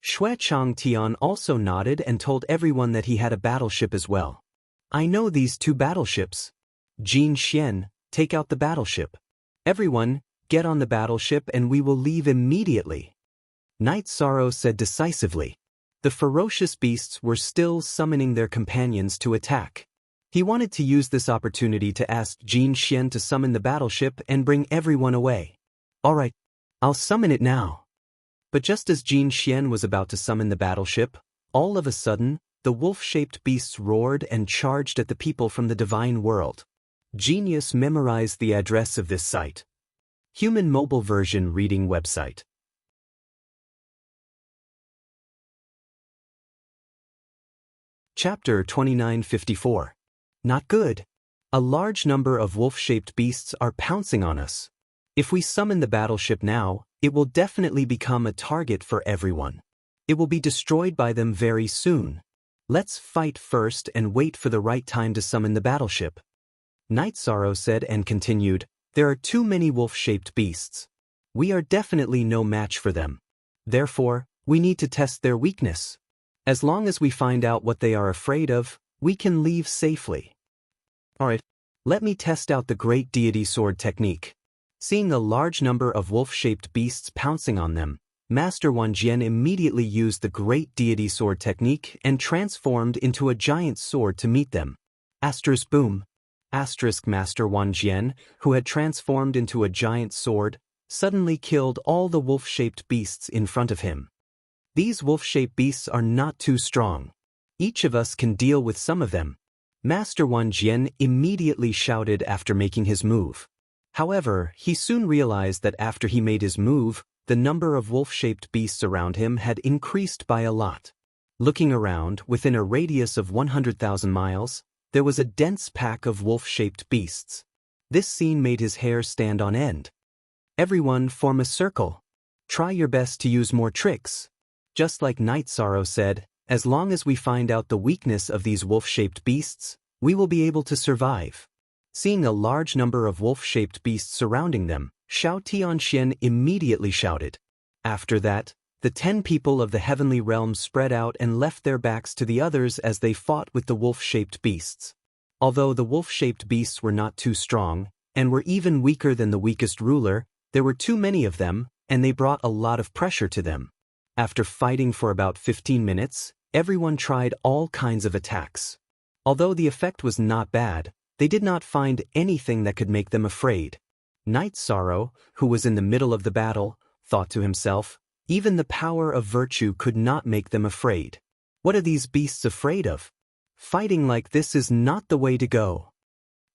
Xue Changtian also nodded and told everyone that he had a battleship as well. I know these two battleships. Jin Xian, take out the battleship. Everyone, get on the battleship and we will leave immediately. Night Sorrow said decisively. The ferocious beasts were still summoning their companions to attack. He wanted to use this opportunity to ask Jin Xian to summon the battleship and bring everyone away. All right, I'll summon it now. But just as Jin Xian was about to summon the battleship, all of a sudden, the wolf-shaped beasts roared and charged at the people from the divine world. Genius memorized the address of this site. Human mobile version reading website. Chapter 2954. Not good. A large number of wolf-shaped beasts are pouncing on us. If we summon the battleship now, it will definitely become a target for everyone. It will be destroyed by them very soon. Let's fight first and wait for the right time to summon the battleship. Night Sorrow said and continued, there are too many wolf-shaped beasts. We are definitely no match for them. Therefore, we need to test their weakness. As long as we find out what they are afraid of, we can leave safely. Alright, let me test out the Great Deity Sword technique. Seeing a large number of wolf-shaped beasts pouncing on them, Master Wan Jian immediately used the Great Deity Sword technique and transformed into a giant sword to meet them. Asterisk boom. Asterisk Master Wan Jian, who had transformed into a giant sword, suddenly killed all the wolf-shaped beasts in front of him. These wolf-shaped beasts are not too strong. Each of us can deal with some of them. Master Wan Jian immediately shouted after making his move. However, he soon realized that after he made his move, the number of wolf-shaped beasts around him had increased by a lot. Looking around, within a radius of 100,000 miles, there was a dense pack of wolf-shaped beasts. This scene made his hair stand on end. Everyone form a circle. Try your best to use more tricks. Just like Night Sorrow said, as long as we find out the weakness of these wolf-shaped beasts, we will be able to survive. Seeing a large number of wolf-shaped beasts surrounding them, Xiao Tianxian immediately shouted. After that, the 10 people of the heavenly realm spread out and left their backs to the others as they fought with the wolf-shaped beasts. Although the wolf-shaped beasts were not too strong, and were even weaker than the weakest ruler, there were too many of them, and they brought a lot of pressure to them. After fighting for about 15 minutes, everyone tried all kinds of attacks. Although the effect was not bad, they did not find anything that could make them afraid. Night Sorrow, who was in the middle of the battle, thought to himself, even the power of virtue could not make them afraid. What are these beasts afraid of? Fighting like this is not the way to go.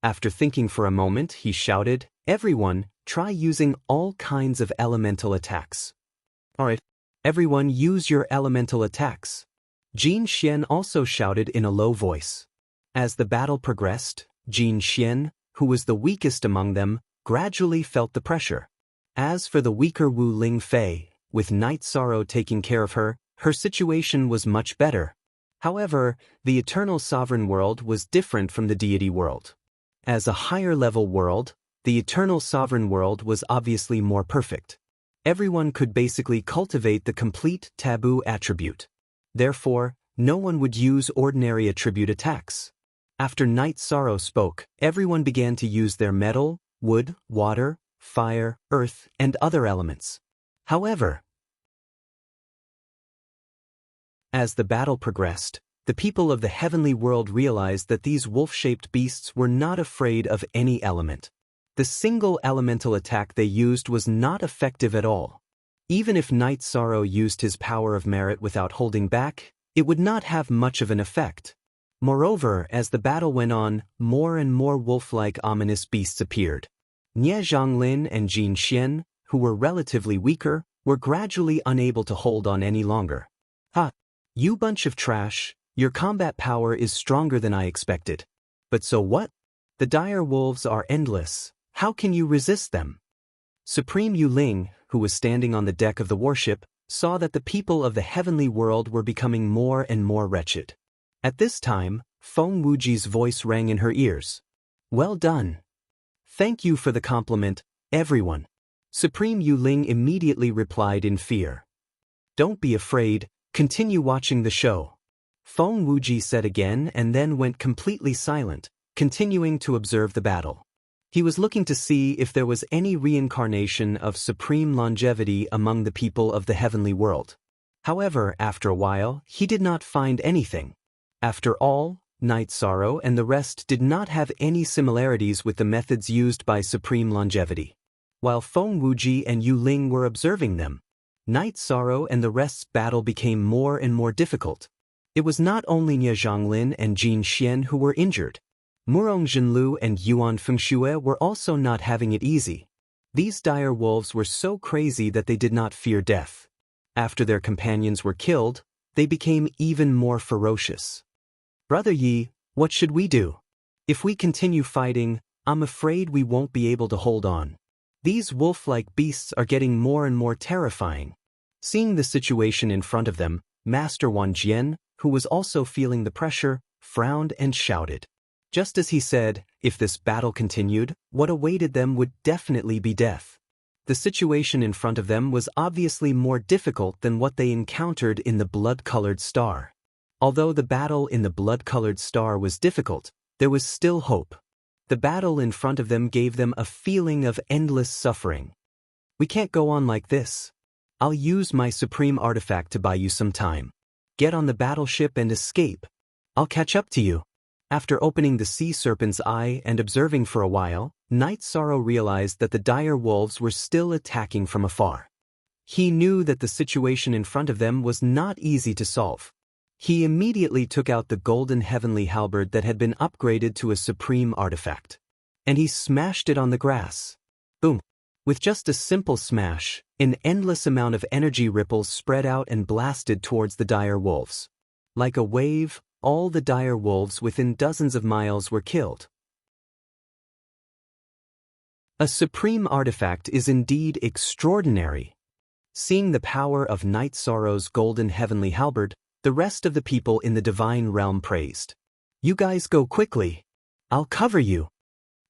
After thinking for a moment, he shouted, everyone, try using all kinds of elemental attacks. Alright, everyone use your elemental attacks. Jin Xian also shouted in a low voice. As the battle progressed, Jin Xian, who was the weakest among them, gradually felt the pressure. As for the weaker Wu Ling Fei, with Night Sorrow taking care of her, her situation was much better. However, the Eternal Sovereign World was different from the Deity World. As a higher-level world, the Eternal Sovereign World was obviously more perfect. Everyone could basically cultivate the complete taboo attribute. Therefore, no one would use ordinary attribute attacks. After Night Sorrow spoke, everyone began to use their metal, wood, water, fire, earth, and other elements. However, as the battle progressed, the people of the heavenly world realized that these wolf-shaped beasts were not afraid of any element. The single elemental attack they used was not effective at all. Even if Night Sorrow used his power of merit without holding back, it would not have much of an effect. Moreover, as the battle went on, more and more wolf-like ominous beasts appeared. Nie Zhonglin and Jin Xian, who were relatively weaker, were gradually unable to hold on any longer. Ha! You bunch of trash, your combat power is stronger than I expected. But so what? The dire wolves are endless, how can you resist them? Supreme Yu Ling, who was standing on the deck of the warship, saw that the people of the heavenly world were becoming more and more wretched. At this time, Feng Wuji's voice rang in her ears. Well done. Thank you for the compliment, everyone. Supreme Yu Ling immediately replied in fear. Don't be afraid, continue watching the show. Feng Wuji said again and then went completely silent, continuing to observe the battle. He was looking to see if there was any reincarnation of supreme longevity among the people of the heavenly world. However, after a while, he did not find anything. After all, Night Sorrow and the rest did not have any similarities with the methods used by supreme longevity. While Feng Wuji and Yu Ling were observing them, Night Sorrow and the rest's battle became more and more difficult. It was not only Nie Zhonglin and Jin Xian who were injured. Murong Zhenlu and Yuan Fengxue were also not having it easy. These dire wolves were so crazy that they did not fear death. After their companions were killed, they became even more ferocious. Brother Yi, what should we do? If we continue fighting, I'm afraid we won't be able to hold on. These wolf-like beasts are getting more and more terrifying. Seeing the situation in front of them, Master Wan Jian, who was also feeling the pressure, frowned and shouted. Just as he said, if this battle continued, what awaited them would definitely be death. The situation in front of them was obviously more difficult than what they encountered in the blood-colored star. Although the battle in the blood-colored star was difficult, there was still hope. The battle in front of them gave them a feeling of endless suffering. We can't go on like this. I'll use my supreme artifact to buy you some time. Get on the battleship and escape. I'll catch up to you. After opening the sea serpent's eye and observing for a while, Night Sorrow realized that the dire wolves were still attacking from afar. He knew that the situation in front of them was not easy to solve. He immediately took out the golden heavenly halberd that had been upgraded to a supreme artifact. And he smashed it on the grass. Boom! With just a simple smash, an endless amount of energy ripples spread out and blasted towards the dire wolves. Like a wave, all the dire wolves within dozens of miles were killed. A supreme artifact is indeed extraordinary. Seeing the power of Night Sorrow's golden heavenly halberd, the rest of the people in the divine realm praised. You guys go quickly. I'll cover you.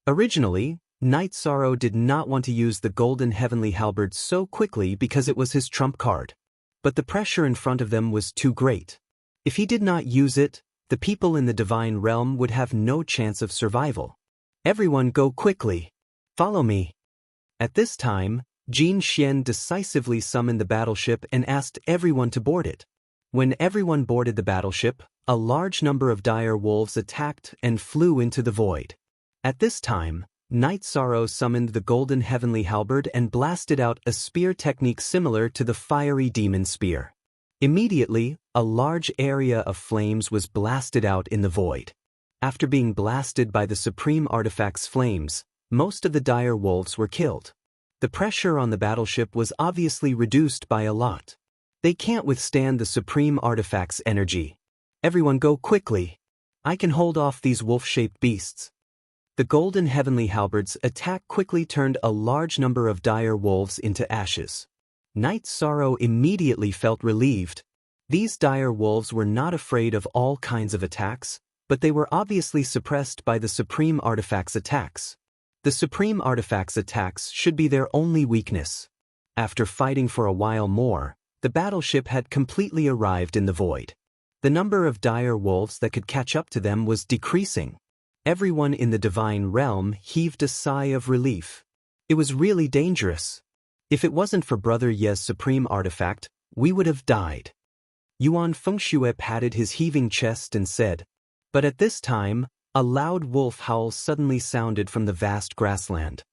Originally, Night Sorrow did not want to use the golden heavenly halberd so quickly because it was his trump card. But the pressure in front of them was too great. If he did not use it, the people in the divine realm would have no chance of survival. Everyone go quickly. Follow me. At this time, Jin Xian decisively summoned the battleship and asked everyone to board it. When everyone boarded the battleship, a large number of dire wolves attacked and flew into the void. At this time, Night Sorrow summoned the golden heavenly halberd and blasted out a spear technique similar to the fiery demon spear. Immediately, a large area of flames was blasted out in the void. After being blasted by the supreme artifact's flames, most of the dire wolves were killed. The pressure on the battleship was obviously reduced by a lot. They can't withstand the supreme artifact's energy. Everyone go quickly. I can hold off these wolf-shaped beasts. The golden heavenly halberd's attack quickly turned a large number of dire wolves into ashes. Night Sorrow immediately felt relieved. These dire wolves were not afraid of all kinds of attacks, but they were obviously suppressed by the supreme artifact's attacks. The supreme artifact's attacks should be their only weakness. After fighting for a while more, the battleship had completely arrived in the void. The number of dire wolves that could catch up to them was decreasing. Everyone in the divine realm heaved a sigh of relief. It was really dangerous. If it wasn't for Brother Ye's supreme artifact, we would have died. Yuan Fengxue patted his heaving chest and said, but at this time, a loud wolf howl suddenly sounded from the vast grassland.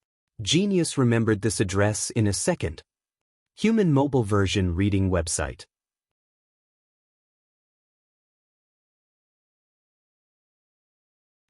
Genius remembered this address in a second. Human Mobile Version Reading Website.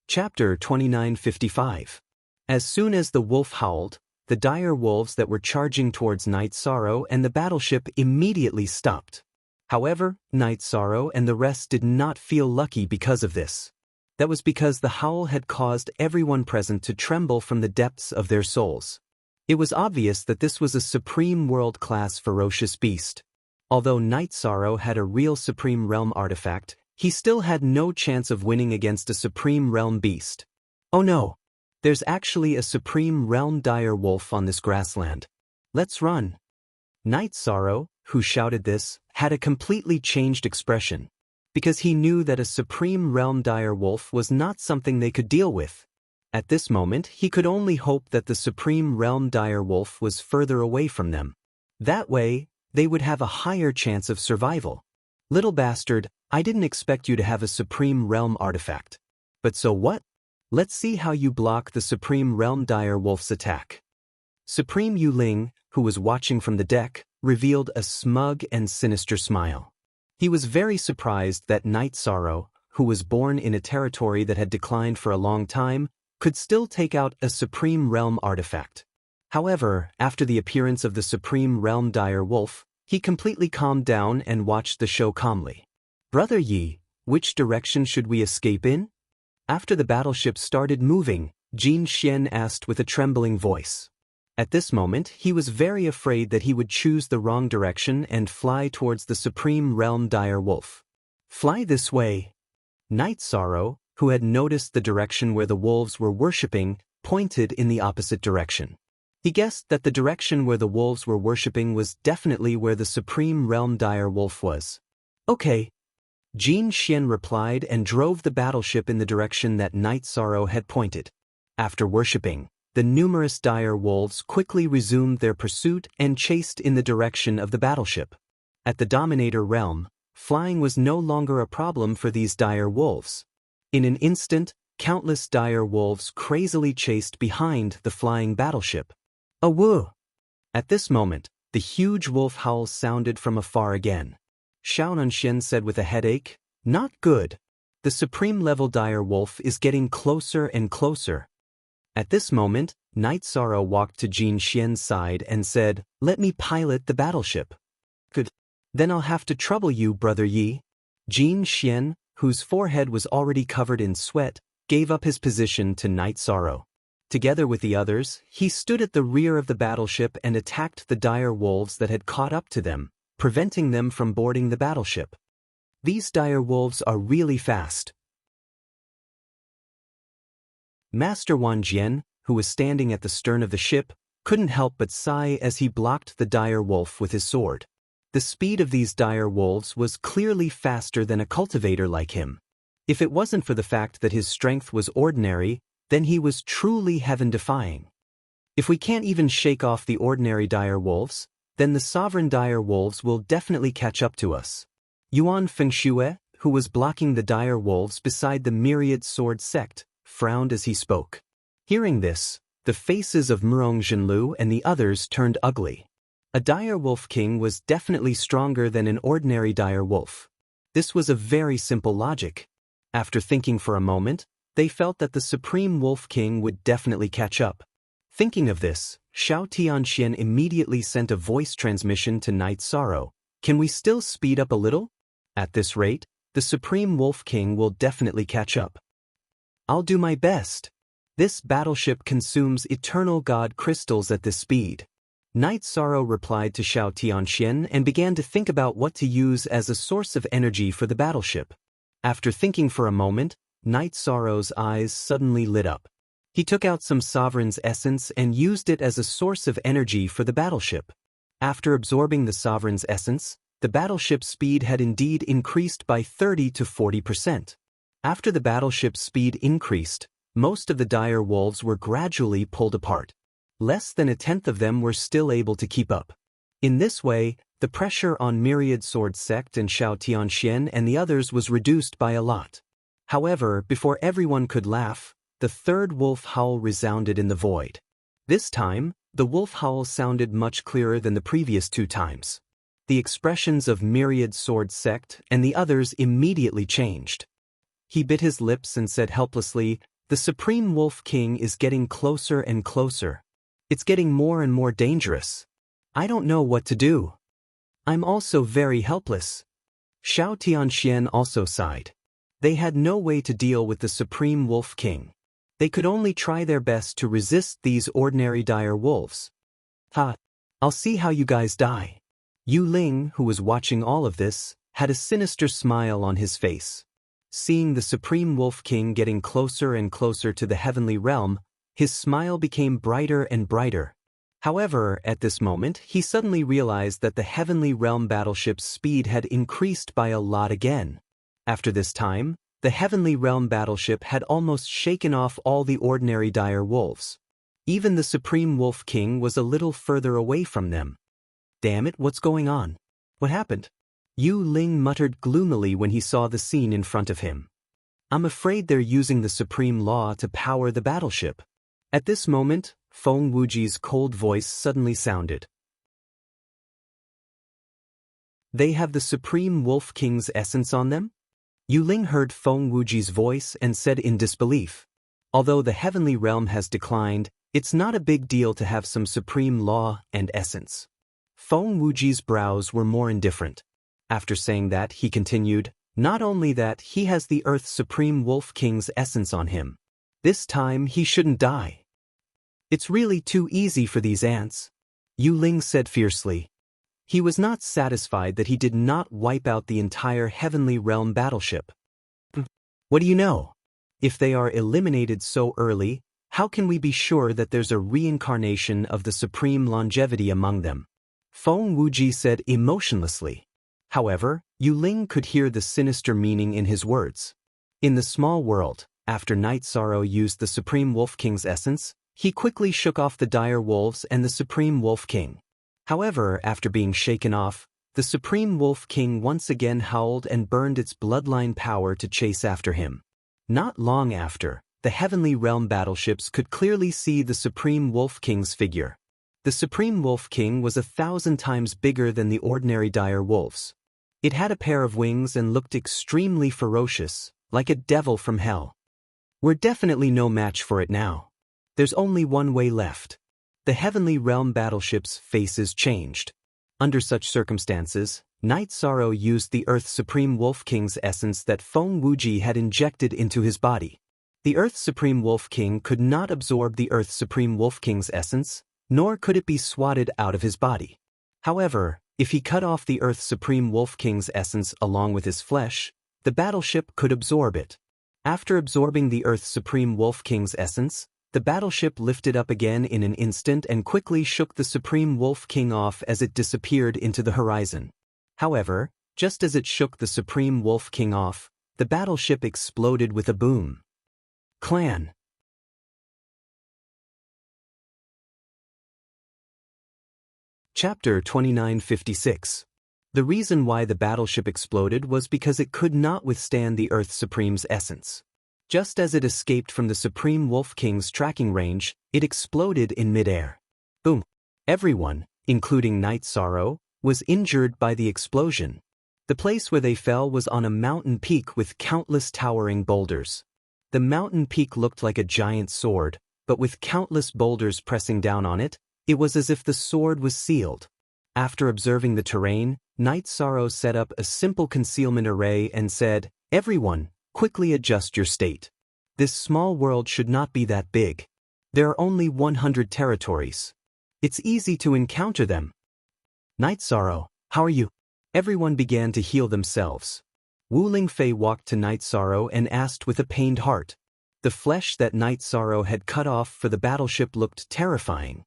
Chapter 2955. As soon as the wolf howled, the dire wolves that were charging towards Night Sorrow and the battleship immediately stopped. However, Night Sorrow and the rest did not feel lucky because of this. That was because the howl had caused everyone present to tremble from the depths of their souls. It was obvious that this was a supreme world-class ferocious beast. Although Night Sorrow had a real Supreme Realm artifact, he still had no chance of winning against a Supreme Realm beast. Oh no! There's actually a Supreme Realm dire wolf on this grassland. Let's run. Night Sorrow, who shouted this, had a completely changed expression, because he knew that a Supreme Realm dire wolf was not something they could deal with. At this moment, he could only hope that the Supreme Realm dire wolf was further away from them. That way, they would have a higher chance of survival. Little bastard, I didn't expect you to have a Supreme Realm artifact. But so what? Let's see how you block the Supreme Realm dire wolf's attack. Supreme Yuling, who was watching from the deck, revealed a smug and sinister smile. He was very surprised that Night Sorrow, who was born in a territory that had declined for a long time, could still take out a Supreme Realm artifact. However, after the appearance of the Supreme Realm dire wolf, he completely calmed down and watched the show calmly. Brother Yi, which direction should we escape in? After the battleship started moving, Jin Xian asked with a trembling voice. At this moment, he was very afraid that he would choose the wrong direction and fly towards the Supreme Realm dire wolf. Fly this way. Night Sorrow, who had noticed the direction where the wolves were worshipping, pointed in the opposite direction. He guessed that the direction where the wolves were worshipping was definitely where the Supreme Realm Dire Wolf was. Okay. Jin Xian replied and drove the battleship in the direction that Night Sorrow had pointed. After worshipping, the numerous dire wolves quickly resumed their pursuit and chased in the direction of the battleship. At the Dominator realm, flying was no longer a problem for these dire wolves. In an instant, countless dire wolves crazily chased behind the flying battleship. Awoo! At this moment, the huge wolf howl sounded from afar again. Xiao Nanxian said with a headache, "Not good. The supreme-level dire wolf is getting closer and closer." At this moment, Night Sorrow walked to Jin Xian's side and said, "Let me pilot the battleship." "Good. Then I'll have to trouble you, Brother Yi." Jin Xian, whose forehead was already covered in sweat, gave up his position to Night Sorrow. Together with the others, he stood at the rear of the battleship and attacked the dire wolves that had caught up to them, preventing them from boarding the battleship. These dire wolves are really fast. Master Wan Jian, who was standing at the stern of the ship, couldn't help but sigh as he blocked the dire wolf with his sword. The speed of these dire wolves was clearly faster than a cultivator like him. If it wasn't for the fact that his strength was ordinary, then he was truly heaven-defying. If we can't even shake off the ordinary dire wolves, then the sovereign dire wolves will definitely catch up to us. Yuan Fengxue, who was blocking the dire wolves beside the myriad sword sect, frowned as he spoke. Hearing this, the faces of Murong Zhenlu and the others turned ugly. A dire wolf king was definitely stronger than an ordinary dire wolf. This was a very simple logic. After thinking for a moment, they felt that the Supreme Wolf King would definitely catch up. Thinking of this, Xiao Tianxian immediately sent a voice transmission to Night Sorrow. "Can we still speed up a little? At this rate, the Supreme Wolf King will definitely catch up." "I'll do my best. This battleship consumes eternal god crystals at this speed." Night Sorrow replied to Xiao Tianxian and began to think about what to use as a source of energy for the battleship. After thinking for a moment, Night Sorrow's eyes suddenly lit up. He took out some Sovereign's essence and used it as a source of energy for the battleship. After absorbing the Sovereign's essence, the battleship's speed had indeed increased by 30 to 40%. After the battleship's speed increased, most of the dire wolves were gradually pulled apart. Less than a tenth of them were still able to keep up. In this way, the pressure on Myriad Sword Sect and Xiao Tianxian and the others was reduced by a lot. However, before everyone could laugh, the third wolf howl resounded in the void. This time, the wolf howl sounded much clearer than the previous two times. The expressions of Myriad Sword Sect and the others immediately changed. He bit his lips and said helplessly, "The Supreme Wolf King is getting closer and closer. It's getting more and more dangerous. I don't know what to do. I'm also very helpless." Xiao Tianxian also sighed. They had no way to deal with the Supreme Wolf King. They could only try their best to resist these ordinary dire wolves. "Ha! I'll see how you guys die." Yu Ling, who was watching all of this, had a sinister smile on his face. Seeing the Supreme Wolf King getting closer and closer to the heavenly realm, his smile became brighter and brighter. However, at this moment, he suddenly realized that the heavenly realm battleship's speed had increased by a lot again. After this time, the heavenly realm battleship had almost shaken off all the ordinary dire wolves. Even the Supreme Wolf King was a little further away from them. "Damn it, what's going on? What happened?" Yu Ling muttered gloomily when he saw the scene in front of him. "I'm afraid they're using the supreme law to power the battleship." At this moment, Feng Wuji's cold voice suddenly sounded. "They have the Supreme Wolf King's essence on them?" Yu Ling heard Feng Wuji's voice and said in disbelief. "Although the heavenly realm has declined, it's not a big deal to have some supreme law and essence." Feng Wuji's brows were more indifferent. After saying that, he continued, "Not only that, he has the Earth's Supreme Wolf King's essence on him. This time he shouldn't die. It's really too easy for these ants," Yu Ling said fiercely. He was not satisfied that he did not wipe out the entire Heavenly Realm battleship. What do you know? If they are eliminated so early, how can we be sure that there's a reincarnation of the supreme longevity among them? Feng Wuji said emotionlessly. However, Yu Ling could hear the sinister meaning in his words. In the small world, after Night Sorrow used the Supreme Wolf King's essence, he quickly shook off the dire wolves and the Supreme Wolf King. However, after being shaken off, the Supreme Wolf King once again howled and burned its bloodline power to chase after him. Not long after, the Heavenly Realm battleships could clearly see the Supreme Wolf King's figure. The Supreme Wolf King was 1,000 times bigger than the ordinary dire wolves. It had a pair of wings and looked extremely ferocious, like a devil from hell. We're definitely no match for it now. There's only one way left. The Heavenly Realm battleship's faces changed. Under such circumstances, Night Sorrow used the Earth Supreme Wolf King's essence that Feng Wuji had injected into his body. The Earth Supreme Wolf King could not absorb the Earth Supreme Wolf King's essence, nor could it be swatted out of his body. However, if he cut off the Earth Supreme Wolf King's essence along with his flesh, the battleship could absorb it. After absorbing the Earth Supreme Wolf King's essence, the battleship lifted up again in an instant and quickly shook the Supreme Wolf King off as it disappeared into the horizon. However, just as it shook the Supreme Wolf King off, the battleship exploded with a boom. Clan. Chapter 2956. The reason why the battleship exploded was because it could not withstand the Earth Supreme's essence. Just as it escaped from the Supreme Wolf King's tracking range, it exploded in midair. Boom! Everyone, including Night Sorrow, was injured by the explosion. The place where they fell was on a mountain peak with countless towering boulders. The mountain peak looked like a giant sword, but with countless boulders pressing down on it, it was as if the sword was sealed. After observing the terrain, Night Sorrow set up a simple concealment array and said, "Everyone, quickly adjust your state. This small world should not be that big. There are only 100 territories. It's easy to encounter them." "Night Sorrow, how are you?" Everyone began to heal themselves. Wu Lingfei walked to Night Sorrow and asked with a pained heart. The flesh that Night Sorrow had cut off for the battleship looked terrifying.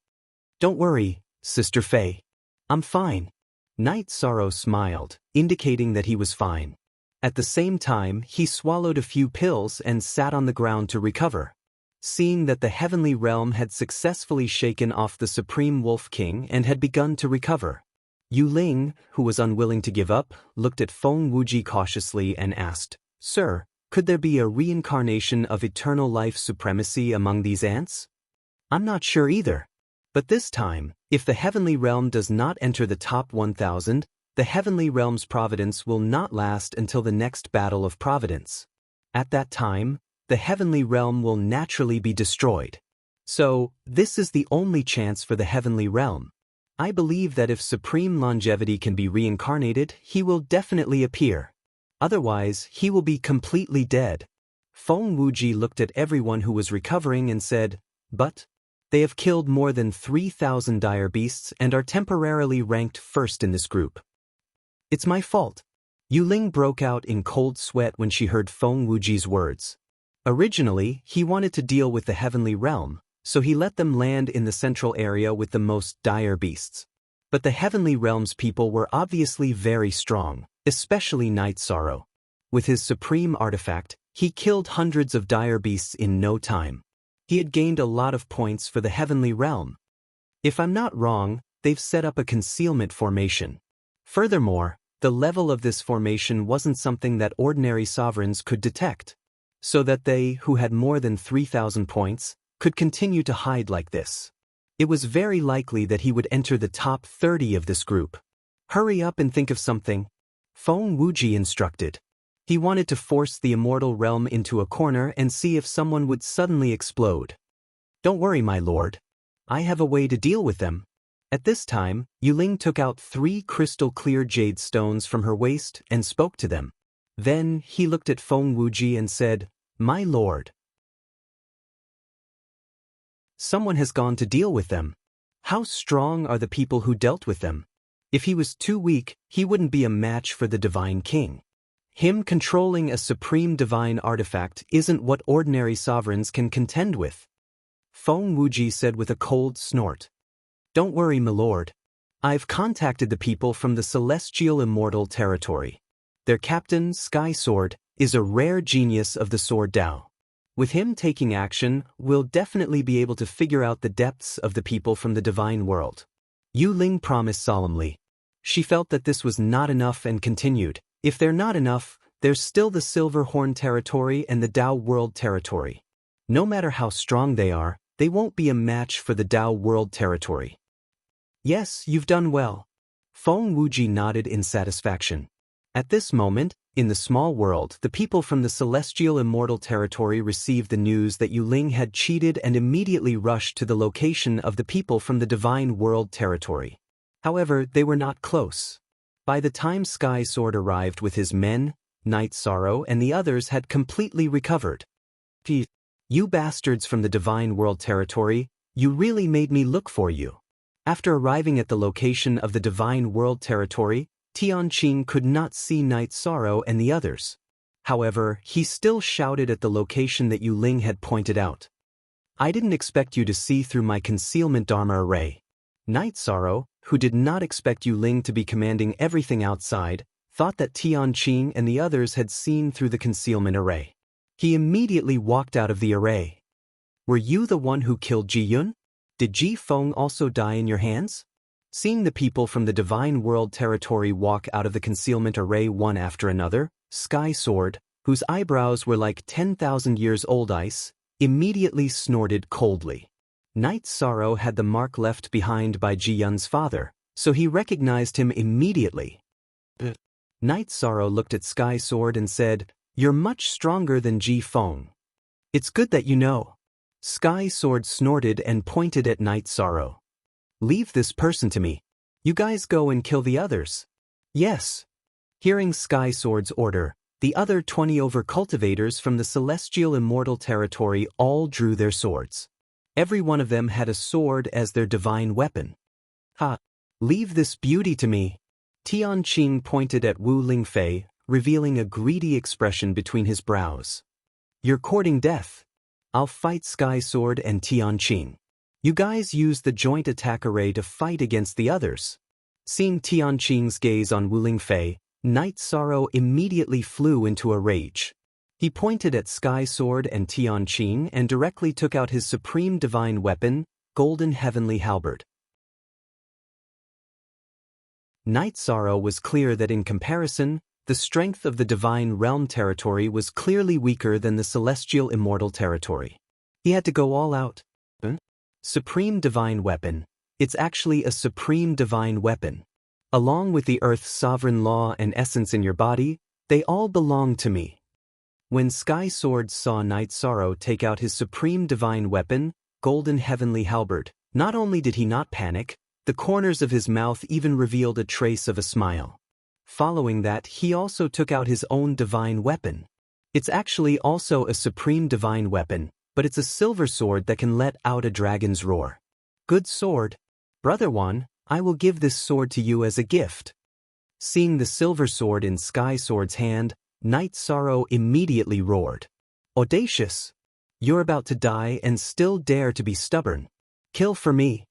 "Don't worry, Sister Fei. I'm fine." Night Sorrow smiled, indicating that he was fine. At the same time, he swallowed a few pills and sat on the ground to recover. Seeing that the Heavenly Realm had successfully shaken off the Supreme Wolf King and had begun to recover, Yu Ling, who was unwilling to give up, looked at Feng Wuji cautiously and asked, "Sir, could there be a reincarnation of eternal life supremacy among these ants?" "I'm not sure either. But this time, if the Heavenly Realm does not enter the top 1,000, the Heavenly Realm's providence will not last until the next Battle of Providence. At that time, the Heavenly Realm will naturally be destroyed. So, this is the only chance for the Heavenly Realm. I believe that if Supreme Longevity can be reincarnated, he will definitely appear. Otherwise, he will be completely dead." Feng Wuji looked at everyone who was recovering and said, "But they have killed more than 3,000 dire beasts and are temporarily ranked first in this group. It's my fault." Yu Ling broke out in cold sweat when she heard Feng Wuji's words. Originally, he wanted to deal with the Heavenly Realm, so he let them land in the central area with the most dire beasts. But the Heavenly Realm's people were obviously very strong, especially Night Sorrow. With his supreme artifact, he killed hundreds of dire beasts in no time. He had gained a lot of points for the Heavenly Realm. If I'm not wrong, they've set up a concealment formation. Furthermore, the level of this formation wasn't something that ordinary sovereigns could detect, so that they, who had more than 3,000 points, could continue to hide like this. It was very likely that he would enter the top 30 of this group. "Hurry up and think of something," Feng Wuji instructed. He wanted to force the immortal realm into a corner and see if someone would suddenly explode. "Don't worry, my lord. I have a way to deal with them." At this time, Yu Ling took out 3 crystal-clear jade stones from her waist and spoke to them. Then, he looked at Feng Wuji and said, "My lord, someone has gone to deal with them. How strong are the people who dealt with them?" If he was too weak, he wouldn't be a match for the Divine King. Him controlling a supreme divine artifact isn't what ordinary sovereigns can contend with. Feng Wuji said with a cold snort. Don't worry, my lord. I've contacted the people from the celestial immortal territory. Their captain, Sky Sword, is a rare genius of the Sword Dao. With him taking action, we'll definitely be able to figure out the depths of the people from the divine world. Yu Ling promised solemnly. She felt that this was not enough and continued. If they're not enough, there's still the Silver Horn territory and the Dao World territory. No matter how strong they are, they won't be a match for the Dao World territory. Yes, you've done well. Feng Wuji nodded in satisfaction. At this moment, in the small world, the people from the celestial immortal territory received the news that Yu Ling had cheated and immediately rushed to the location of the people from the divine world territory. However, they were not close. By the time Sky Sword arrived with his men, Night Sorrow and the others had completely recovered. You bastards from the divine world territory, you really made me look for you. After arriving at the location of the divine world territory, Tianqing could not see Night Sorrow and the others. However, he still shouted at the location that Yu Ling had pointed out. I didn't expect you to see through my concealment Dharma array. Night Sorrow, who did not expect Yu Ling to be commanding everything outside, thought that Tianqing and the others had seen through the concealment array. He immediately walked out of the array. Were you the one who killed Ji Yun? Did Ji Feng also die in your hands? Seeing the people from the divine world territory walk out of the concealment array one after another, Sky Sword, whose eyebrows were like 10,000 years old ice, immediately snorted coldly. Night Sorrow had the mark left behind by Ji Yun's father, so he recognized him immediately. Night Sorrow looked at Sky Sword and said, You're much stronger than Ji Feng. It's good that you know. Sky Sword snorted and pointed at Night Sorrow. Leave this person to me. You guys go and kill the others. Yes. Hearing Sky Sword's order, the other 20 over-cultivators from the celestial immortal territory all drew their swords. Every one of them had a sword as their divine weapon. Ha! Leave this beauty to me. Tianqing pointed at Wu Lingfei, revealing a greedy expression between his brows. You're courting death. I'll fight Sky Sword and Tianqing. You guys use the joint attack array to fight against the others. Seeing Tianqing's gaze on Wu Lingfei, Night Sorrow immediately flew into a rage. He pointed at Sky Sword and Tianqing and directly took out his supreme divine weapon, Golden Heavenly Halberd. Night Sorrow was clear that in comparison, the strength of the Divine Realm territory was clearly weaker than the Celestial Immortal territory. He had to go all out. Supreme Divine Weapon. It's actually a Supreme Divine Weapon. Along with the Earth's sovereign law and essence in your body, they all belong to me. When Sky Sword saw Night Sorrow take out his Supreme Divine Weapon, Golden Heavenly Halberd, not only did he not panic, the corners of his mouth even revealed a trace of a smile. Following that, he also took out his own divine weapon. It's actually also a supreme divine weapon, but it's a silver sword that can let out a dragon's roar. Good sword. Brother One, I will give this sword to you as a gift. Seeing the silver sword in Sky Sword's hand, Night Sorrow immediately roared. Audacious! You're about to die and still dare to be stubborn. Kill for me.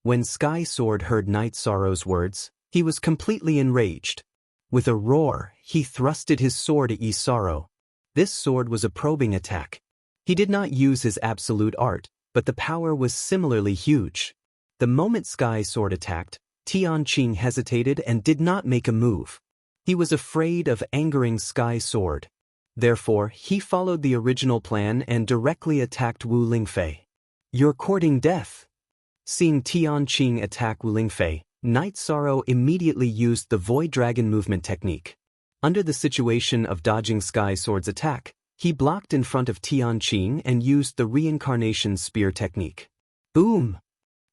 When Sky Sword heard Night Sorrow's words, he was completely enraged. With a roar, he thrusted his sword at Yi Sorrow. This sword was a probing attack. He did not use his absolute art, but the power was similarly huge. The moment Sky Sword attacked, Tianqing hesitated and did not make a move. He was afraid of angering Sky Sword. Therefore, he followed the original plan and directly attacked Wu Lingfei. You're courting death. Seeing Tianqing attack Wu Lingfei, Night Sorrow immediately used the Void Dragon movement technique. Under the situation of dodging Sky Sword's attack, he blocked in front of Tianqing and used the Reincarnation Spear technique. Boom!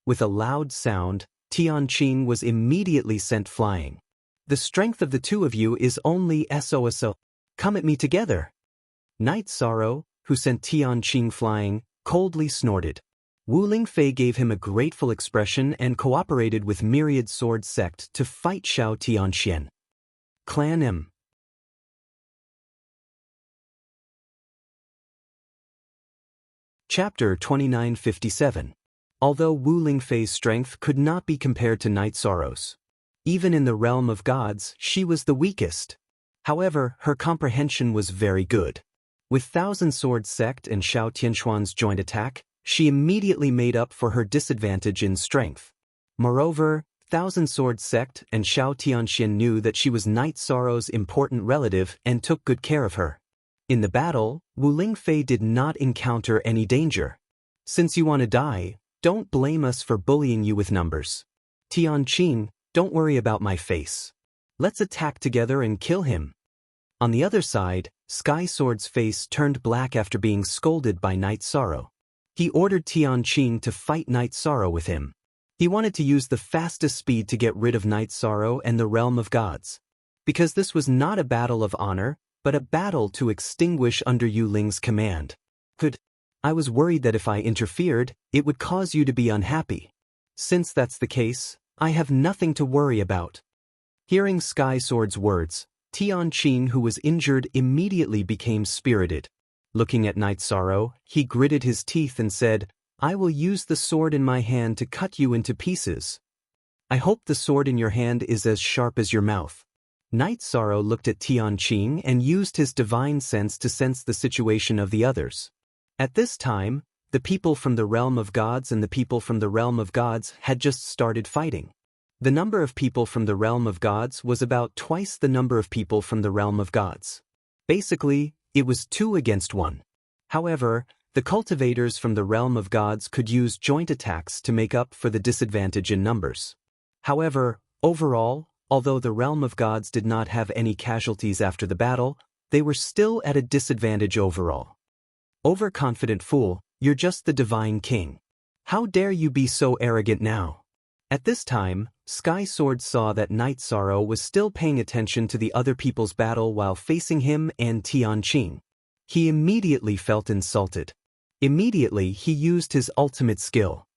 With a loud sound, Tianqing was immediately sent flying. The strength of the two of you is only SOSO. Come at me together. Night Sorrow, who sent Tianqing flying, coldly snorted. Wu Lingfei gave him a grateful expression and cooperated with Myriad Sword Sect to fight Xiao Tianxian. Clan M. Chapter 2957. Although Wu Lingfei's strength could not be compared to Night Sorrow's. Even in the realm of gods, she was the weakest. However, her comprehension was very good. With Thousand Sword Sect and Xiao Tianxuan's joint attack, she immediately made up for her disadvantage in strength. Moreover, Thousand Sword Sect and Xiao Tianxian knew that she was Night Sorrow's important relative and took good care of her. In the battle, Wu Lingfei did not encounter any danger. Since you want to die, don't blame us for bullying you with numbers. Tianqing, don't worry about my face. Let's attack together and kill him. On the other side, Sky Sword's face turned black after being scolded by Night Sorrow. He ordered Tianqing to fight Night Sorrow with him. He wanted to use the fastest speed to get rid of Night Sorrow and the realm of gods. Because this was not a battle of honor, but a battle to extinguish under Yu Ling's command. I was worried that if I interfered, it would cause you to be unhappy. Since that's the case, I have nothing to worry about. Hearing Sky Sword's words, Tianqing, who was injured, immediately became spirited. Looking at Night Sorrow, he gritted his teeth and said, I will use the sword in my hand to cut you into pieces. I hope the sword in your hand is as sharp as your mouth. Night Sorrow looked at Tianqing and used his divine sense to sense the situation of the others. At this time, the people from the realm of gods and the people from the realm of gods had just started fighting. The number of people from the realm of gods was about twice the number of people from the realm of gods. Basically, it was 2 against 1. However, the cultivators from the realm of gods could use joint attacks to make up for the disadvantage in numbers. However, overall, although the realm of gods did not have any casualties after the battle, they were still at a disadvantage overall. Overconfident fool, you're just the divine king. How dare you be so arrogant now? At this time, Sky Sword saw that Night Sorrow was still paying attention to the other people's battle while facing him and Tianqing. He immediately felt insulted. Immediately he used his ultimate skill.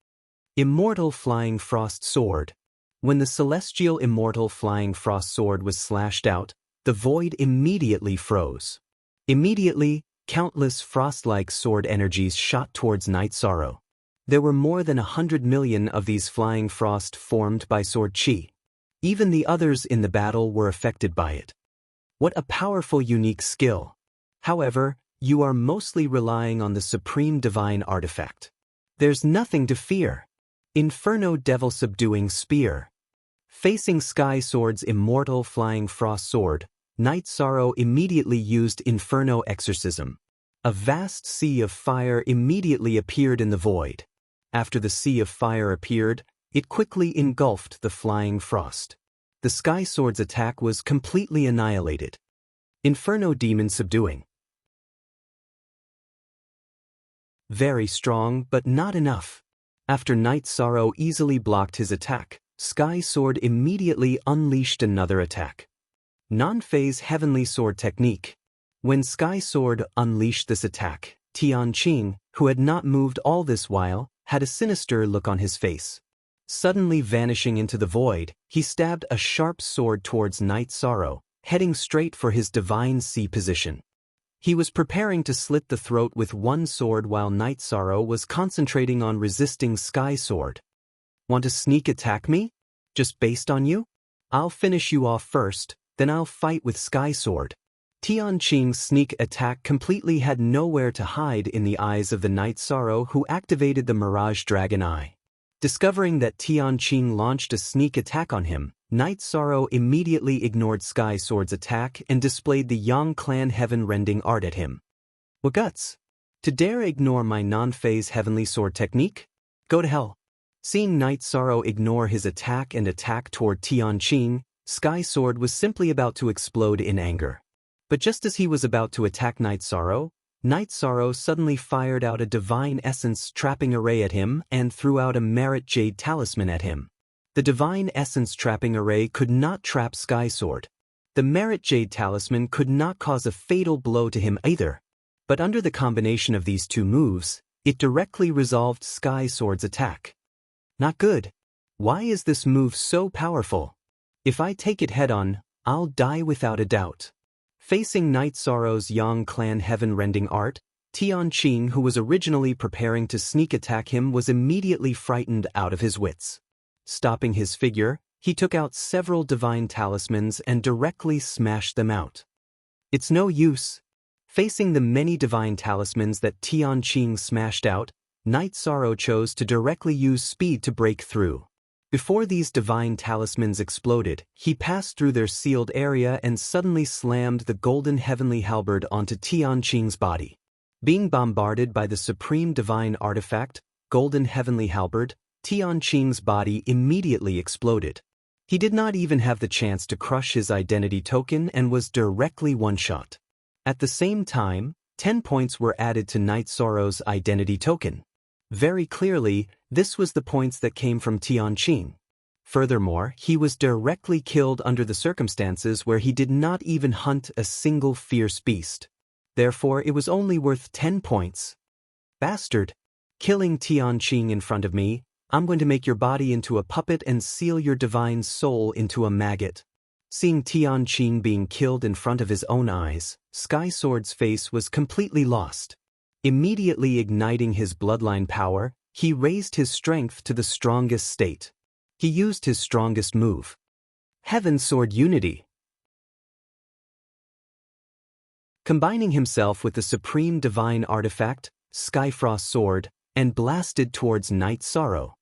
Immortal Flying Frost Sword. When the celestial immortal flying frost sword was slashed out, the void immediately froze. Immediately, countless frost-like sword energies shot towards Night Sorrow. There were more than 100 million of these flying frost formed by sword chi. Even the others in the battle were affected by it. What a powerful unique skill. However, you are mostly relying on the supreme divine artifact. There's nothing to fear. Inferno Devil Subduing Spear. Facing Sky Sword's immortal flying frost sword, Night Sorrow immediately used Inferno Exorcism. A vast sea of fire immediately appeared in the void. After the sea of fire appeared, it quickly engulfed the flying frost. The Sky Sword's attack was completely annihilated. Inferno Demon Subduing. Very strong, but not enough. After Night Sorrow easily blocked his attack, Sky Sword immediately unleashed another attack. Non-phase Heavenly Sword Technique. When Sky Sword unleashed this attack, Tianqing, who had not moved all this while, had a sinister look on his face. Suddenly vanishing into the void, he stabbed a sharp sword towards Night Sorrow, heading straight for his divine sea position. He was preparing to slit the throat with one sword while Night Sorrow was concentrating on resisting Sky Sword. Want to sneak attack me? Just based on you? I'll finish you off first, then I'll fight with Sky Sword. Tianqing's sneak attack completely had nowhere to hide in the eyes of the Night Sorrow, who activated the Mirage Dragon Eye. Discovering that Tianqing launched a sneak attack on him, Night Sorrow immediately ignored Sky Sword's attack and displayed the Yang Clan Heaven-Rending Art at him. What guts? To dare ignore my non-phase Heavenly Sword technique? Go to hell. Seeing Night Sorrow ignore his attack and attack toward Tianqing, Sky Sword was simply about to explode in anger. But just as he was about to attack Night Sorrow suddenly fired out a Divine Essence Trapping Array at him and threw out a Merit Jade Talisman at him. The Divine Essence Trapping Array could not trap Sky Sword. The Merit Jade Talisman could not cause a fatal blow to him either. But under the combination of these two moves, It directly resolved Sky Sword's attack. Not good. Why is this move so powerful? If I take it head-on, I'll die without a doubt. Facing Night Sorrow's Yang Clan heaven-rending art, Tianqing, who was originally preparing to sneak attack him, was immediately frightened out of his wits. Stopping his figure, he took out several divine talismans and directly smashed them out. It's no use. Facing the many divine talismans that Tianqing smashed out, Night Sorrow chose to directly use speed to break through. Before these divine talismans exploded, he passed through their sealed area and suddenly slammed the golden heavenly halberd onto Tianqing's body. Being bombarded by the supreme divine artifact, golden heavenly halberd, Tianqing's body immediately exploded. He did not even have the chance to crush his identity token and was directly one-shot. At the same time, 10 points were added to Night Sorrow's identity token. Very clearly, this was the points that came from Tianqing. Furthermore, he was directly killed under the circumstances where he did not even hunt a single fierce beast. Therefore, it was only worth 10 points. Bastard! Killing Tianqing in front of me, I'm going to make your body into a puppet and seal your divine soul into a maggot. Seeing Tianqing being killed in front of his own eyes, Sky Sword's face was completely lost. Immediately igniting his bloodline power, he raised his strength to the strongest state. He used his strongest move. Heaven Sword Unity. Combining himself with the supreme divine artifact, Skyfrost Sword, and blasted towards Night Sorrow.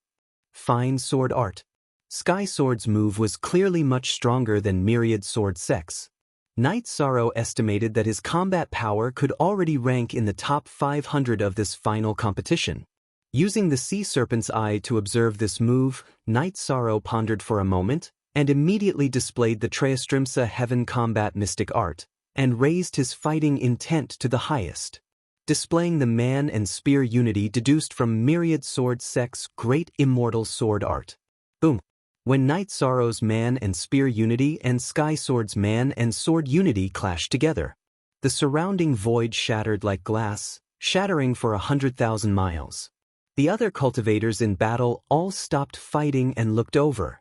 Fine sword art. Sky Sword's move was clearly much stronger than Myriad Sword Sex. Night Sorrow estimated that his combat power could already rank in the top 500 of this final competition. Using the Sea Serpent's Eye to observe this move, Night Sorrow pondered for a moment, and immediately displayed the Treastrimsa Heaven Combat Mystic Art, and raised his fighting intent to the highest. Displaying the Man and Spear Unity deduced from Myriad Sword Sex Great Immortal Sword Art. Boom! When Night Sorrow's Man and Spear Unity and Sky Sword's Man and Sword Unity clashed together, the surrounding void shattered like glass, shattering for 100,000 miles. The other cultivators in battle all stopped fighting and looked over.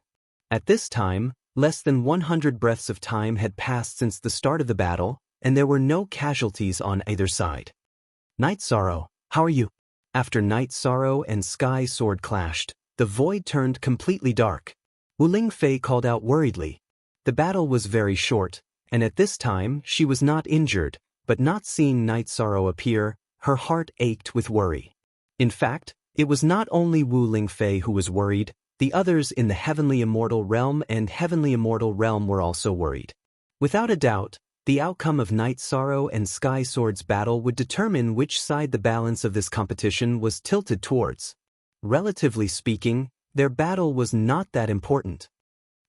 At this time, less than 100 breaths of time had passed since the start of the battle, and there were no casualties on either side. Night Sorrow, how are you? After Night Sorrow and Sky Sword clashed, the void turned completely dark. Wu Lingfei called out worriedly. The battle was very short, and at this time she was not injured, but not seeing Night Sorrow appear, her heart ached with worry. In fact, it was not only Wu Lingfei who was worried, the others in the Heavenly Immortal Realm and Heavenly Immortal Realm were also worried. Without a doubt, the outcome of Night Sorrow and Sky Sword's battle would determine which side the balance of this competition was tilted towards. Relatively speaking, their battle was not that important.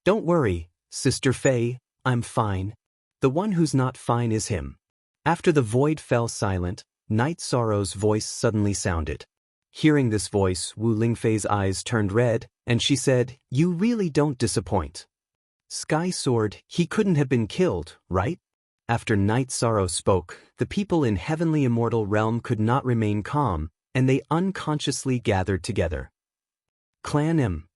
Don't worry, Sister Fei, I'm fine. The one who's not fine is him. After the void fell silent, Night Sorrow's voice suddenly sounded. Hearing this voice, Wu Lingfei's eyes turned red, and she said, "You really don't disappoint. Sky Sword, he couldn't have been killed, right?" After Night Sorrow spoke, the people in Heavenly Immortal Realm could not remain calm, and they unconsciously gathered together. Clan M.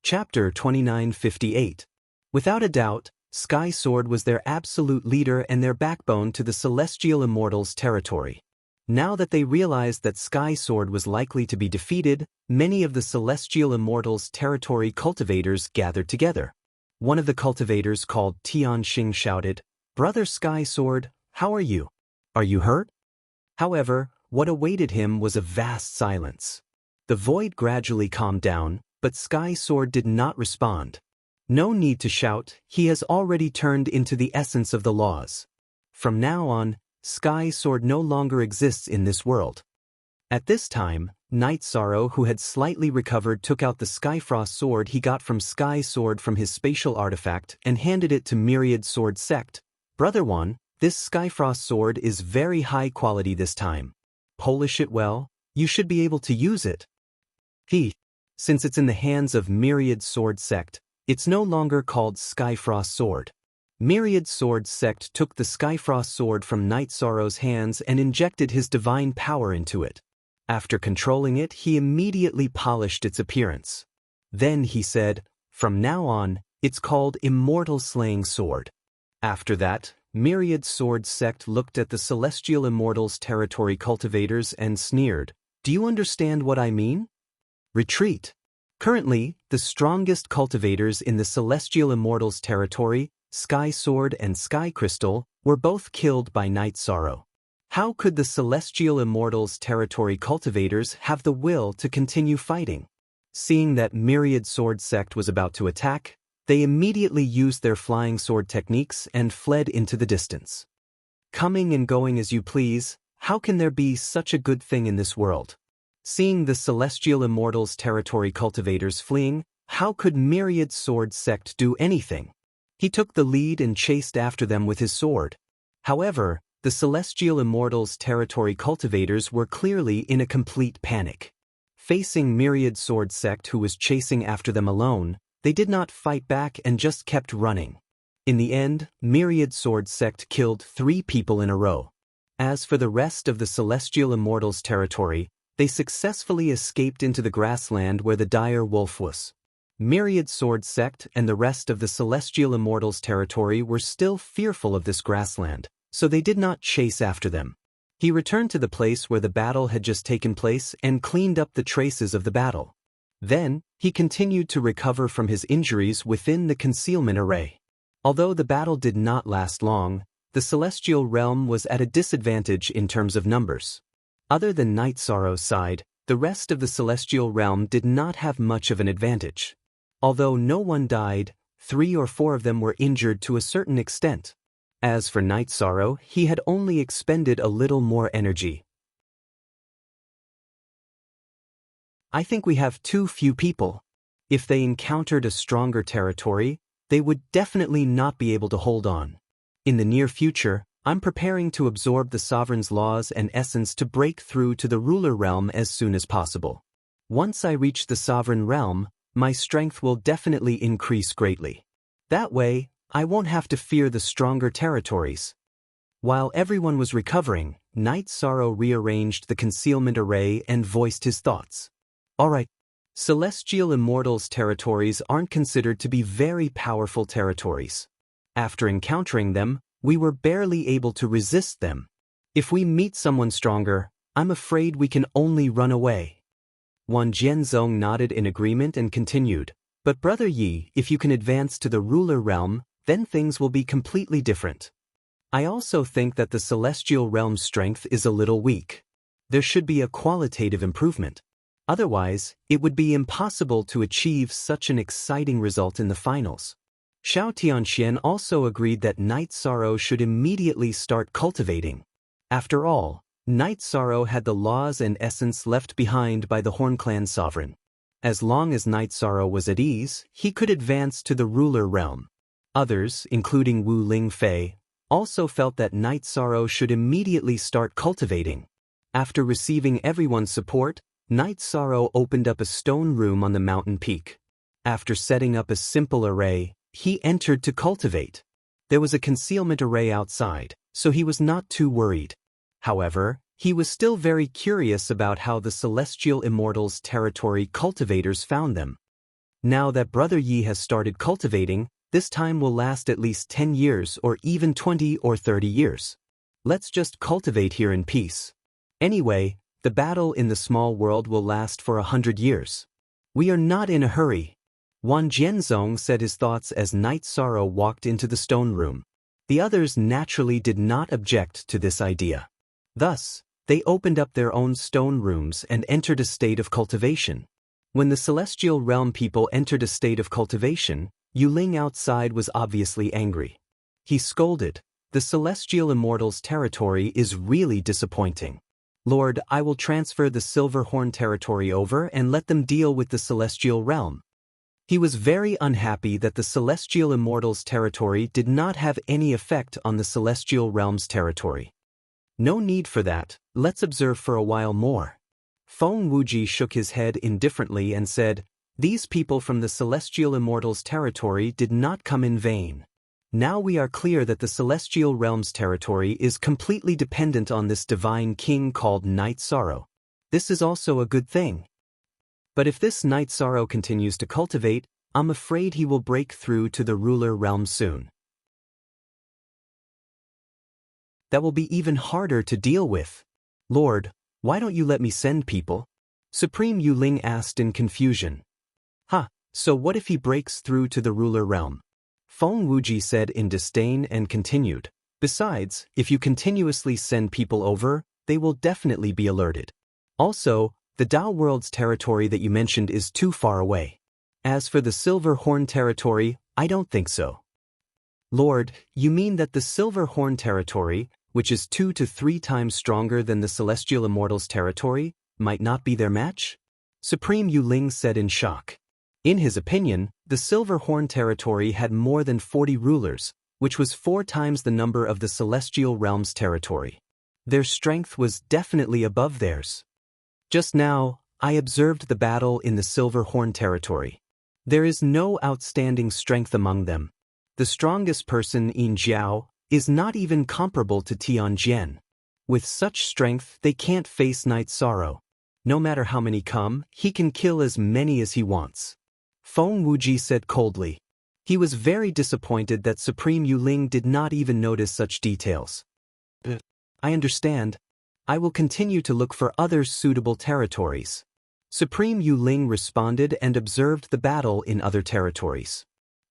Chapter 2958. Without a doubt, Sky Sword was their absolute leader and their backbone to the Celestial Immortals' territory. Now that they realized that Sky Sword was likely to be defeated, many of the Celestial Immortals' territory cultivators gathered together. One of the cultivators called Tianqing shouted, "Brother Sky Sword, how are you? Are you hurt?" However, what awaited him was a vast silence. The void gradually calmed down, but Sky Sword did not respond. No need to shout, he has already turned into the essence of the laws. From now on, Sky Sword no longer exists in this world. At this time, Night Sorrow, who had slightly recovered, took out the Skyfrost sword he got from Sky Sword from his spatial artifact and handed it to Myriad Sword Sect. "Brother One, this Skyfrost sword is very high quality this time. Polish it well, you should be able to use it." Since it's in the hands of Myriad Sword Sect, it's no longer called Skyfrost Sword. Myriad Sword Sect took the Skyfrost sword from Night Sorrow's hands and injected his divine power into it. After controlling it, he immediately polished its appearance. Then he said, "From now on, it's called Immortal Slaying Sword." After that, Myriad Sword Sect looked at the Celestial Immortals territory cultivators and sneered, "Do you understand what I mean? Retreat." Currently, the strongest cultivators in the Celestial Immortals territory, Sky Sword and Sky Crystal, were both killed by Night Sorrow. How could the Celestial Immortals territory cultivators have the will to continue fighting? Seeing that Myriad Sword Sect was about to attack, they immediately used their flying sword techniques and fled into the distance. Coming and going as you please, how can there be such a good thing in this world? Seeing the Celestial Immortals territory cultivators fleeing, how could Myriad Sword Sect do anything? He took the lead and chased after them with his sword. However, the Celestial Immortals territory cultivators were clearly in a complete panic. Facing Myriad Sword Sect, who was chasing after them alone, they did not fight back and just kept running. In the end, Myriad Sword Sect killed 3 people in a row. As for the rest of the Celestial Immortals territory, they successfully escaped into the grassland where the dire wolf was. Myriad Sword Sect and the rest of the Celestial Immortals territory were still fearful of this grassland, so they did not chase after them. He returned to the place where the battle had just taken place and cleaned up the traces of the battle. Then, he continued to recover from his injuries within the concealment array. Although the battle did not last long, the Celestial Realm was at a disadvantage in terms of numbers. Other than Night Sorrow's side, the rest of the Celestial Realm did not have much of an advantage. Although no one died, 3 or 4 of them were injured to a certain extent. As for Night Sorrow, he had only expended a little more energy. I think we have too few people. If they encountered a stronger territory, they would definitely not be able to hold on. In the near future, I'm preparing to absorb the Sovereign's laws and essence to break through to the Ruler Realm as soon as possible. Once I reach the Sovereign Realm, my strength will definitely increase greatly. That way, I won't have to fear the stronger territories. While everyone was recovering, Night Sorrow rearranged the concealment array and voiced his thoughts. Alright, Celestial Immortals territories aren't considered to be very powerful territories. After encountering them, we were barely able to resist them. If we meet someone stronger, I'm afraid we can only run away. Wan Jianzong nodded in agreement and continued, "But Brother Yi, if you can advance to the Ruler Realm, then things will be completely different. I also think that the Celestial Realm's strength is a little weak. There should be a qualitative improvement. Otherwise, it would be impossible to achieve such an exciting result in the finals." Xiao Tianxian also agreed that Night Sorrow should immediately start cultivating. After all, Night Sorrow had the laws and essence left behind by the Horn Clan sovereign. As long as Night Sorrow was at ease, he could advance to the Ruler Realm. Others, including Wu Lingfei, also felt that Night Sorrow should immediately start cultivating. After receiving everyone's support, Night Sorrow opened up a stone room on the mountain peak. After setting up a simple array, he entered to cultivate. There was a concealment array outside, so he was not too worried. However, he was still very curious about how the Celestial Immortals territory cultivators found them. Now that Brother Yi has started cultivating, this time will last at least 10 years or even 20 or 30 years. Let's just cultivate here in peace. Anyway, the battle in the small world will last for 100 years. We are not in a hurry. Wan Jianzong said his thoughts as Night Sorrow walked into the stone room. The others naturally did not object to this idea. Thus, they opened up their own stone rooms and entered a state of cultivation. When the Celestial Realm people entered a state of cultivation, Yu Ling outside was obviously angry. He scolded, "The Celestial Immortals territory is really disappointing. Lord, I will transfer the Silver Horn territory over and let them deal with the Celestial Realm." He was very unhappy that the Celestial Immortals territory did not have any effect on the Celestial Realm's territory. No need for that, let's observe for a while more. Feng Wuji shook his head indifferently and said, "These people from the Celestial Immortals territory did not come in vain. Now we are clear that the celestial realm's territory is completely dependent on this divine king called Night Sorrow. This is also a good thing. But if this Night Sorrow continues to cultivate, I'm afraid he will break through to the ruler realm soon. That will be even harder to deal with. Lord, why don't you let me send people? Supreme Yuling asked in confusion. So what if he breaks through to the ruler realm? Feng Wuji said in disdain and continued. Besides, if you continuously send people over, they will definitely be alerted. Also, the Dao World's territory that you mentioned is too far away. As for the Silver Horn territory, I don't think so. Lord, you mean that the Silver Horn territory, which is 2 to 3 times stronger than the Celestial Immortals' territory, might not be their match? Supreme Yuling said in shock. In his opinion, the Silver Horn territory had more than 40 rulers, which was 4 times the number of the Celestial Realm's territory. Their strength was definitely above theirs. Just now, I observed the battle in the Silver Horn territory. There is no outstanding strength among them. The strongest person in Jiao is not even comparable to Tianjian. With such strength, they can't face Night Sorrow. No matter how many come, he can kill as many as he wants. Feng Wuji said coldly. He was very disappointed that Supreme Yuling did not even notice such details. I understand. I will continue to look for other suitable territories. Supreme Yuling responded and observed the battle in other territories.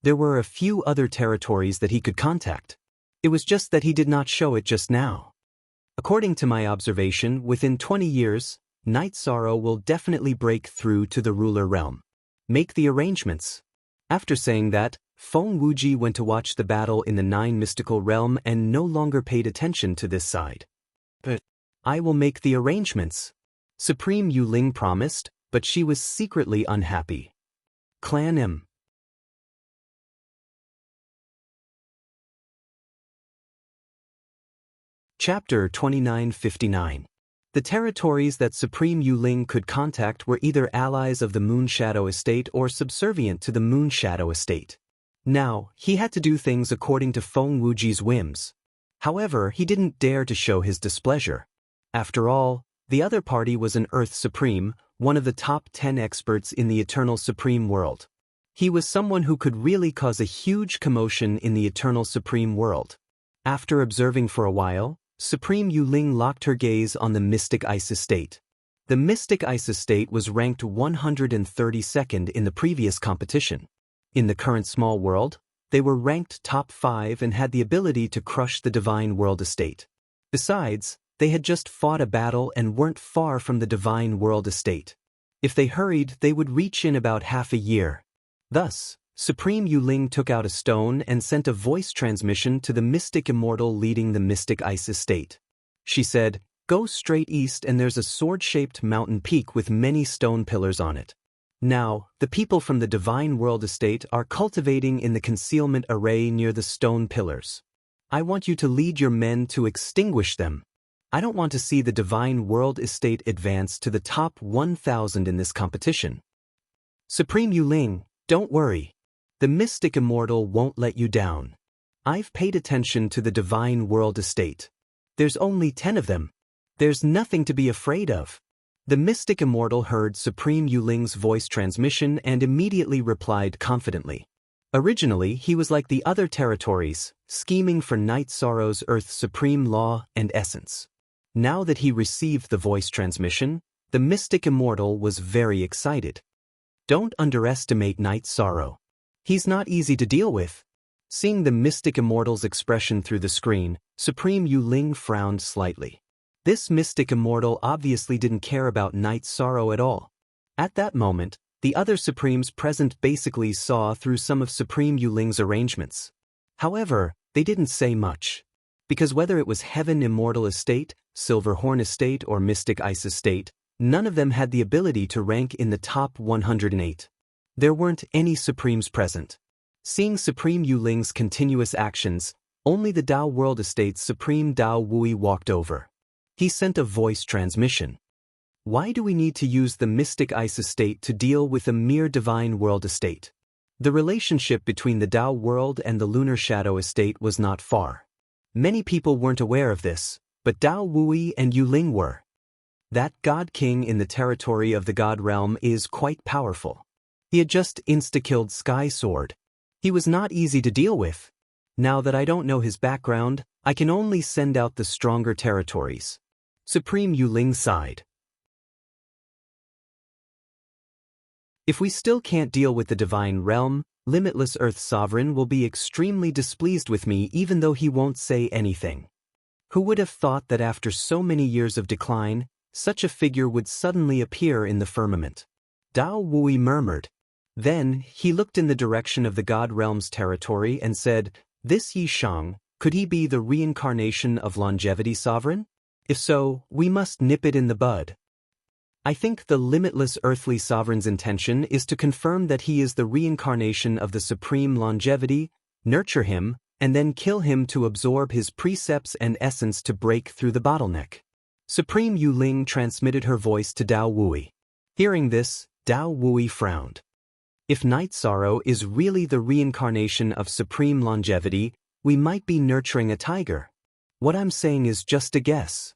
There were a few other territories that he could contact. It was just that he did not show it just now. According to my observation, within 20 years, Night Sorrow will definitely break through to the ruler realm. Make the arrangements. After saying that, Feng Wuji went to watch the battle in the 9 mystical realm and no longer paid attention to this side. But I will make the arrangements. Supreme Yuling promised, but she was secretly unhappy. Clan M. Chapter 2959. The territories that Supreme Yuling could contact were either allies of the Moon Shadow Estate or subservient to the Moon Shadow Estate. Now, he had to do things according to Feng Wuji's whims. However, he didn't dare to show his displeasure. After all, the other party was an Earth Supreme, one of the top 10 experts in the Eternal Supreme World. He was someone who could really cause a huge commotion in the Eternal Supreme World. After observing for a while, Supreme Yuling locked her gaze on the Mystic Ice Estate. The Mystic Ice Estate was ranked 132nd in the previous competition. In the current small world, they were ranked top 5 and had the ability to crush the Divine World Estate. Besides, they had just fought a battle and weren't far from the Divine World Estate. If they hurried, they would reach in about half a year. Thus, Supreme Yuling took out a stone and sent a voice transmission to the Mystic Immortal leading the Mystic Ice Estate. She said, "Go straight east and there's a sword-shaped mountain peak with many stone pillars on it. Now, the people from the Divine World Estate are cultivating in the concealment array near the stone pillars. I want you to lead your men to extinguish them. I don't want to see the Divine World Estate advance to the top 1,000 in this competition." Supreme Yuling, don't worry. The Mystic Immortal won't let you down. I've paid attention to the Divine World Estate. There's only 10 of them. There's nothing to be afraid of. The Mystic Immortal heard Supreme Yuling's voice transmission and immediately replied confidently. Originally, he was like the other territories, scheming for Night Sorrow's Earth's supreme law and essence. Now that he received the voice transmission, the Mystic Immortal was very excited. Don't underestimate Night Sorrow. He's not easy to deal with. Seeing the Mystic Immortal's expression through the screen, Supreme Yuling frowned slightly. This Mystic Immortal obviously didn't care about Night Sorrow at all. At that moment, the other Supremes present basically saw through some of Supreme Yuling's arrangements. However, they didn't say much. Because whether it was Heaven Immortal Estate, Silver Horn Estate or Mystic Ice Estate, none of them had the ability to rank in the top 108. There weren't any Supremes present. Seeing Supreme Yuling's continuous actions, only the Dao World Estate's Supreme Dao Wui walked over. He sent a voice transmission. Why do we need to use the Mystic Ice Estate to deal with a mere Divine World Estate? The relationship between the Tao world and the lunar shadow estate was not far. Many people weren't aware of this, but Tao Wui and Yu Ling were. That God King in the territory of the God realm is quite powerful. He had just insta-killed Sky Sword. He was not easy to deal with. Now that I don't know his background, I can only send out the stronger territories. Supreme Yu Ling sighed. If we still can't deal with the divine realm, Limitless Earth Sovereign will be extremely displeased with me even though he won't say anything. Who would have thought that after so many years of decline, such a figure would suddenly appear in the firmament? Tao Wui murmured. Then, he looked in the direction of the God Realm's territory and said, "This Yi Shang, could he be the reincarnation of Longevity Sovereign? If so, we must nip it in the bud." I think the Limitless Earthly Sovereign's intention is to confirm that he is the reincarnation of the Supreme Longevity, nurture him, and then kill him to absorb his precepts and essence to break through the bottleneck. Supreme Yu Ling transmitted her voice to Tao Wui. Hearing this, Tao Wui frowned. If Night Sorrow is really the reincarnation of Supreme Longevity, we might be nurturing a tiger. What I'm saying is just a guess.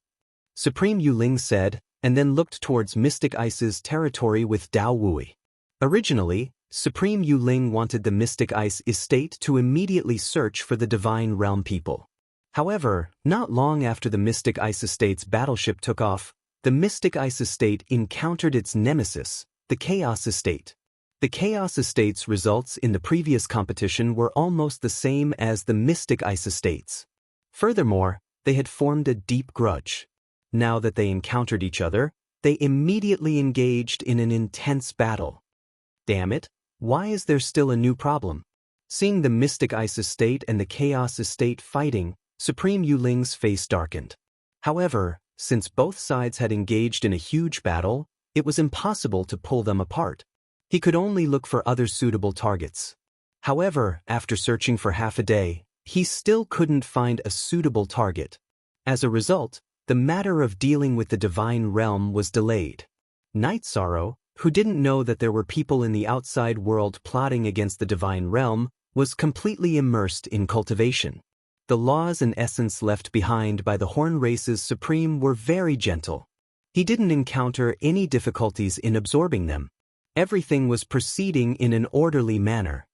Supreme Yu Ling said, and then looked towards Mystic Ice's territory with Tao Wui. Originally, Supreme Yu Ling wanted the Mystic Ice estate to immediately search for the Divine Realm people. However, not long after the Mystic Ice estate's battleship took off, the Mystic Ice estate encountered its nemesis, the Chaos estate. The Chaos estate's results in the previous competition were almost the same as the Mystic Ice estate's. Furthermore, they had formed a deep grudge. Now that they encountered each other, they immediately engaged in an intense battle. Damn it, why is there still a new problem? Seeing the Mystic Ice estate and the Chaos estate fighting, Supreme Yu Ling's face darkened. However, since both sides had engaged in a huge battle, it was impossible to pull them apart. He could only look for other suitable targets. However, after searching for half a day, he still couldn't find a suitable target. As a result, the matter of dealing with the divine realm was delayed. Night Sorrow, who didn't know that there were people in the outside world plotting against the divine realm, was completely immersed in cultivation. The laws and essence left behind by the Horn Race's Supreme were very gentle. He didn't encounter any difficulties in absorbing them. Everything was proceeding in an orderly manner.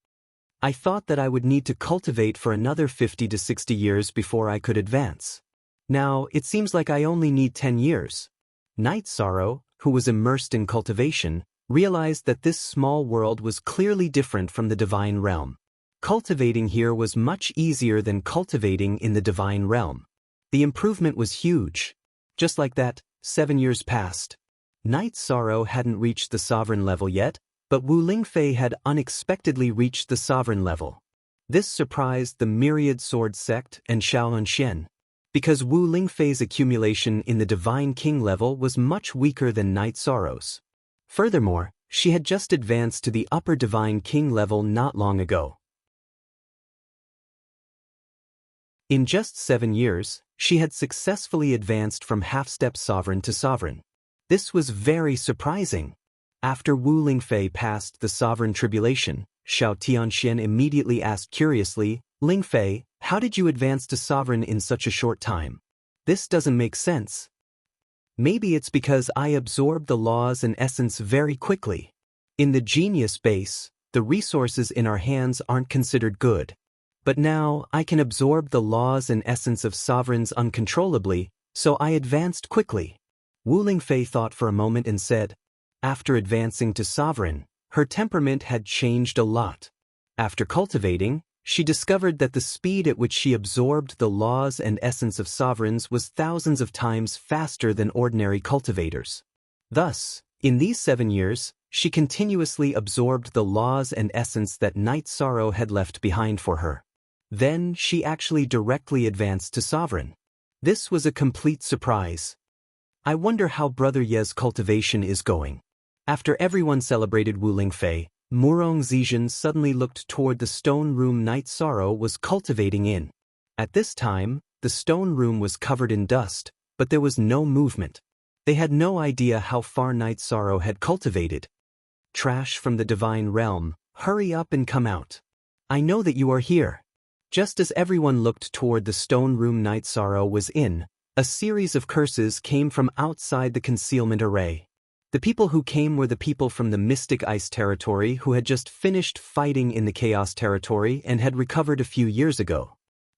I thought that I would need to cultivate for another 50 to 60 years before I could advance. Now, it seems like I only need 10 years. Night Sorrow, who was immersed in cultivation, realized that this small world was clearly different from the divine realm. Cultivating here was much easier than cultivating in the divine realm. The improvement was huge. Just like that, 7 years passed. Night Sorrow hadn't reached the sovereign level yet, but Wu Lingfei had unexpectedly reached the sovereign level. This surprised the Myriad Sword sect and Shaolin, because Wu Lingfei's accumulation in the Divine King level was much weaker than Night Sorrow's. Furthermore, she had just advanced to the upper Divine King level not long ago. In just 7 years, she had successfully advanced from half-step sovereign to sovereign. This was very surprising. After Wu Lingfei passed the sovereign tribulation, Xiao Tianxian immediately asked curiously, "Lingfei, how did you advance to sovereign in such a short time? This doesn't make sense." Maybe it's because I absorbed the laws and essence very quickly. In the genius base, the resources in our hands aren't considered good. But now I can absorb the laws and essence of sovereigns uncontrollably, so I advanced quickly. Wu Lingfei thought for a moment and said, after advancing to sovereign, her temperament had changed a lot. After cultivating, she discovered that the speed at which she absorbed the laws and essence of sovereigns was thousands of times faster than ordinary cultivators. Thus, in these 7 years, she continuously absorbed the laws and essence that Night Sorrow had left behind for her. Then she actually directly advanced to sovereign. This was a complete surprise. I wonder how Brother Ye's cultivation is going. After everyone celebrated Wu Lingfei, Murong Zizhen suddenly looked toward the stone room Night Sorrow was cultivating in. At this time, the stone room was covered in dust, but there was no movement. They had no idea how far Night Sorrow had cultivated. Trash from the divine realm, hurry up and come out. I know that you are here. Just as everyone looked toward the stone room Night Sorrow was in, a series of curses came from outside the concealment array. The people who came were the people from the Mystic Ice territory who had just finished fighting in the Chaos territory and had recovered a few years ago.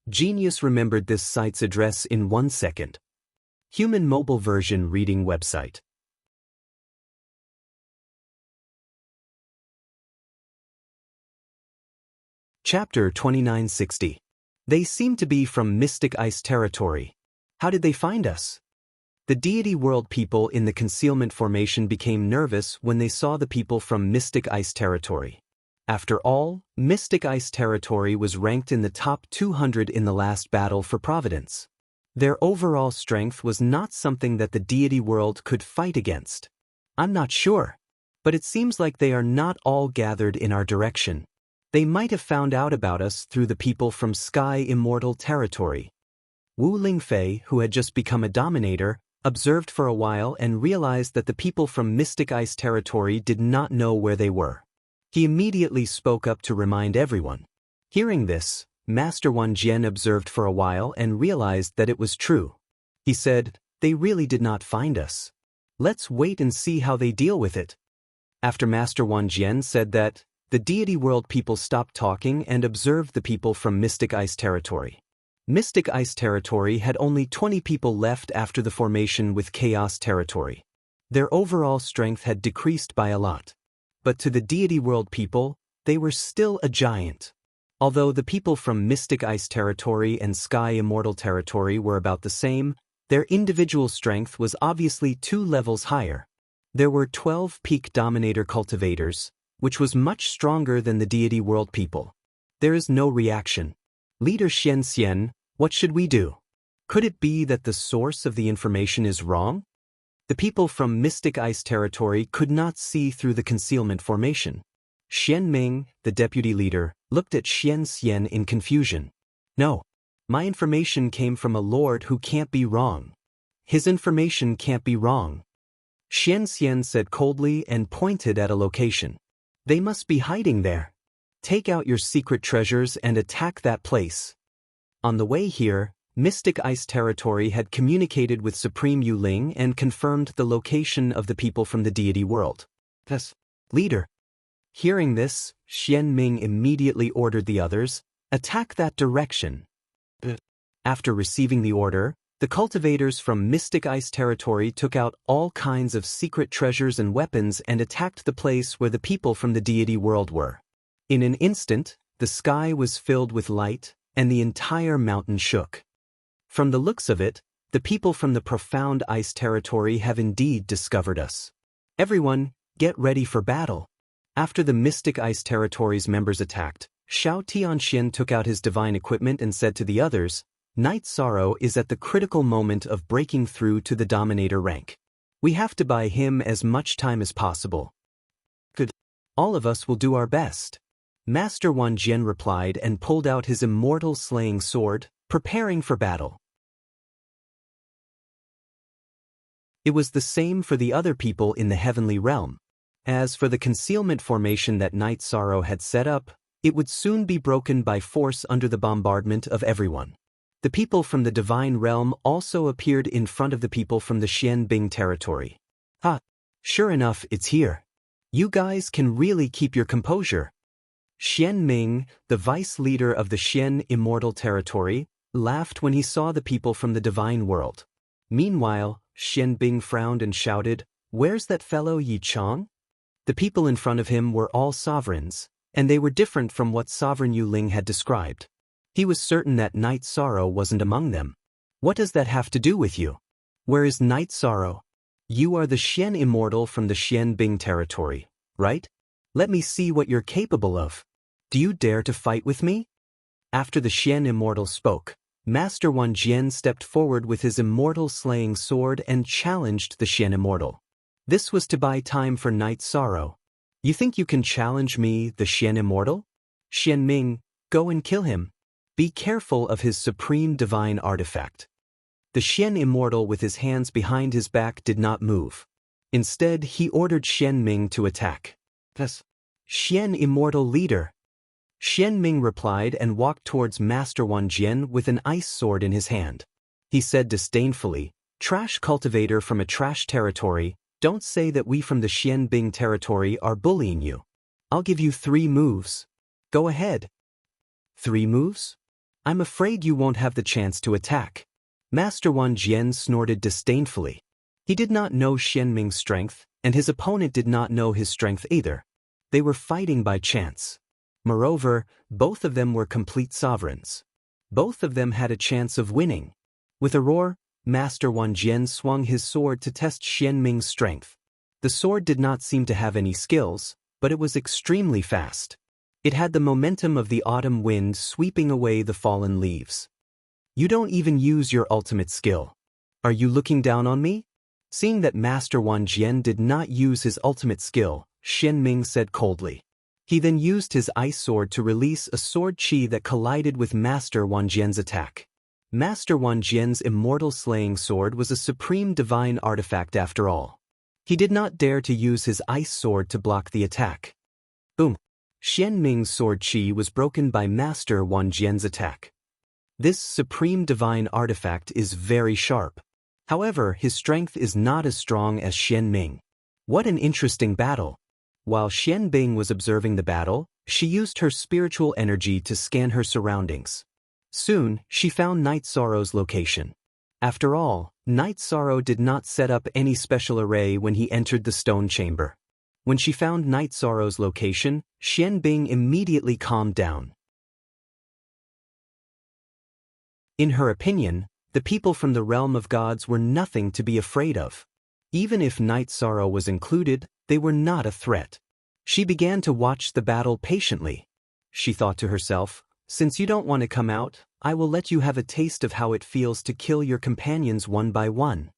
Genius remembered this site's address in 1 second. Human mobile version reading website. Chapter 2960. They seem to be from Mystic Ice territory. How did they find us? The Deity World people in the concealment formation became nervous when they saw the people from Mystic Ice territory. After all, Mystic Ice territory was ranked in the top 200 in the last battle for Providence. Their overall strength was not something that the Deity World could fight against. I'm not sure, but it seems like they are not all gathered in our direction. They might have found out about us through the people from Sky Immortal territory. Wu Lingfei, who had just become a dominator, observed for a while and realized that the people from Mystic Ice territory did not know where they were. He immediately spoke up to remind everyone. Hearing this, Master Wan Jian observed for a while and realized that it was true. He said, "They really did not find us. Let's wait and see how they deal with it." After Master Wan Jian said that, the Deity World people stopped talking and observed the people from Mystic Ice territory. Mystic Ice territory had only 20 people left after the formation with Chaos territory. Their overall strength had decreased by a lot. But to the Deity World people, they were still a giant. Although the people from Mystic Ice territory and Sky Immortal territory were about the same, their individual strength was obviously 2 levels higher. There were 12 peak dominator cultivators, which was much stronger than the Deity World people. There is no reaction. Leader Xian Xian, what should we do? Could it be that the source of the information is wrong? The people from Mystic Ice territory could not see through the concealment formation. Xian Ming, the deputy leader, looked at Xian Xian in confusion. No. My information came from a lord who can't be wrong. His information can't be wrong. Xian Xian said coldly and pointed at a location. They must be hiding there. Take out your secret treasures and attack that place. On the way here, Mystic Ice territory had communicated with Supreme Yu Ling and confirmed the location of the people from the Deity World. Yes, leader. Hearing this, Xian Ming immediately ordered the others, attack that direction. After receiving the order, the cultivators from Mystic Ice territory took out all kinds of secret treasures and weapons and attacked the place where the people from the Deity World were. In an instant, the sky was filled with light, and the entire mountain shook. From the looks of it, the people from the Profound Ice territory have indeed discovered us. Everyone, get ready for battle. After the Mystic Ice territory's members attacked, Xiao Tianxian took out his divine equipment and said to the others, Night Sorrow is at the critical moment of breaking through to the Dominator rank. We have to buy him as much time as possible. Good. All of us will do our best. Master Wan Jian replied and pulled out his immortal slaying sword, preparing for battle. It was the same for the other people in the heavenly realm. As for the concealment formation that Night Sorrow had set up, it would soon be broken by force under the bombardment of everyone. The people from the divine realm also appeared in front of the people from the Xian Bing territory. Sure enough, it's here. You guys can really keep your composure. Xian Ming, the vice leader of the Xian Immortal territory, laughed when he saw the people from the divine world. Meanwhile, Xian Bing frowned and shouted, "Where's that fellow Yi Chong?" The people in front of him were all sovereigns, and they were different from what Sovereign Yu Ling had described. He was certain that Night Sorrow wasn't among them. What does that have to do with you? Where is Night Sorrow? You are the Xian Immortal from the Xian Bing territory, right? Let me see what you're capable of. Do you dare to fight with me? After the Xian Immortal spoke, Master Wan Jian stepped forward with his immortal slaying sword and challenged the Xian Immortal. This was to buy time for Night Sorrow. You think you can challenge me, the Xian Immortal? Xian Ming, go and kill him. Be careful of his supreme divine artifact. The Xian Immortal with his hands behind his back did not move. Instead, he ordered Xian Ming to attack. Yes. Xian Immortal Leader. Xian Ming replied and walked towards Master Wan Jian with an ice sword in his hand. He said disdainfully, "Trash cultivator from a trash territory, don't say that we from the Xian Bing territory are bullying you. I'll give you 3 moves. Go ahead." 3 moves? I'm afraid you won't have the chance to attack. Master Wan Jian snorted disdainfully. He did not know Xian Ming's strength, and his opponent did not know his strength either. They were fighting by chance. Moreover, both of them were complete sovereigns. Both of them had a chance of winning. With a roar, Master Wan Jian swung his sword to test Xian Ming's strength. The sword did not seem to have any skills, but it was extremely fast. It had the momentum of the autumn wind sweeping away the fallen leaves. "You don't even use your ultimate skill. Are you looking down on me?" Seeing that Master Wan Jian did not use his ultimate skill, Xian Ming said coldly. He then used his ice sword to release a sword chi that collided with Master Wan Jian's attack. Master Wan Jian's immortal slaying sword was a supreme divine artifact after all. He did not dare to use his ice sword to block the attack. Boom! Xian Ming's sword chi was broken by Master Wan Jian's attack. This supreme divine artifact is very sharp. However, his strength is not as strong as Xian Ming. What an interesting battle! While Xian Bing was observing the battle, she used her spiritual energy to scan her surroundings. Soon, she found Night Sorrow's location. After all, Night Sorrow did not set up any special array when he entered the stone chamber. When she found Night Sorrow's location, Xian Bing immediately calmed down. In her opinion, the people from the realm of gods were nothing to be afraid of. Even if Night Sorrow was included, they were not a threat. She began to watch the battle patiently. She thought to herself, "Since you don't want to come out, I will let you have a taste of how it feels to kill your companions one by one."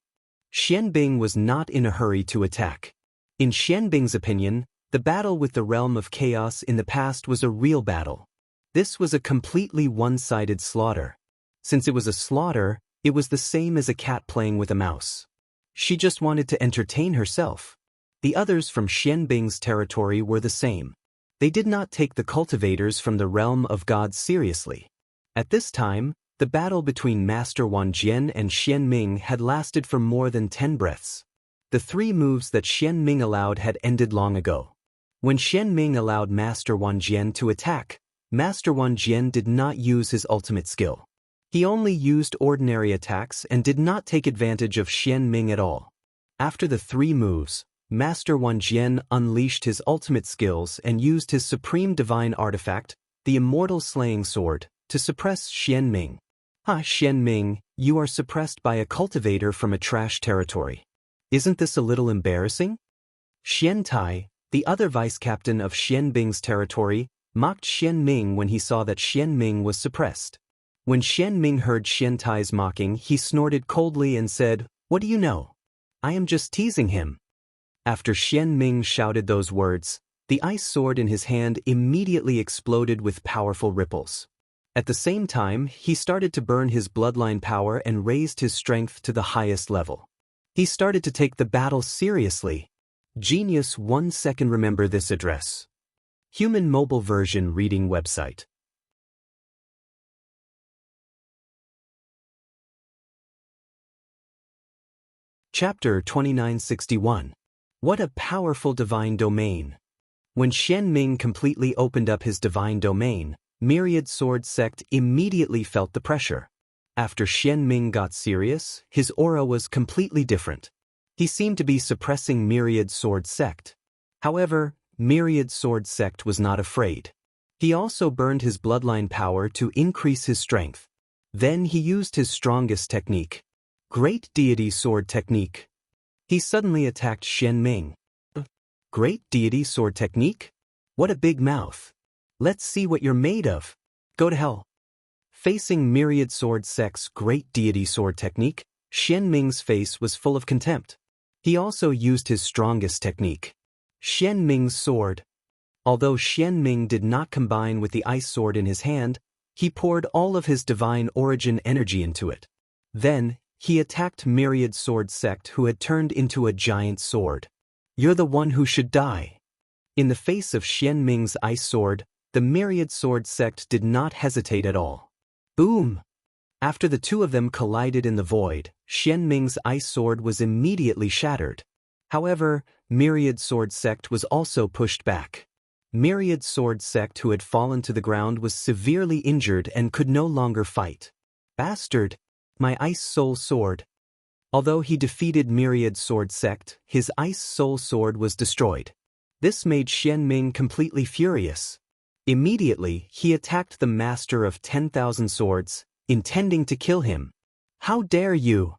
Xian Bing was not in a hurry to attack. In Xian Bing's opinion, the battle with the realm of chaos in the past was a real battle. This was a completely one-sided slaughter. Since it was a slaughter, it was the same as a cat playing with a mouse. She just wanted to entertain herself. The others from Xian Bing's territory were the same. They did not take the cultivators from the realm of gods seriously. At this time, the battle between Master Wan Jian and Xian Ming had lasted for more than 10 breaths. The 3 moves that Xian Ming allowed had ended long ago. When Xian Ming allowed Master Wan Jian to attack, Master Wan Jian did not use his ultimate skill. He only used ordinary attacks and did not take advantage of Xian Ming at all. After the 3 moves, Master Wan Jian unleashed his ultimate skills and used his supreme divine artifact, the immortal slaying sword, to suppress Xian Ming. "Ha, Xian Ming, you are suppressed by a cultivator from a trash territory. Isn't this a little embarrassing?" Xian Tai, the other vice-captain of Xian Bing's territory, mocked Xian Ming when he saw that Xian Ming was suppressed. When Xian Ming heard Xian Tai's mocking, he snorted coldly and said, "What do you know? I am just teasing him." After Xian Ming shouted those words, the ice sword in his hand immediately exploded with powerful ripples. At the same time, he started to burn his bloodline power and raised his strength to the highest level. He started to take the battle seriously. Genius 1 second. Remember this address. Human mobile version reading website. Chapter 2961. What a powerful divine domain. When Xian Ming completely opened up his divine domain, Myriad Sword Sect immediately felt the pressure. After Xian Ming got serious, his aura was completely different. He seemed to be suppressing Myriad Sword Sect. However, Myriad Sword Sect was not afraid. He also burned his bloodline power to increase his strength. Then he used his strongest technique, Great Deity Sword Technique. He suddenly attacked Xian Ming. Great Deity Sword Technique? What a big mouth. Let's see what you're made of. Go to hell. Facing Myriad Sword Sect's Great Deity Sword Technique, Xian Ming's face was full of contempt. He also used his strongest technique, Xian Ming's sword. Although Xian Ming did not combine with the ice sword in his hand, he poured all of his divine origin energy into it. Then, he attacked Myriad Sword Sect, who had turned into a giant sword. "You're the one who should die." In the face of Xian Ming's ice sword, the myriad sword sect did not hesitate at all. Boom! After the two of them collided in the void, Xian Ming's ice sword was immediately shattered. However, myriad sword sect was also pushed back. Myriad sword sect who had fallen to the ground was severely injured and could no longer fight. Bastard! My ice soul sword! Although he defeated myriad sword sect, his ice soul sword was destroyed. This made Xian Ming completely furious. Immediately, he attacked the master of 10,000 swords, intending to kill him. How dare you!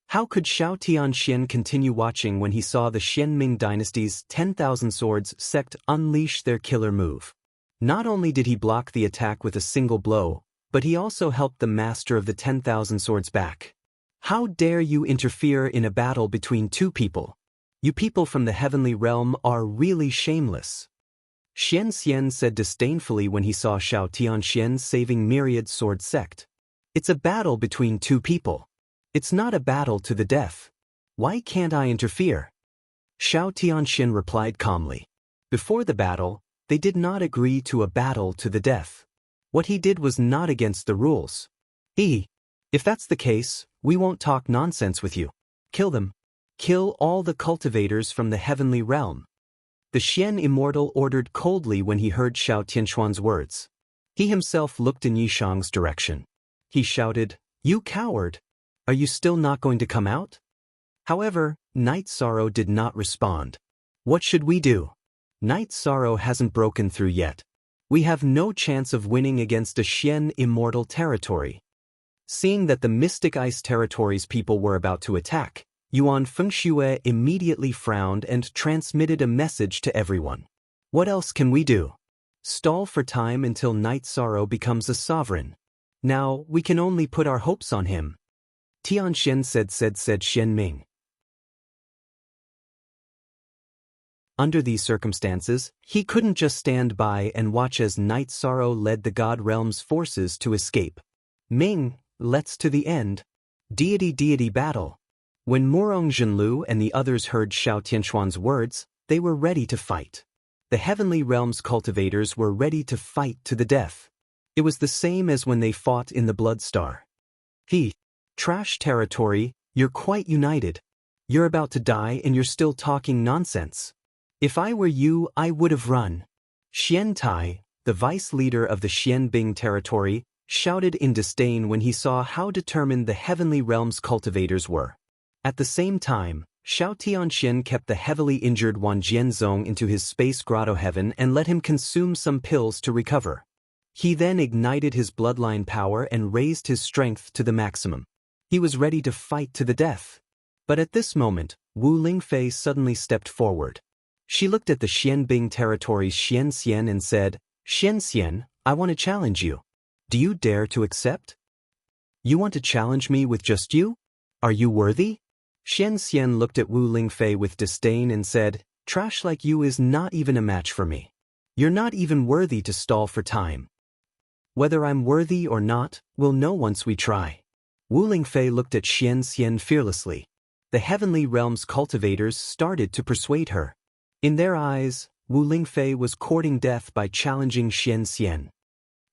How could Xiao Tianxian continue watching when he saw the Xian Ming dynasty's 10,000 swords sect unleash their killer move? Not only did he block the attack with a single blow, but he also helped the master of the 10,000 swords back. How dare you interfere in a battle between two people? You people from the heavenly realm are really shameless. Xian Xian said disdainfully when he saw Xiao Tianxian saving myriad sword sect. It's a battle between two people. It's not a battle to the death. Why can't I interfere? Xiao Tianxian replied calmly. Before the battle, they did not agree to a battle to the death. What he did was not against the rules. If that's the case, we won't talk nonsense with you. Kill them. Kill all the cultivators from the heavenly realm. The Xian immortal ordered coldly when he heard Xiao Tianxuan's words. He himself looked in Yishang's direction. He shouted, "You coward! Are you still not going to come out?" However, Night Sorrow did not respond. What should we do? Night Sorrow hasn't broken through yet. We have no chance of winning against a Xian immortal territory. Seeing that the Mystic Ice territory's people were about to attack, Yuan Fengxue immediately frowned and transmitted a message to everyone. What else can we do? Stall for time until Night Sorrow becomes a sovereign. Now, we can only put our hopes on him. Tianxian said Xian Ming. Under these circumstances, he couldn't just stand by and watch as Night Sorrow led the God Realm's forces to escape. Ming, let's to the end. Deity battle. When Murong Zhenlu and the others heard Xiao Tianxuan's words, they were ready to fight. The Heavenly Realm's cultivators were ready to fight to the death. It was the same as when they fought in the Blood Star. Trash territory, you're quite united. You're about to die and you're still talking nonsense. If I were you, I would have run. Xian Tai, the vice leader of the Xian Bing territory, shouted in disdain when he saw how determined the Heavenly Realm's cultivators were. At the same time, Xiao Tianxian kept the heavily injured Wan Jianzong into his space grotto heaven and let him consume some pills to recover. He then ignited his bloodline power and raised his strength to the maximum. He was ready to fight to the death. But at this moment, Wu Lingfei suddenly stepped forward. She looked at the Xianbing territory's Xian Xian and said, "Xian Xian, I want to challenge you. Do you dare to accept? You want to challenge me with just you? Are you worthy?" Xian Xian looked at Wu Lingfei with disdain and said, "Trash like you is not even a match for me. You're not even worthy to stall for time. Whether I'm worthy or not, we'll know once we try." Wu Lingfei looked at Xian Xian fearlessly. The Heavenly Realm's cultivators started to persuade her. In their eyes, Wu Lingfei was courting death by challenging Xian Xian.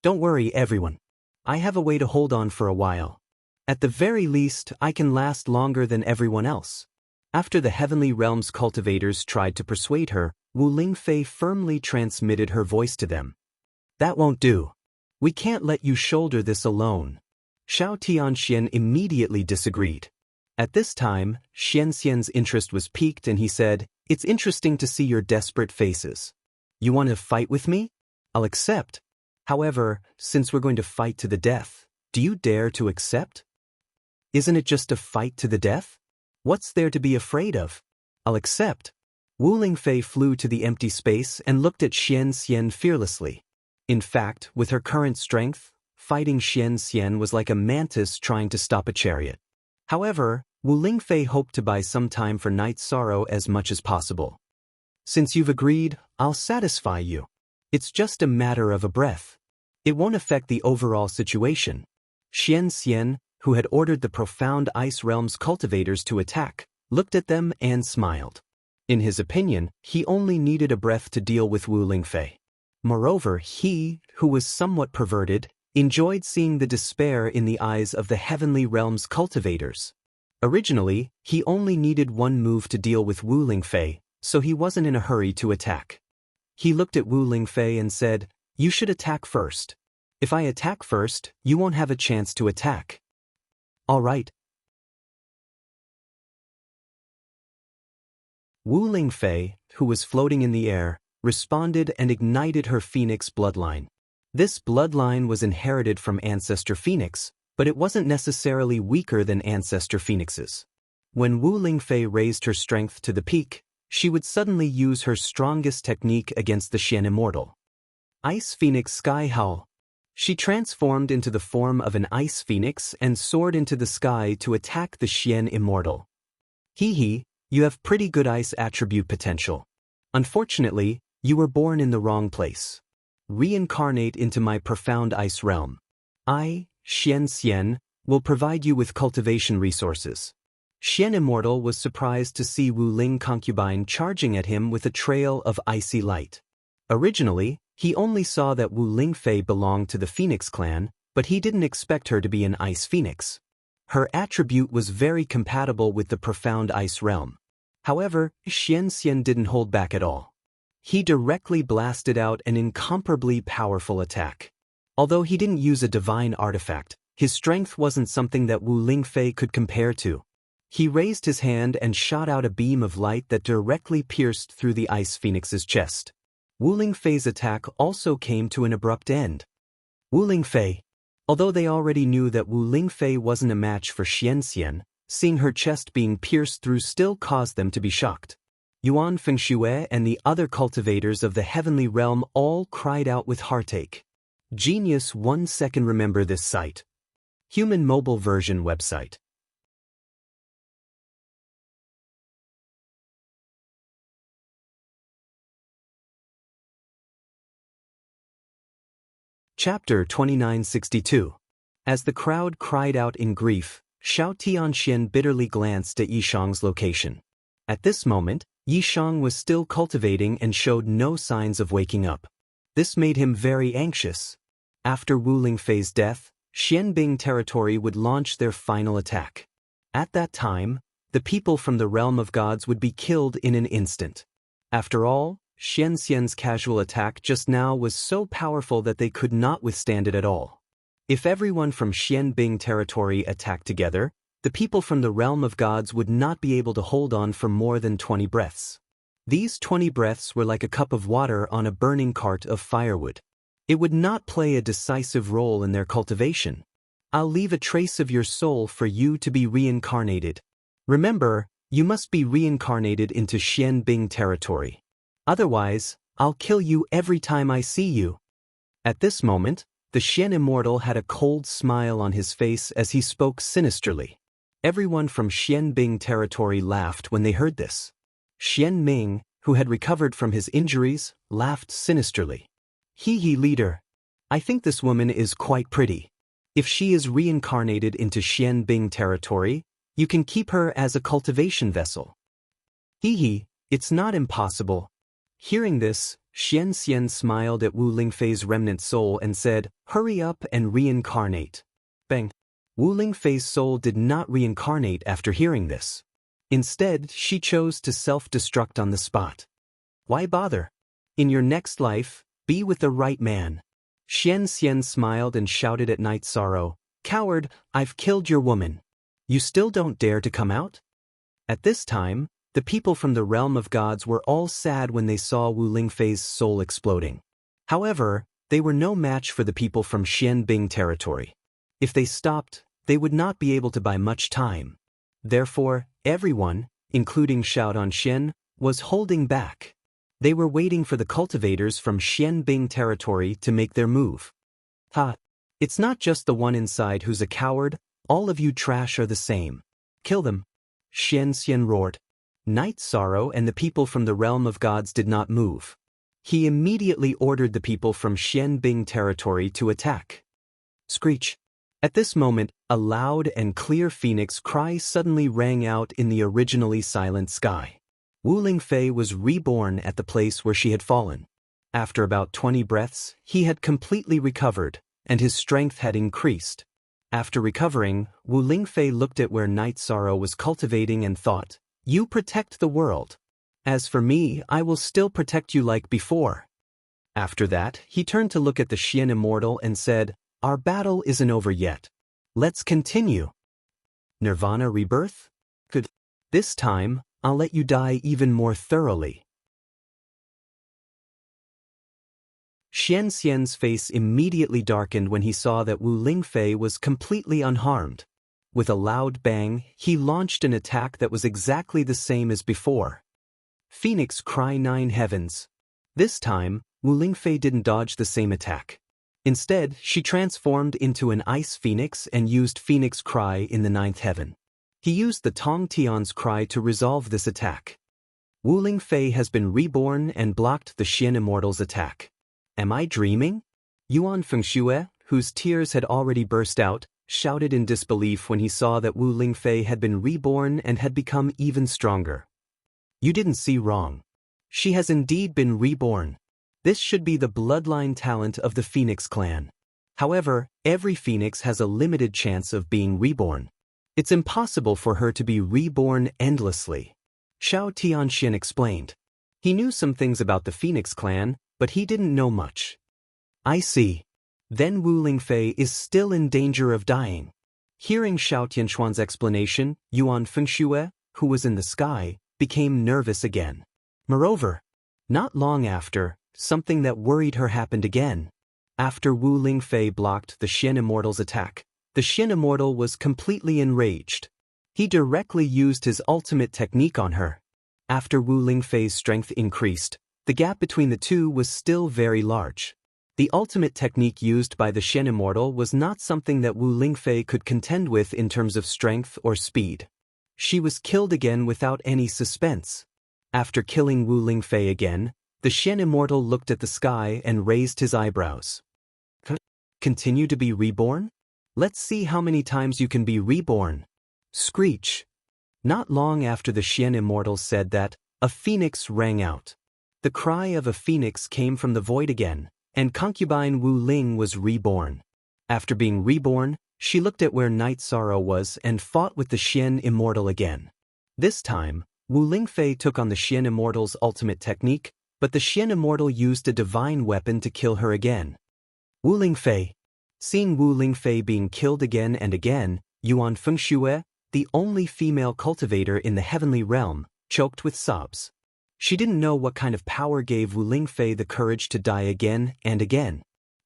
Don't worry, everyone. I have a way to hold on for a while. At the very least, I can last longer than everyone else. After the Heavenly Realm's cultivators tried to persuade her, Wu Lingfei firmly transmitted her voice to them. That won't do. We can't let you shoulder this alone. Xiao Tianxian immediately disagreed. At this time, Xian Xian's interest was piqued and he said, "It's interesting to see your desperate faces. You want to fight with me? I'll accept. However, since we're going to fight to the death, do you dare to accept? Isn't it just a fight to the death? What's there to be afraid of? I'll accept." Wu Lingfei flew to the empty space and looked at Xian Xian fearlessly. In fact, with her current strength, fighting Xian Xian was like a mantis trying to stop a chariot. However, Wu Lingfei hoped to buy some time for Night Sorrow as much as possible. "Since you've agreed, I'll satisfy you. It's just a matter of a breath. It won't affect the overall situation." Xian Xian, who had ordered the profound Ice Realm's cultivators to attack, looked at them and smiled. In his opinion, he only needed a breath to deal with Wu Lingfei. Moreover, he, who was somewhat perverted, enjoyed seeing the despair in the eyes of the heavenly realm's cultivators. Originally, he only needed one move to deal with Wu Lingfei, so he wasn't in a hurry to attack. He looked at Wu Lingfei and said, "You should attack first. If I attack first, you won't have a chance to attack." "All right." Wu Lingfei, who was floating in the air, responded and ignited her phoenix bloodline. This bloodline was inherited from Ancestor Phoenix, but it wasn't necessarily weaker than Ancestor Phoenix's. When Wu Lingfei raised her strength to the peak, she would suddenly use her strongest technique against the Xian Immortal. Ice Phoenix Sky Howl. She transformed into the form of an ice phoenix and soared into the sky to attack the Xian Immortal. Hee, you have pretty good ice attribute potential. Unfortunately, you were born in the wrong place. Reincarnate into my profound ice realm. I, Xian, will provide you with cultivation resources. Xian Immortal was surprised to see Wu Ling concubine charging at him with a trail of icy light. Originally, he only saw that Wu Lingfei belonged to the Phoenix clan, but he didn't expect her to be an ice phoenix. Her attribute was very compatible with the profound ice realm. However, Xian didn't hold back at all. He directly blasted out an incomparably powerful attack. Although he didn't use a divine artifact, his strength wasn't something that Wu Lingfei could compare to. He raised his hand and shot out a beam of light that directly pierced through the ice phoenix's chest. Wu Lingfei's attack also came to an abrupt end. Wu Lingfei. Although they already knew that Wu Lingfei wasn't a match for Xian, seeing her chest being pierced through still caused them to be shocked. Yuan Fengshui and the other cultivators of the heavenly realm all cried out with heartache. Genius 1 second. Remember this site. Human mobile version website. Chapter 2962. As the crowd cried out in grief, Xiao Tianxian bitterly glanced at Yishang's location. At this moment, Yishang was still cultivating and showed no signs of waking up. This made him very anxious. After Wu Lingfei's death, Xianbing territory would launch their final attack. At that time, the people from the realm of gods would be killed in an instant. After all, Xian's casual attack just now was so powerful that they could not withstand it at all. If everyone from Xianbing territory attacked together, the people from the realm of gods would not be able to hold on for more than 20 breaths. These 20 breaths were like a cup of water on a burning cart of firewood. It would not play a decisive role in their cultivation. I'll leave a trace of your soul for you to be reincarnated. Remember, you must be reincarnated into Xianbing territory. Otherwise, I'll kill you every time I see you. At this moment, the Xian Immortal had a cold smile on his face as he spoke sinisterly. Everyone from Xianbing territory laughed when they heard this. Xian Ming, who had recovered from his injuries, laughed sinisterly. Hee, leader. I think this woman is quite pretty. If she is reincarnated into Xianbing territory, you can keep her as a cultivation vessel. Hee, it's not impossible. Hearing this, Xian smiled at Wu Lingfei's remnant soul and said, "Hurry up and reincarnate." Bang! Wu Lingfei's soul did not reincarnate after hearing this. Instead, she chose to self-destruct on the spot. Why bother? In your next life, be with the right man. Xian smiled and shouted at Night Sorrow, "Coward, I've killed your woman. You still don't dare to come out?" At this time, the people from the realm of gods were all sad when they saw Wu Lingfei's soul exploding. However, they were no match for the people from Xianbing territory. If they stopped, they would not be able to buy much time. Therefore, everyone, including Xiao Donxian, was holding back. They were waiting for the cultivators from Xianbing territory to make their move. Ha! It's not just the one inside who's a coward, all of you trash are the same. Kill them. Xian roared. Night Sorrow and the people from the realm of gods did not move. He immediately ordered the people from Xianbing territory to attack. Screech! At this moment, a loud and clear phoenix cry suddenly rang out in the originally silent sky. Wu Lingfei was reborn at the place where she had fallen. After about 20 breaths, he had completely recovered, and his strength had increased. After recovering, Wu Lingfei looked at where Night Sorrow was cultivating and thought, "You protect the world. As for me, I will still protect you like before." After that, he turned to look at the Xian Immortal and said, "Our battle isn't over yet. Let's continue." Nirvana rebirth? Good. This time, I'll let you die even more thoroughly. Xian Xian's face immediately darkened when he saw that Wu Lingfei was completely unharmed. With a loud bang, he launched an attack that was exactly the same as before. Phoenix Cry 9 Heavens. This time, Wu Lingfei didn't dodge the same attack. Instead, she transformed into an ice phoenix and used Phoenix Cry in the 9th heaven. He used the Tong Tian's Cry to resolve this attack. Wu Lingfei has been reborn and blocked the Xian Immortal's attack. Am I dreaming? Yuan Fengxue, whose tears had already burst out, shouted in disbelief when he saw that Wu Lingfei had been reborn and had become even stronger. You didn't see wrong. She has indeed been reborn. This should be the bloodline talent of the Phoenix clan. However, every Phoenix has a limited chance of being reborn. It's impossible for her to be reborn endlessly. Xiao Tianxian explained. He knew some things about the Phoenix clan, but he didn't know much. I see. Then Wu Lingfei is still in danger of dying. Hearing Xiao Tianxuan's explanation, Yuan Fengxue, who was in the sky, became nervous again. Moreover, not long after, something that worried her happened again. After Wu Lingfei blocked the Xian Immortal's attack, the Xian Immortal was completely enraged. He directly used his ultimate technique on her. After Wu Lingfei's strength increased, the gap between the two was still very large. The ultimate technique used by the Xian Immortal was not something that Wu Lingfei could contend with in terms of strength or speed. She was killed again without any suspense. After killing Wu Lingfei again, the Xian Immortal looked at the sky and raised his eyebrows. Continue to be reborn? Let's see how many times you can be reborn. Screech. Not long after the Xian Immortal said that, a phoenix rang out. The cry of a phoenix came from the void again, and concubine Wu Ling was reborn. After being reborn, she looked at where Night Sorrow was and fought with the Xian Immortal again. This time, Wu Lingfei took on the Xian Immortal's ultimate technique, but the Xian Immortal used a divine weapon to kill her again. Wu Lingfei. Seeing Wu Lingfei being killed again and again, Yuan Fengxue, the only female cultivator in the heavenly realm, choked with sobs. She didn't know what kind of power gave Wu Lingfei the courage to die again and again.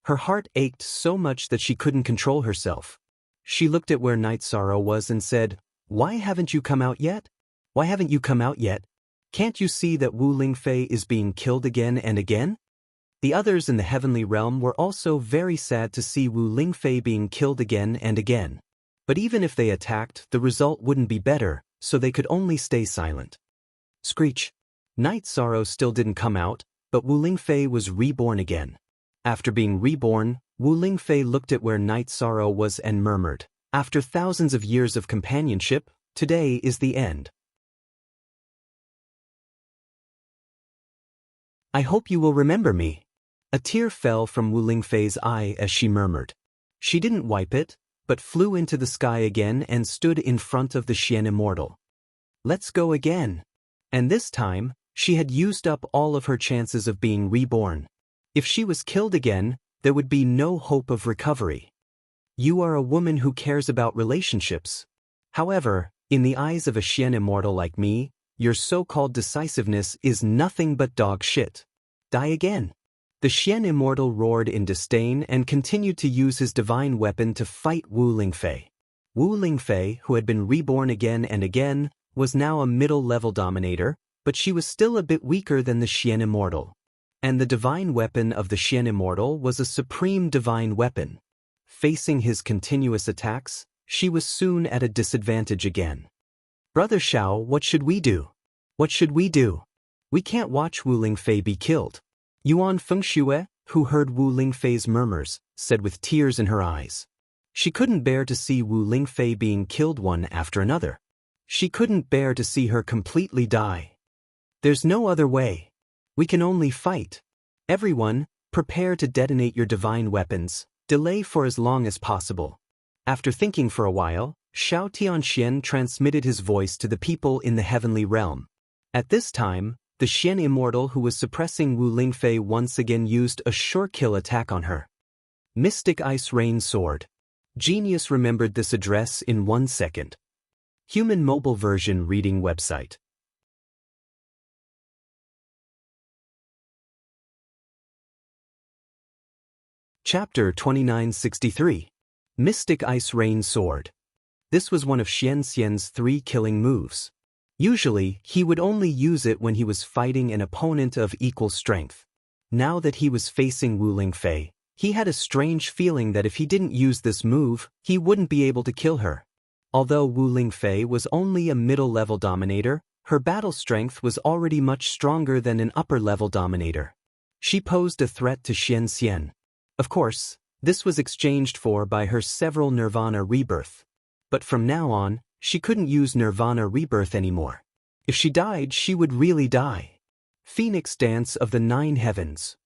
Her heart ached so much that she couldn't control herself. She looked at where Night Sorrow was and said, "Why haven't you come out yet? Why haven't you come out yet? Can't you see that Wu Lingfei is being killed again and again?" The others in the heavenly realm were also very sad to see Wu Lingfei being killed again and again. But even if they attacked, the result wouldn't be better, so they could only stay silent. Screech. Night Sorrow still didn't come out, but Wu Lingfei was reborn again. After being reborn, Wu Lingfei looked at where Night Sorrow was and murmured, "After thousands of years of companionship, today is the end. I hope you will remember me." A tear fell from Wu Lingfei's eye as she murmured. She didn't wipe it, but flew into the sky again and stood in front of the Xian Immortal. "Let's go again." And this time, she had used up all of her chances of being reborn. If she was killed again, there would be no hope of recovery. You are a woman who cares about relationships. However, in the eyes of a Xian Immortal like me, your so-called decisiveness is nothing but dog shit. Die again. The Xian Immortal roared in disdain and continued to use his divine weapon to fight Wu Lingfei. Wu Lingfei, who had been reborn again and again, was now a middle-level dominator, but she was still a bit weaker than the Xian Immortal. And the divine weapon of the Xian Immortal was a supreme divine weapon. Facing his continuous attacks, she was soon at a disadvantage again. "Brother Xiao, what should we do? What should we do? We can't watch Wu Lingfei be killed." Yuan Fengxue, who heard Wu Lingfei's murmurs, said with tears in her eyes. She couldn't bear to see Wu Lingfei being killed one after another. She couldn't bear to see her completely die. There's no other way. We can only fight. Everyone, prepare to detonate your divine weapons. Delay for as long as possible. After thinking for a while, Shao Tianxian transmitted his voice to the people in the heavenly realm. At this time, the Xian immortal who was suppressing Wu Lingfei once again used a sure-kill attack on her. Mystic Ice Rain Sword. Genius remembered this address in 1 second. Human mobile version reading website. Chapter 2963. Mystic Ice Rain Sword. This was one of Xian Xian's 3 killing moves. Usually, he would only use it when he was fighting an opponent of equal strength. Now that he was facing Wu Lingfei, he had a strange feeling that if he didn't use this move, he wouldn't be able to kill her. Although Wu Lingfei was only a middle-level dominator, her battle strength was already much stronger than an upper-level dominator. She posed a threat to Xian Xian. Of course, this was exchanged for by her several Nirvana rebirth. But from now on, she couldn't use Nirvana rebirth anymore. If she died, she would really die. Phoenix Dance of the 9 Heavens.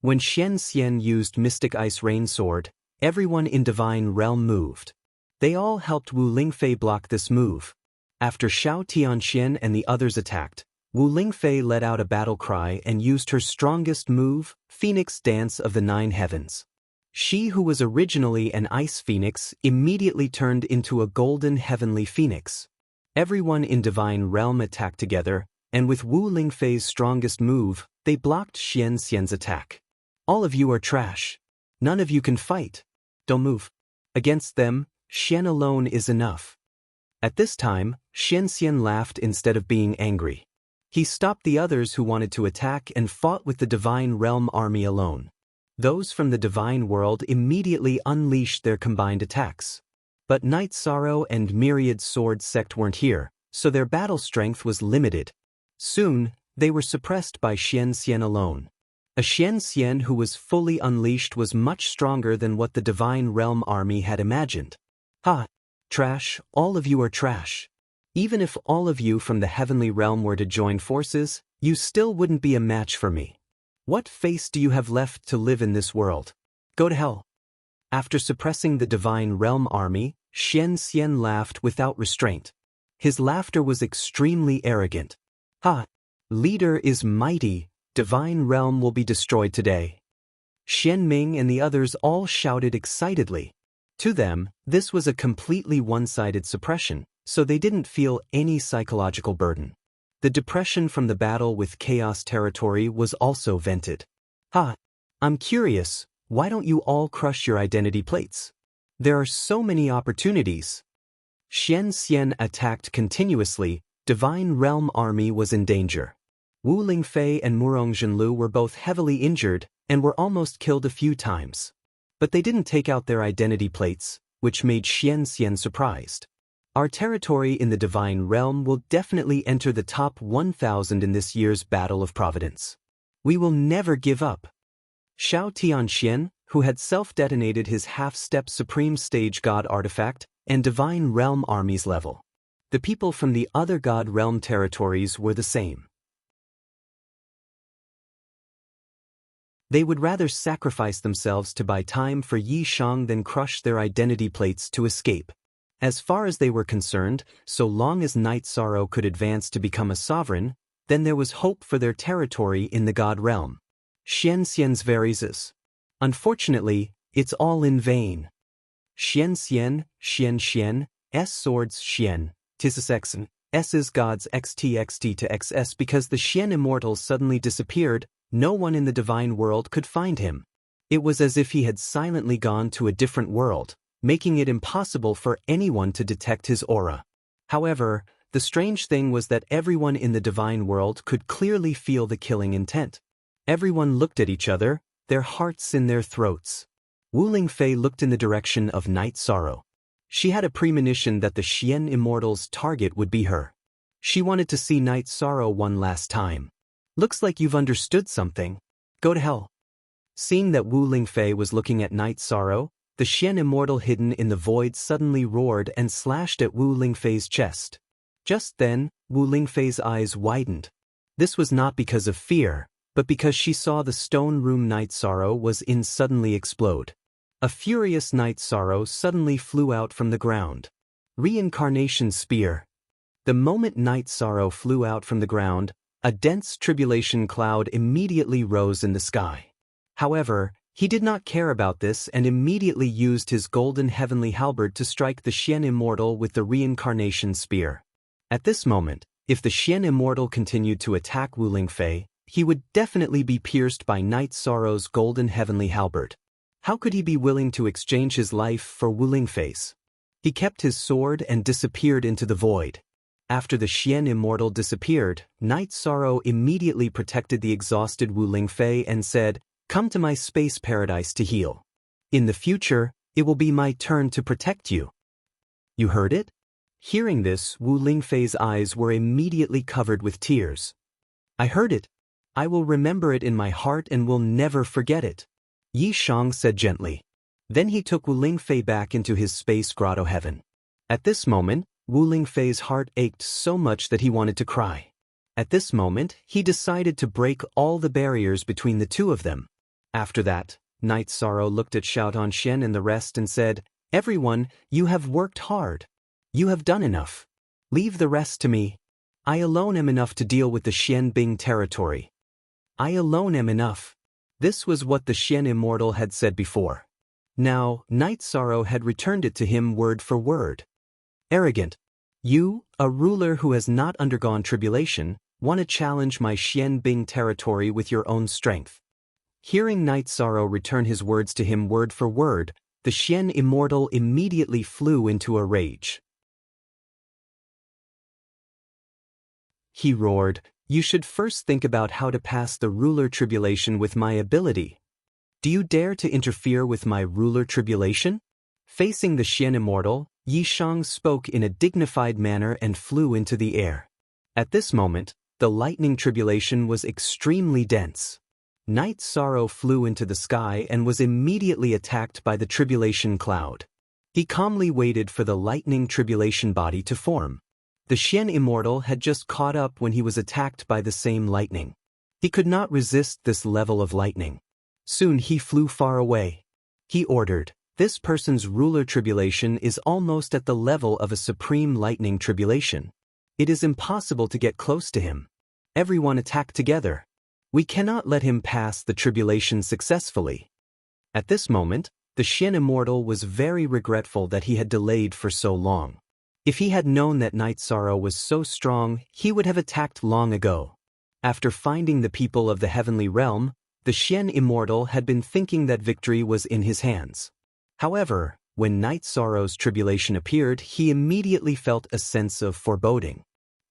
When Xian Xian used Mystic Ice Rain Sword, everyone in Divine Realm moved. They all helped Wu Lingfei block this move. After Shao Tianxian and the others attacked, Wu Lingfei let out a battle cry and used her strongest move, Phoenix Dance of the 9 Heavens. She who was originally an ice phoenix immediately turned into a golden heavenly phoenix. Everyone in Divine Realm attacked together, and with Wu Lingfei's strongest move, they blocked Xian Xian's attack. All of you are trash. None of you can fight. Don't move. Against them, Xian alone is enough. At this time, Xian Xian laughed instead of being angry. He stopped the others who wanted to attack and fought with the Divine Realm army alone. Those from the Divine World immediately unleashed their combined attacks. But Night Sorrow and Myriad Sword Sect weren't here, so their battle strength was limited. Soon, they were suppressed by Xian Xian alone. A Xian Xian who was fully unleashed was much stronger than what the Divine Realm army had imagined. Ha! Trash, all of you are trash. Even if all of you from the Heavenly Realm were to join forces, you still wouldn't be a match for me. What face do you have left to live in this world? Go to hell. After suppressing the Divine Realm army, Xian Xian laughed without restraint. His laughter was extremely arrogant. Ha! Leader is mighty, Divine Realm will be destroyed today. Xian Ming and the others all shouted excitedly. To them, this was a completely one-sided suppression, so they didn't feel any psychological burden. The depression from the battle with Chaos Territory was also vented. Ha! I'm curious, why don't you all crush your identity plates? There are so many opportunities. Xian Xian attacked continuously, Divine Realm army was in danger. Wu Lingfei and Murong Zhenlu were both heavily injured and were almost killed a few times. But they didn't take out their identity plates, which made Xian Xian surprised. Our territory in the Divine Realm will definitely enter the top 1,000 in this year's Battle of Providence. We will never give up. Shao Tianxian, who had self-detonated his half-step Supreme Stage God artifact and Divine Realm armies level. The people from the other God Realm territories were the same. They would rather sacrifice themselves to buy time for Yi Shang than crush their identity plates to escape. As far as they were concerned, so long as Night Sorrow could advance to become a sovereign, then there was hope for their territory in the God Realm. Xian Xian's varises. Unfortunately, it's all in vain. Xian Xian, Xian Xian, S swords Xian, Tisisexen, S's gods XTXT to XS because the Xian immortals suddenly disappeared, no one in the divine world could find him. It was as if he had silently gone to a different world, making it impossible for anyone to detect his aura. However, the strange thing was that everyone in the divine world could clearly feel the killing intent. Everyone looked at each other, their hearts in their throats. Wu Lingfei looked in the direction of Night Sorrow. She had a premonition that the Xian immortal's target would be her. She wanted to see Night Sorrow one last time. Looks like you've understood something. Go to hell. Seeing that Wu Lingfei was looking at Night Sorrow, the Xian immortal hidden in the void suddenly roared and slashed at Wu Lingfei's chest. Just then, Wu Lingfei's eyes widened. This was not because of fear, but because she saw the stone room Night Sorrow was in suddenly explode. A furious Night Sorrow suddenly flew out from the ground. Reincarnation Spear. The moment Night Sorrow flew out from the ground, a dense tribulation cloud immediately rose in the sky. However, he did not care about this and immediately used his golden heavenly halberd to strike the Xian Immortal with the Reincarnation Spear. At this moment, if the Xian Immortal continued to attack Wu Lingfei, he would definitely be pierced by Night Sorrow's golden heavenly halberd. How could he be willing to exchange his life for Wu Lingfei's? He kept his sword and disappeared into the void. After the Xian Immortal disappeared, Night Sorrow immediately protected the exhausted Wu Lingfei and said, "Come to my space paradise to heal. In the future, it will be my turn to protect you." You heard it? Hearing this, Wu Lingfei's eyes were immediately covered with tears. I heard it. I will remember it in my heart and will never forget it, Yi Shang said gently. Then he took Wu Lingfei back into his space grotto heaven. At this moment, Wu Lingfei's heart ached so much that he wanted to cry. At this moment, he decided to break all the barriers between the two of them. After that, Night Sorrow looked at Xiao Donxian and the rest and said, "Everyone, you have worked hard. You have done enough. Leave the rest to me. I alone am enough to deal with the Xianbing territory. I alone am enough." This was what the Xian Immortal had said before. Now, Night Sorrow had returned it to him word for word. Arrogant. You, a ruler who has not undergone tribulation, want to challenge my Xianbing territory with your own strength. Hearing Night Sorrow return his words to him word for word, the Xian Immortal immediately flew into a rage. He roared, "You should first think about how to pass the ruler tribulation with my ability. Do you dare to interfere with my ruler tribulation?" Facing the Xian Immortal, Yi Shang spoke in a dignified manner and flew into the air. At this moment, the lightning tribulation was extremely dense. Night Sorrow flew into the sky and was immediately attacked by the tribulation cloud. He calmly waited for the lightning tribulation body to form. The Xian Immortal had just caught up when he was attacked by the same lightning. He could not resist this level of lightning. Soon he flew far away. He ordered, "This person's ruler tribulation is almost at the level of a supreme lightning tribulation. It is impossible to get close to him. Everyone attack together. We cannot let him pass the tribulation successfully." At this moment, the Xian Immortal was very regretful that he had delayed for so long. If he had known that Night Sorrow was so strong, he would have attacked long ago. After finding the people of the heavenly realm, the Xian Immortal had been thinking that victory was in his hands. However, when Night Sorrow's tribulation appeared, he immediately felt a sense of foreboding.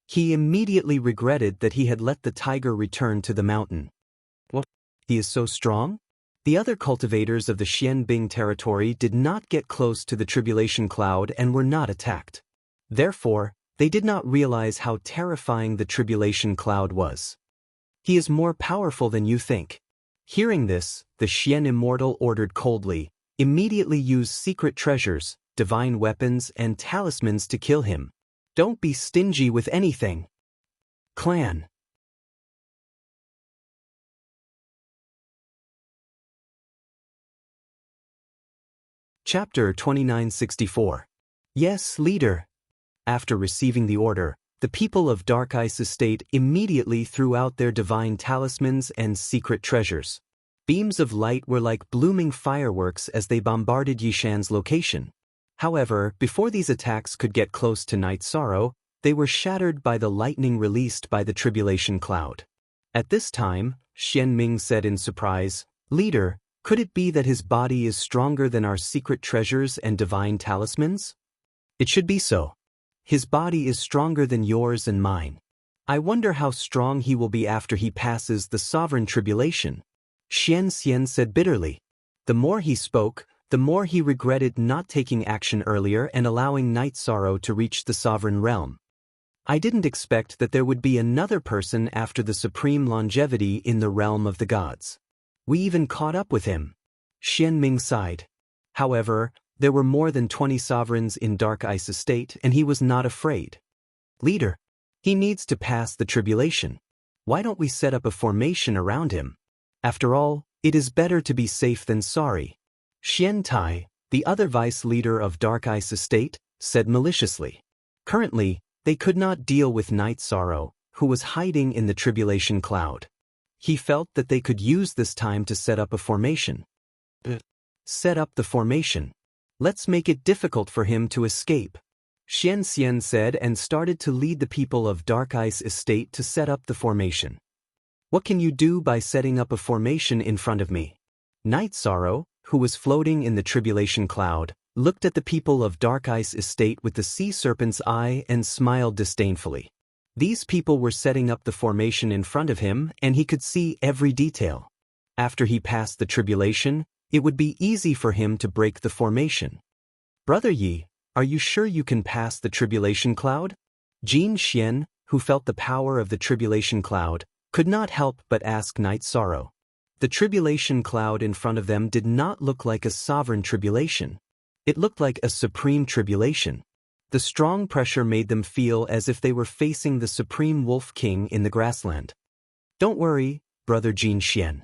He immediately regretted that he had let the tiger return to the mountain. What? He is so strong? The other cultivators of the Xianbing territory did not get close to the tribulation cloud and were not attacked. Therefore, they did not realize how terrifying the tribulation cloud was. He is more powerful than you think. Hearing this, the Xian Immortal ordered coldly, "Immediately use secret treasures, divine weapons, and talismans to kill him. Don't be stingy with anything." Clan. Chapter 2964. Yes, leader. After receiving the order, the people of Dark Ice Estate immediately threw out their divine talismans and secret treasures. Beams of light were like blooming fireworks as they bombarded Yishan's location. However, before these attacks could get close to Night Sorrow, they were shattered by the lightning released by the tribulation cloud. At this time, Xian Ming said in surprise, "Leader, could it be that his body is stronger than our secret treasures and divine talismans?" "It should be so. His body is stronger than yours and mine. I wonder how strong he will be after he passes the sovereign tribulation," Xian Xian said bitterly. The more he spoke, the more he regretted not taking action earlier and allowing Night Sorrow to reach the sovereign realm. "I didn't expect that there would be another person after the supreme longevity in the realm of the gods. We even caught up with him," Xian Ming sighed. However, there were more than 20 sovereigns in Dark Ice Estate and he was not afraid. "Leader, he needs to pass the tribulation. Why don't we set up a formation around him? After all, it is better to be safe than sorry. Xian Tai, the other vice leader of Dark Ice Estate, said maliciously. Currently, they could not deal with Night Sorrow, who was hiding in the tribulation cloud. He felt that they could use this time to set up a formation. Set up the formation. Let's make it difficult for him to escape. Xian Xian said and started to lead the people of Dark Ice Estate to set up the formation. What can you do by setting up a formation in front of me? Night Sorrow, who was floating in the tribulation cloud, looked at the people of Dark Ice Estate with the sea serpent's eye and smiled disdainfully. These people were setting up the formation in front of him and he could see every detail. After he passed the tribulation, it would be easy for him to break the formation. Brother Yi, are you sure you can pass the tribulation cloud? Jin Xian, who felt the power of the tribulation cloud, could not help but ask Night Sorrow. The tribulation cloud in front of them did not look like a sovereign tribulation. It looked like a supreme tribulation. The strong pressure made them feel as if they were facing the supreme wolf king in the grassland. Don't worry, Brother Jin Xian.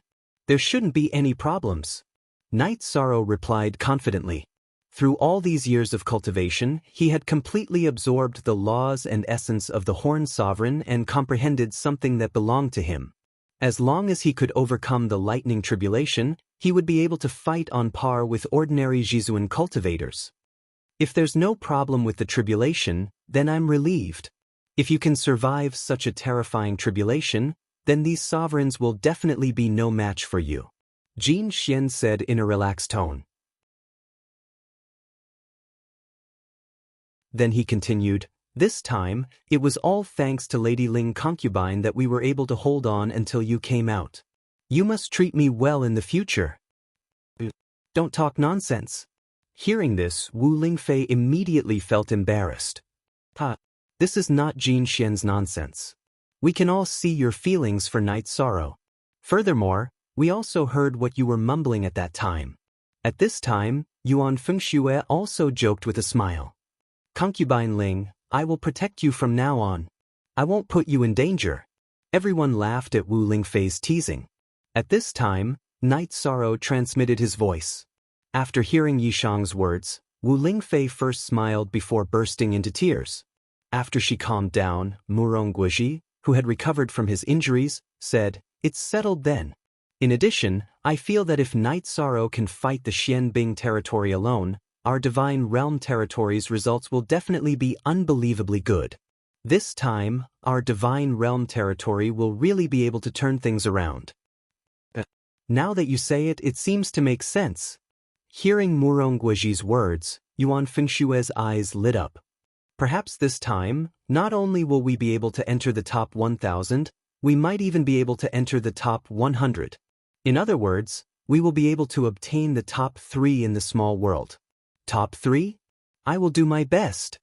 There shouldn't be any problems. Night Sorrow replied confidently. Through all these years of cultivation, he had completely absorbed the laws and essence of the Horn Sovereign and comprehended something that belonged to him. As long as he could overcome the lightning tribulation, he would be able to fight on par with ordinary Jizuan cultivators. If there's no problem with the tribulation, then I'm relieved. If you can survive such a terrifying tribulation, then these sovereigns will definitely be no match for you. Jin Xian said in a relaxed tone. Then he continued, this time, it was all thanks to Lady Ling Concubine that we were able to hold on until you came out. You must treat me well in the future. Don't talk nonsense. Hearing this, Wu Lingfei immediately felt embarrassed. This is not Jin Xian's nonsense. We can all see your feelings for Night Sorrow. Furthermore, we also heard what you were mumbling at that time. At this time, Yuan Fengxue also joked with a smile. Concubine Ling, I will protect you from now on. I won't put you in danger. Everyone laughed at Wu Lingfei's teasing. At this time, Night Sorrow transmitted his voice. After hearing Yishang's words, Wu Lingfei first smiled before bursting into tears. After she calmed down, Murong Guizhi, who had recovered from his injuries, said, It's settled then. In addition, I feel that if Night Sorrow can fight the Xianbing territory alone, our Divine Realm territory's results will definitely be unbelievably good. This time, our Divine Realm territory will really be able to turn things around. Now that you say it, it seems to make sense. Hearing Murong Guizhi's words, Yuan Fengshue's eyes lit up. Perhaps this time, not only will we be able to enter the top 1,000, we might even be able to enter the top 100. In other words, we will be able to obtain the top 3 in the small world. Top 3? I will do my best.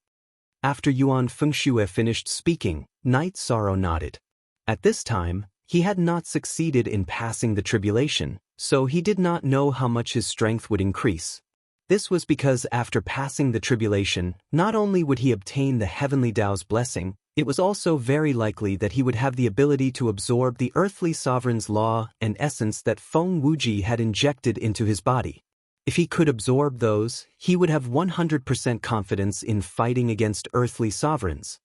After Yuan Fengxue finished speaking, Night Sorrow nodded. At this time, he had not succeeded in passing the tribulation, so he did not know how much his strength would increase. This was because after passing the tribulation, not only would he obtain the Heavenly Tao's blessing, it was also very likely that he would have the ability to absorb the earthly sovereign's law and essence that Feng Wuji had injected into his body. If he could absorb those, he would have 100% confidence in fighting against earthly sovereigns.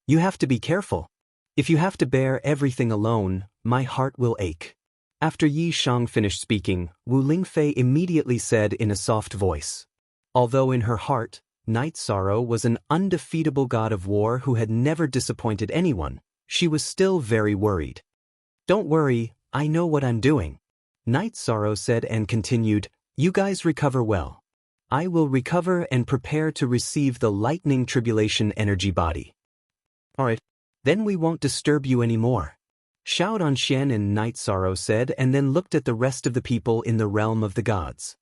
You have to be careful. If you have to bear everything alone, my heart will ache. After Yi Shang finished speaking, Wu Lingfei immediately said in a soft voice. Although in her heart, Night Sorrow was an undefeatable god of war who had never disappointed anyone, she was still very worried. Don't worry, I know what I'm doing. Night Sorrow said and continued, You guys recover well. I will recover and prepare to receive the lightning tribulation energy body. Alright, then we won't disturb you anymore. Xiao Donxian and Night Sorrow said and then looked at the rest of the people in the realm of the gods.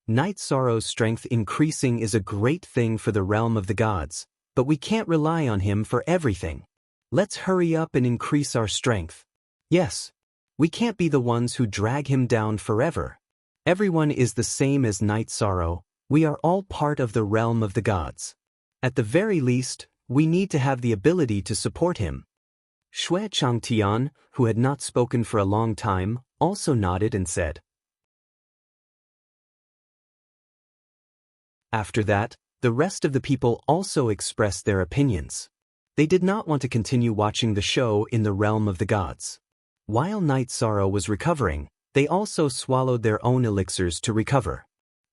Night Sorrow's strength increasing is a great thing for the realm of the gods, but we can't rely on him for everything. Let's hurry up and increase our strength. Yes, we can't be the ones who drag him down forever. Everyone is the same as Night Sorrow, we are all part of the realm of the gods. At the very least, we need to have the ability to support him. Shui Changtian, who had not spoken for a long time, also nodded and said. After that, the rest of the people also expressed their opinions. They did not want to continue watching the show in the realm of the gods. While Night Sorrow was recovering, they also swallowed their own elixirs to recover.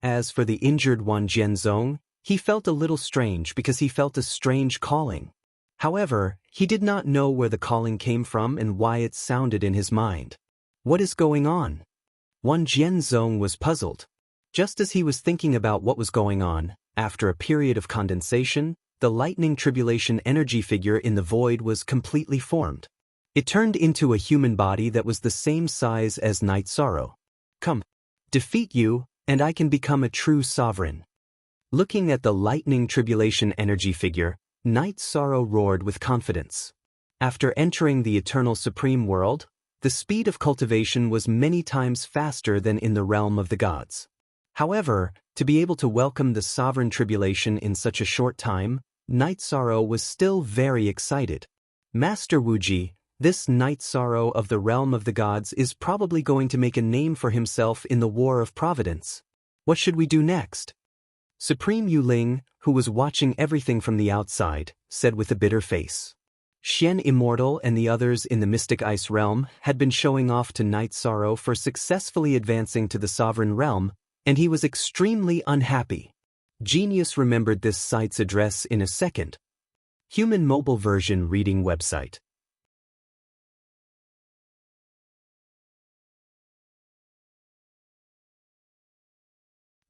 As for the injured one Jianzong, he felt a little strange because he felt a strange calling. However, he did not know where the calling came from and why it sounded in his mind. What is going on? One Jianzong was puzzled. Just as he was thinking about what was going on, after a period of condensation, the lightning tribulation energy figure in the void was completely formed. It turned into a human body that was the same size as Night Sorrow. Come, defeat you, and I can become a true sovereign. Looking at the lightning tribulation energy figure, Night Sorrow roared with confidence. After entering the eternal supreme world, the speed of cultivation was many times faster than in the realm of the gods. However, to be able to welcome the sovereign tribulation in such a short time, Night Sorrow was still very excited. Master Wuji, this Night Sorrow of the realm of the gods is probably going to make a name for himself in the War of Providence. What should we do next? Supreme Yuling, who was watching everything from the outside, said with a bitter face. Xian Immortal and the others in the Mystic Ice realm had been showing off to Night Sorrow for successfully advancing to the sovereign realm, and he was extremely unhappy. Genius remembered this site's address in a second. Human mobile version reading website.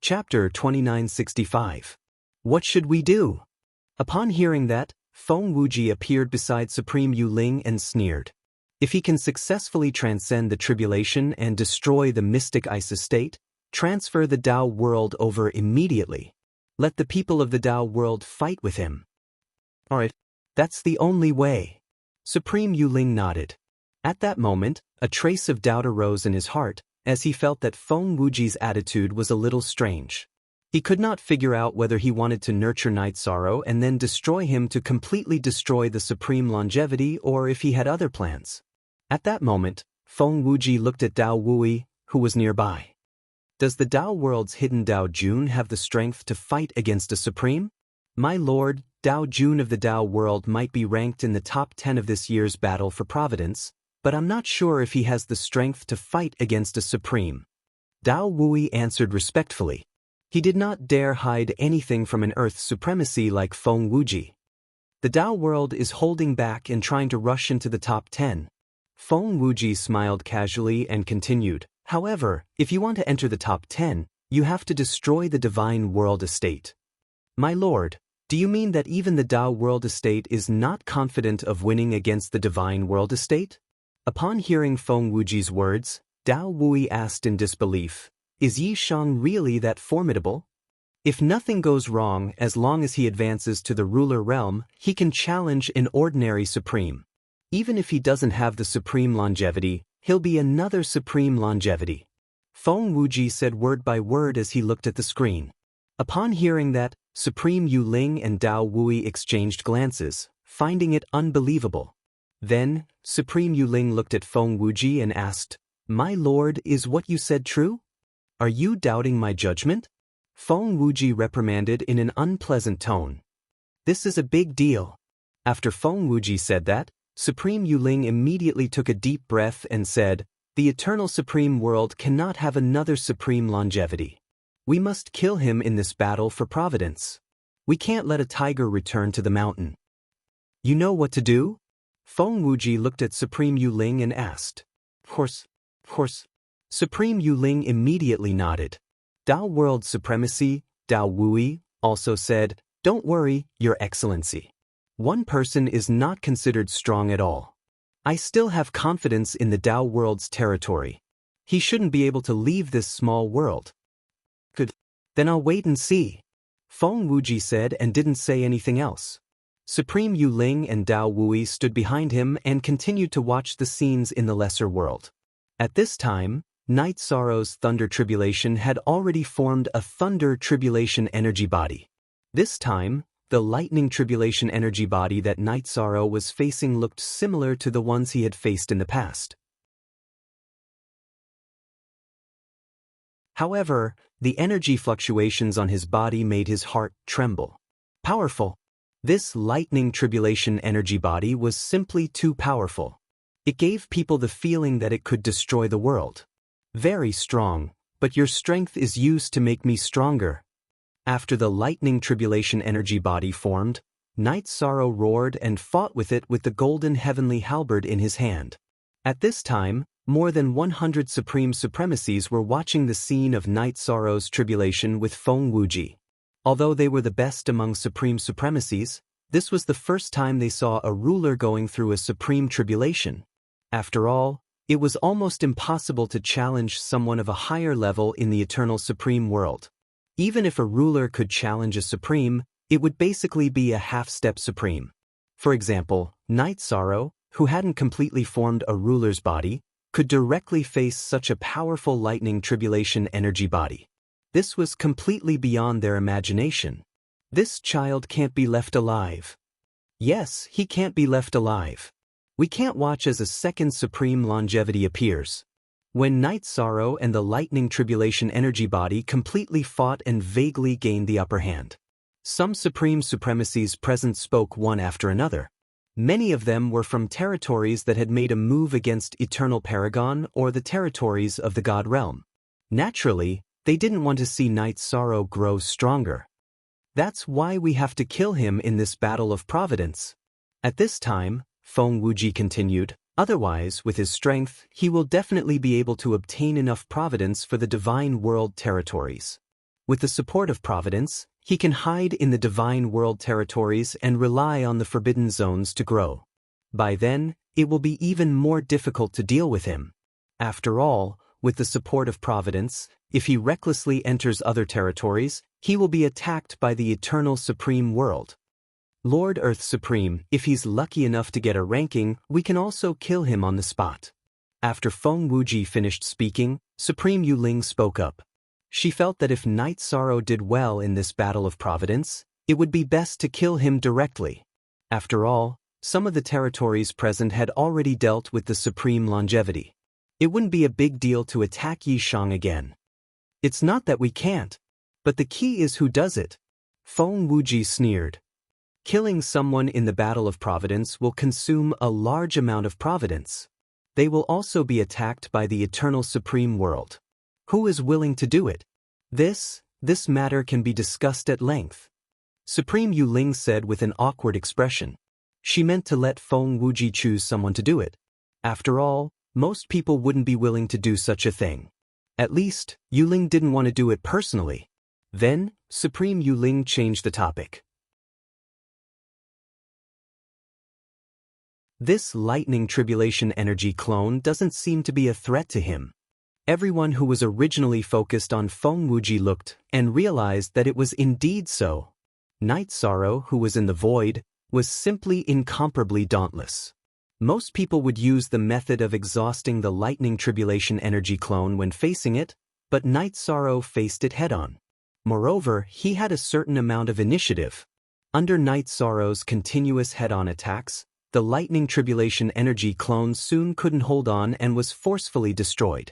Chapter 2965. What should we do? Upon hearing that, Feng Wuji appeared beside Supreme Yuling and sneered. If he can successfully transcend the tribulation and destroy the Mystic Ice estate, transfer the Tao world over immediately. Let the people of the Tao world fight with him. Alright, that's the only way. Supreme Yuling nodded. At that moment, a trace of doubt arose in his heart, as he felt that Feng Wuji's attitude was a little strange. He could not figure out whether he wanted to nurture Night Sorrow and then destroy him to completely destroy the supreme longevity or if he had other plans. At that moment, Feng Wuji looked at Dao Wui, who was nearby. Does the Tao world's hidden Dao Jun have the strength to fight against a supreme? My lord, Dao Jun of the Tao world might be ranked in the top 10 of this year's battle for Providence, but I'm not sure if he has the strength to fight against a supreme. Dao Wui answered respectfully. He did not dare hide anything from an Earth supremacy like Feng Wuji. The Tao world is holding back and trying to rush into the top 10. Feng Wuji smiled casually and continued. However, if you want to enter the top 10, you have to destroy the Divine World Estate. My lord, do you mean that even the Tao World Estate is not confident of winning against the Divine World Estate? Upon hearing Feng Wuji's words, Dao Wui asked in disbelief, is Yi Shang really that formidable? If nothing goes wrong as long as he advances to the ruler realm, he can challenge an ordinary supreme. Even if he doesn't have the supreme longevity, he'll be another supreme longevity. Feng Wuji said word by word as he looked at the screen. Upon hearing that, Supreme Yuling and Dao Wui exchanged glances, finding it unbelievable. Then, Supreme Yuling looked at Feng Wuji and asked, My lord, is what you said true? Are you doubting my judgment? Feng Wuji reprimanded in an unpleasant tone. This is a big deal. After Feng Wuji said that, Supreme Yuling immediately took a deep breath and said, The eternal supreme world cannot have another supreme longevity. We must kill him in this battle for Providence. We can't let a tiger return to the mountain. You know what to do? Feng Wuji looked at Supreme Yuling and asked. Of course. Supreme Yuling immediately nodded. Dao World Supremacy, Dao Wui, also said, Don't worry, Your Excellency. One person is not considered strong at all. I still have confidence in the Tao world's territory. He shouldn't be able to leave this small world. Good. Then I'll wait and see. Feng Wuji said and didn't say anything else. Supreme Yuling and Dao Wui stood behind him and continued to watch the scenes in the lesser world. At this time, Night Sorrow's Thunder Tribulation had already formed a Thunder Tribulation energy body. This time, the lightning tribulation energy body that Night Sorrow was facing looked similar to the ones he had faced in the past. However, the energy fluctuations on his body made his heart tremble. Powerful. This lightning tribulation energy body was simply too powerful. It gave people the feeling that it could destroy the world. Very strong, but your strength is used to make me stronger. After the lightning tribulation energy body formed, Night Sorrow roared and fought with it with the golden heavenly halberd in his hand. At this time, more than 100 supreme supremacies were watching the scene of Night Sorrow's tribulation with Feng Wuji. Although they were the best among supreme supremacies, this was the first time they saw a ruler going through a supreme tribulation. After all, it was almost impossible to challenge someone of a higher level in the eternal supreme world. Even if a ruler could challenge a supreme, it would basically be a half-step supreme. For example, Night Sorrow, who hadn't completely formed a ruler's body, could directly face such a powerful lightning tribulation energy body. This was completely beyond their imagination. This child can't be left alive. Yes, he can't be left alive. We can't watch as a second supreme longevity appears. When Night Sorrow and the lightning tribulation energy body completely fought and vaguely gained the upper hand. Some supreme supremacies present spoke one after another. Many of them were from territories that had made a move against Eternal Paragon or the territories of the God Realm. Naturally, they didn't want to see Night Sorrow grow stronger. That's why we have to kill him in this battle of providence. At this time, Feng Wuji continued, otherwise, with his strength, he will definitely be able to obtain enough providence for the divine world territories. With the support of providence, he can hide in the divine world territories and rely on the forbidden zones to grow. By then, it will be even more difficult to deal with him. After all, with the support of providence, if he recklessly enters other territories, he will be attacked by the eternal supreme world. Lord Earth Supreme, if he's lucky enough to get a ranking, we can also kill him on the spot. After Feng Wuji finished speaking, Supreme Yuling spoke up. She felt that if Night Sorrow did well in this battle of providence, it would be best to kill him directly. After all, some of the territories present had already dealt with the supreme longevity. It wouldn't be a big deal to attack Yishang again. It's not that we can't, but the key is who does it. Feng Wuji sneered. Killing someone in the battle of providence will consume a large amount of providence. They will also be attacked by the eternal supreme world. Who is willing to do it? This matter can be discussed at length. Supreme Yuling said with an awkward expression. She meant to let Feng Wuji choose someone to do it. After all, most people wouldn't be willing to do such a thing. At least, Yuling didn't want to do it personally. Then, Supreme Yuling changed the topic. This lightning tribulation energy clone doesn't seem to be a threat to him. Everyone who was originally focused on Feng Wuji looked and realized that it was indeed so. Night Sorrow, who was in the void, was simply incomparably dauntless. Most people would use the method of exhausting the lightning tribulation energy clone when facing it, but Night Sorrow faced it head-on. Moreover, he had a certain amount of initiative. Under Night Sorrow's continuous head-on attacks, the lightning tribulation energy clone soon couldn't hold on and was forcefully destroyed.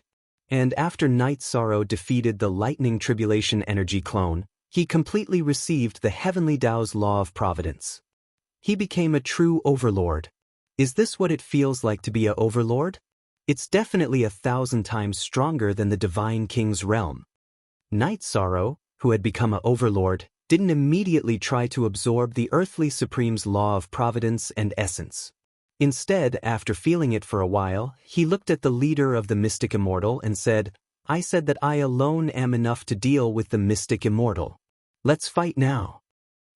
And after Night Sorrow defeated the lightning tribulation energy clone, he completely received the heavenly Tao's law of providence. He became a true overlord. Is this what it feels like to be a overlord? It's definitely 1,000 times stronger than the divine king's realm. Night Sorrow, who had become a overlord, didn't immediately try to absorb the earthly supreme's law of providence and essence. Instead, after feeling it for a while, he looked at the leader of the Mystic Immortal and said, I said that I alone am enough to deal with the Mystic Immortal. Let's fight now.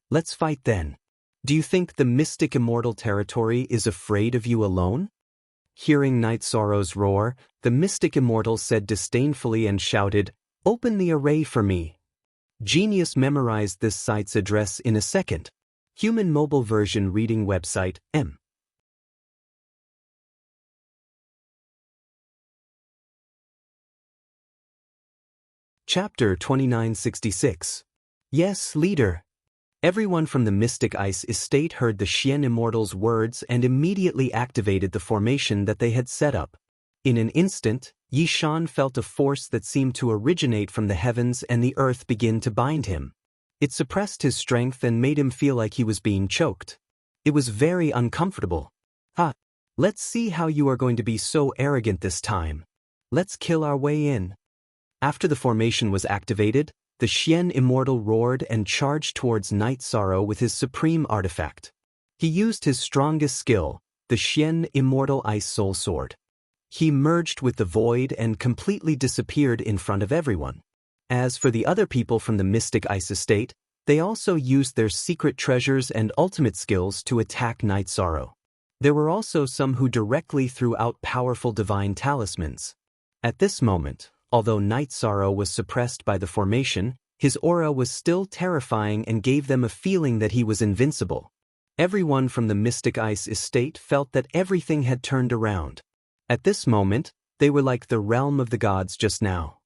Let's fight then. Do you think the Mystic Immortal territory is afraid of you alone? Hearing Night Sorrow's roar, the Mystic Immortal said disdainfully and shouted, Open the array for me. Genius memorized this site's address in a second. Human mobile version reading website, M. Chapter 2966. Yes, leader. Everyone from the Mystic Ice estate heard the Xian Immortal's words and immediately activated the formation that they had set up. In an instant, Yi Shan felt a force that seemed to originate from the heavens and the earth begin to bind him. It suppressed his strength and made him feel like he was being choked. It was very uncomfortable. Let's see how you are going to be so arrogant this time. Let's kill our way in. After the formation was activated, the Xian Immortal roared and charged towards Night Sorrow with his supreme artifact. He used his strongest skill, the Xian Immortal Ice Soul Sword. He merged with the void and completely disappeared in front of everyone. As for the other people from the Mystic Ice Estate, they also used their secret treasures and ultimate skills to attack Night Sorrow. There were also some who directly threw out powerful divine talismans. At this moment, although Night Sorrow was suppressed by the formation, his aura was still terrifying and gave them a feeling that he was invincible. Everyone from the Mystic Ice Estate felt that everything had turned around. At this moment, they were like the realm of the gods just now.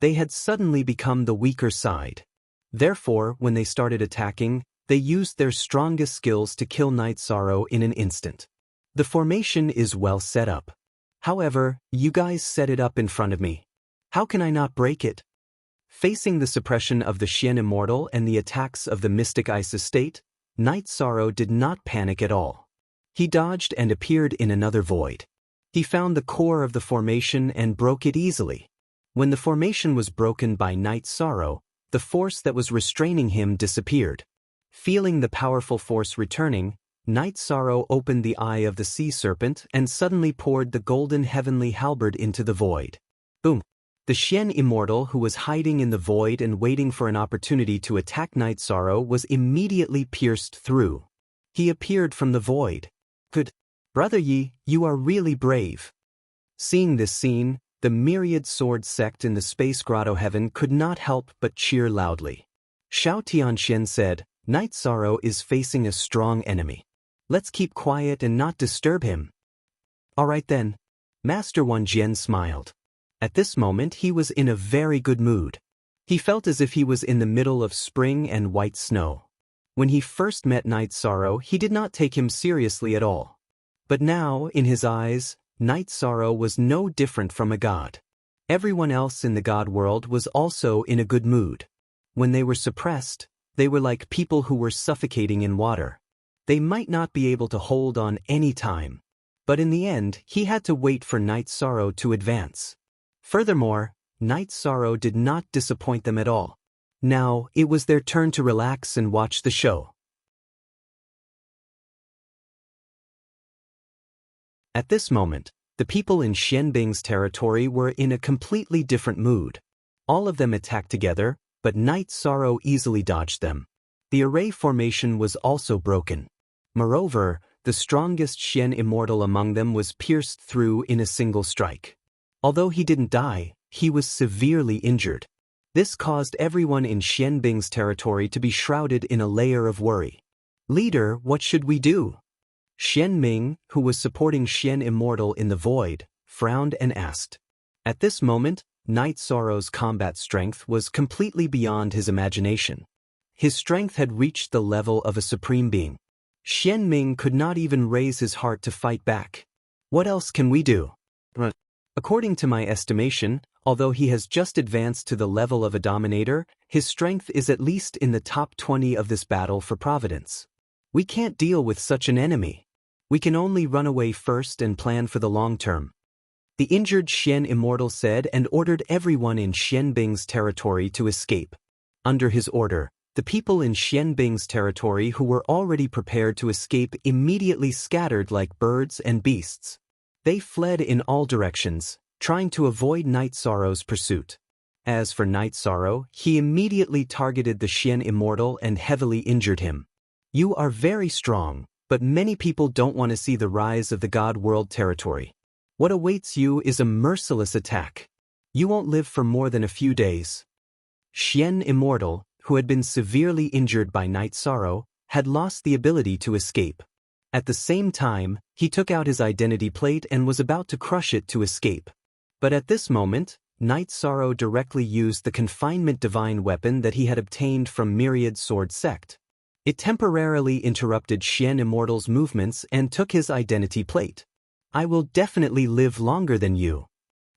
They had suddenly become the weaker side. Therefore, when they started attacking, they used their strongest skills to kill Night Sorrow in an instant. The formation is well set up. However, you guys set it up in front of me. How can I not break it? Facing the suppression of the Xian Immortal and the attacks of the Mystic Ice Estate, Night Sorrow did not panic at all. He dodged and appeared in another void. He found the core of the formation and broke it easily. When the formation was broken by Night Sorrow, the force that was restraining him disappeared. Feeling the powerful force returning, Night Sorrow opened the eye of the sea serpent and suddenly poured the golden heavenly halberd into the void. Boom! The Xian Immortal, who was hiding in the void and waiting for an opportunity to attack Night Sorrow, was immediately pierced through. He appeared from the void. Good. Brother Yi, you are really brave. Seeing this scene, the myriad sword sect in the space grotto heaven could not help but cheer loudly. Xiao Tianxian said, Night Sorrow is facing a strong enemy. Let's keep quiet and not disturb him. All right then. Master Wan Jian smiled. At this moment he was in a very good mood. He felt as if he was in the middle of spring and white snow. When he first met Night Sorrow, he did not take him seriously at all. But now, in his eyes, Night Sorrow was no different from a god. Everyone else in the god world was also in a good mood. When they were suppressed, they were like people who were suffocating in water. They might not be able to hold on any time. But in the end, he had to wait for Night Sorrow to advance. Furthermore, Night Sorrow did not disappoint them at all. Now, it was their turn to relax and watch the show. At this moment, the people in Xianbing's territory were in a completely different mood. All of them attacked together, but Night Sorrow easily dodged them. The array formation was also broken. Moreover, the strongest Xian Immortal among them was pierced through in a single strike. Although he didn't die, he was severely injured. This caused everyone in Xianbing's territory to be shrouded in a layer of worry. Leader, what should we do? Xian Ming, who was supporting Xian Immortal in the void, frowned and asked. At this moment, Night Sorrow's combat strength was completely beyond his imagination. His strength had reached the level of a supreme being. Xian Ming could not even raise his heart to fight back. What else can we do? According to my estimation, although he has just advanced to the level of a dominator, his strength is at least in the top 20 of this battle for Providence. We can't deal with such an enemy. We can only run away first and plan for the long term. The injured Xian Immortal said and ordered everyone in Xianbing's territory to escape. Under his order, the people in Xianbing's territory who were already prepared to escape immediately scattered like birds and beasts. They fled in all directions, trying to avoid Night Sorrow's pursuit. As for Night Sorrow, he immediately targeted the Xian Immortal and heavily injured him. You are very strong, but many people don't want to see the rise of the God World territory. What awaits you is a merciless attack. You won't live for more than a few days. Xian Immortal, who had been severely injured by Night Sorrow, had lost the ability to escape. At the same time, he took out his identity plate and was about to crush it to escape. But at this moment, Night Sorrow directly used the confinement divine weapon that he had obtained from Myriad Sword Sect. It temporarily interrupted Xian Immortal's movements and took his identity plate. I will definitely live longer than you.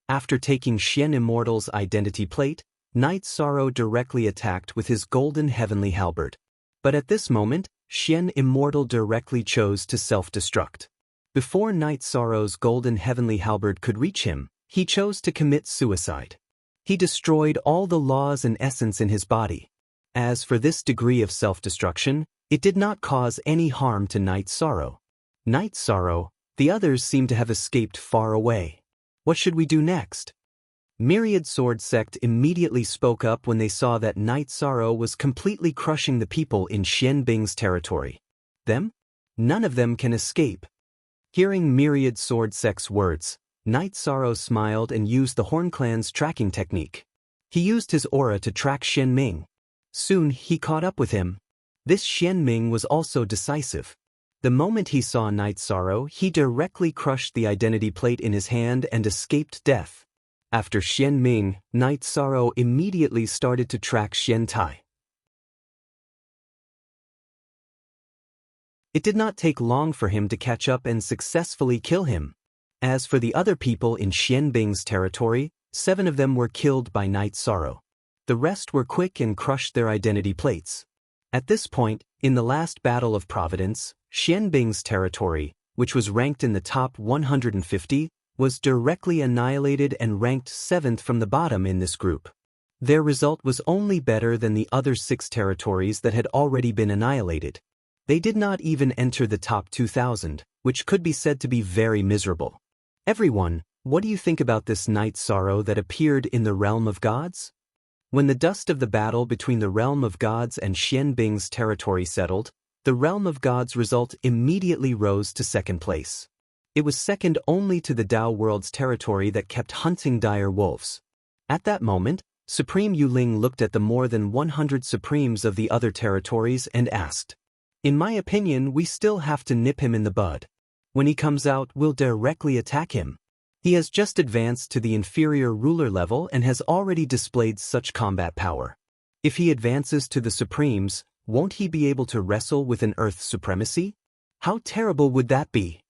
After taking Xian Immortal's identity plate, Night Sorrow directly attacked with his golden heavenly halberd. But at this moment, Xian Immortal directly chose to self-destruct. Before Night Sorrow's golden heavenly halberd could reach him, he chose to commit suicide. He destroyed all the laws and essence in his body. As for this degree of self-destruction, it did not cause any harm to Night Sorrow. Night Sorrow, the others seem to have escaped far away. What should we do next? Myriad Sword Sect immediately spoke up when they saw that Night Sorrow was completely crushing the people in Xian Bing's territory. Them? None of them can escape. Hearing Myriad Sword Sect's words, Night Sorrow smiled and used the Horn Clan's tracking technique. He used his aura to track Xian Ming. Soon he caught up with him. This Xian Ming was also decisive. The moment he saw Night Sorrow, he directly crushed the identity plate in his hand and escaped death. After Xian Ming, Night Sorrow immediately started to track Xian Tai. It did not take long for him to catch up and successfully kill him. As for the other people in Xian Bing's territory, 7 of them were killed by Night Sorrow. The rest were quick and crushed their identity plates. At this point, in the last Battle of Providence, Xian Bing's territory, which was ranked in the top 150, was directly annihilated and ranked 7th from the bottom in this group. Their result was only better than the other 6 territories that had already been annihilated. They did not even enter the top 2,000, which could be said to be very miserable. Everyone, what do you think about this Night Sorrow that appeared in the Realm of Gods? When the dust of the battle between the Realm of Gods and Xian Bing's territory settled, the Realm of Gods result immediately rose to 2nd place. It was second only to the Dao World's territory that kept hunting dire wolves. At that moment, Supreme Yuling looked at the more than 100 Supremes of the other territories and asked, "In my opinion, we still have to nip him in the bud. When he comes out, we'll directly attack him. He has just advanced to the inferior ruler level and has already displayed such combat power. If he advances to the Supremes, won't he be able to wrestle with an Earth supremacy? How terrible would that be?"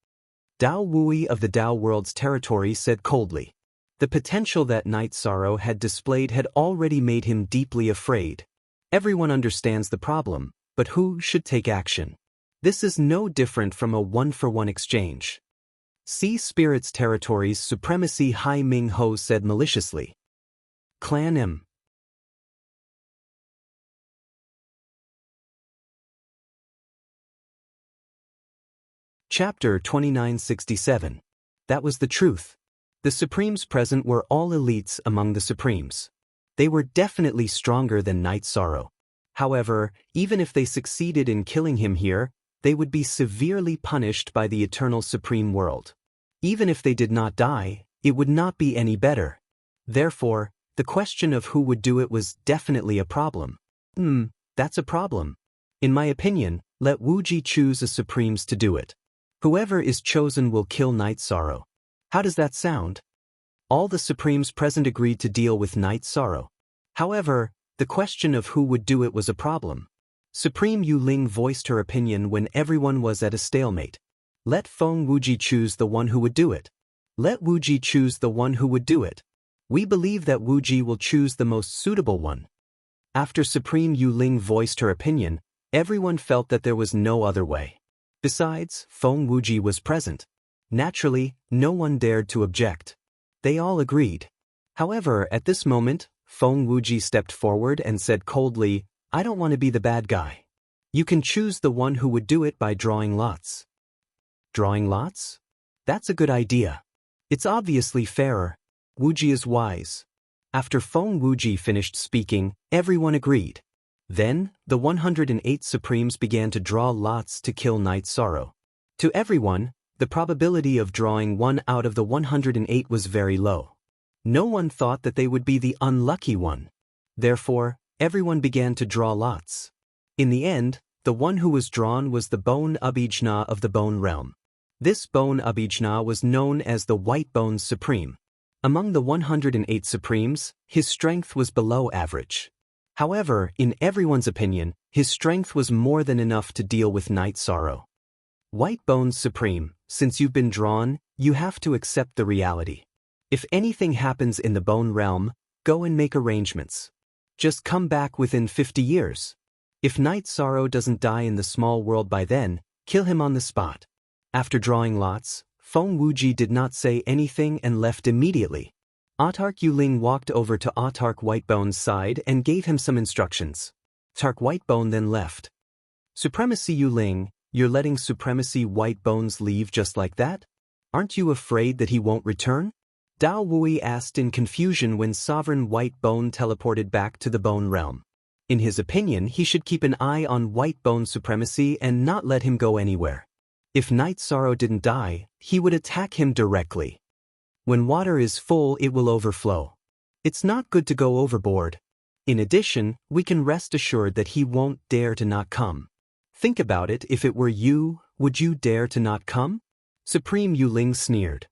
Dao Wui of the Dao World's territory said coldly. The potential that Night Sorrow had displayed had already made him deeply afraid. Everyone understands the problem, but who should take action? This is no different from a one-for-one exchange. Sea Spirit's territory's supremacy Hai Ming Ho said maliciously. Clan M. Chapter 2967. That was the truth. The Supremes present were all elites among the Supremes. They were definitely stronger than Night Sorrow. However, even if they succeeded in killing him here, they would be severely punished by the Eternal Supreme World. Even if they did not die, it would not be any better. Therefore, the question of who would do it was definitely a problem. That's a problem. In my opinion, let Wuji choose a Supremes to do it. Whoever is chosen will kill Night Sorrow. How does that sound? All the Supremes present agreed to deal with Night Sorrow. However, the question of who would do it was a problem. Supreme Yuling voiced her opinion when everyone was at a stalemate. Let Feng Wuji choose the one who would do it. Let Wuji choose the one who would do it. We believe that Wuji will choose the most suitable one. After Supreme Yuling voiced her opinion, everyone felt that there was no other way. Besides, Feng Wuji was present. Naturally, no one dared to object. They all agreed. However, at this moment, Feng Wuji stepped forward and said coldly, "I don't want to be the bad guy. You can choose the one who would do it by drawing lots." Drawing lots? That's a good idea. It's obviously fairer. Wuji is wise. After Feng Wuji finished speaking, everyone agreed. Then, the 108 Supremes began to draw lots to kill Night Sorrow. To everyone, the probability of drawing one out of the 108 was very low. No one thought that they would be the unlucky one. Therefore, everyone began to draw lots. In the end, the one who was drawn was the Bone Abhijna of the Bone Realm. This Bone Abhijna was known as the White Bones Supreme. Among the 108 Supremes, his strength was below average. However, in everyone's opinion, His strength was more than enough to deal with Night Sorrow. White Bones Supreme, since you've been drawn, you have to accept the reality. If anything happens in the Bone Realm, go and make arrangements. Just come back within 50 years. If Night Sorrow doesn't die in the small world by then, kill him on the spot. After drawing lots, Feng Wuji did not say anything and left immediately. Autark Yuling walked over to Autark Whitebone's side and gave him some instructions. Autark Whitebone then left. Supremacy Yuling, you're letting Supremacy Whitebones leave just like that? Aren't you afraid that he won't return? Dao Wui asked in confusion when Sovereign Whitebone teleported back to the Bone Realm. In his opinion, he should keep an eye on Whitebone's supremacy and not let him go anywhere. If Night Sorrow didn't die, he would attack him directly. When water is full, it will overflow. It's not good to go overboard. In addition, we can rest assured that he won't dare to not come. Think about it, if it were you, would you dare to not come? Supreme Yuling sneered.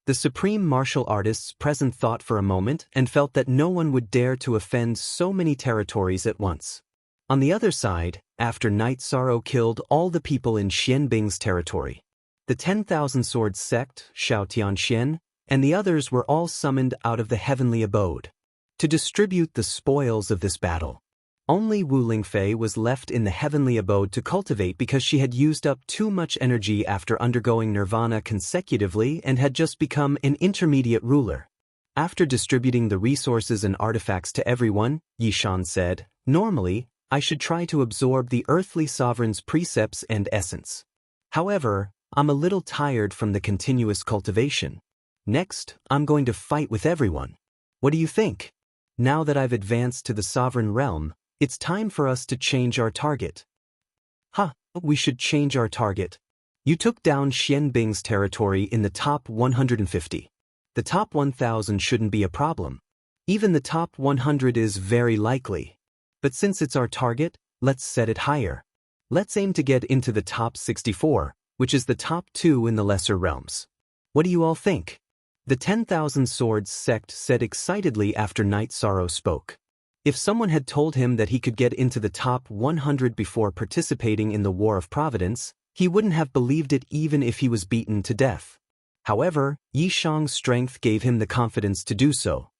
The supreme martial artist's present thought for a moment and felt that no one would dare to offend so many territories at once. On the other side, after Night Sorrow killed all the people in Xianbing's territory, the 10,000 Swords sect, Shao Tianxian, and the others were all summoned out of the heavenly abode to distribute the spoils of this battle. Only Wu Lingfei was left in the heavenly abode to cultivate because she had used up too much energy after undergoing nirvana consecutively and had just become an intermediate ruler. After distributing the resources and artifacts to everyone, Yishan said, "Normally, I should try to absorb the earthly sovereign's precepts and essence. However, I'm a little tired from the continuous cultivation. Next, I'm going to fight with everyone. What do you think? Now that I've advanced to the sovereign realm, it's time for us to change our target." We should change our target. You took down Xianbing's territory in the top 150. The top 1,000 shouldn't be a problem. Even the top 100 is very likely. But since it's our target, let's set it higher. Let's aim to get into the top 64, which is the top 2 in the lesser realms. What do you all think? The 10,000 Swords sect said excitedly after Night Sorrow spoke. If someone had told him that he could get into the top 100 before participating in the War of Providence, he wouldn't have believed it even if he was beaten to death. However, Yishang's strength gave him the confidence to do so.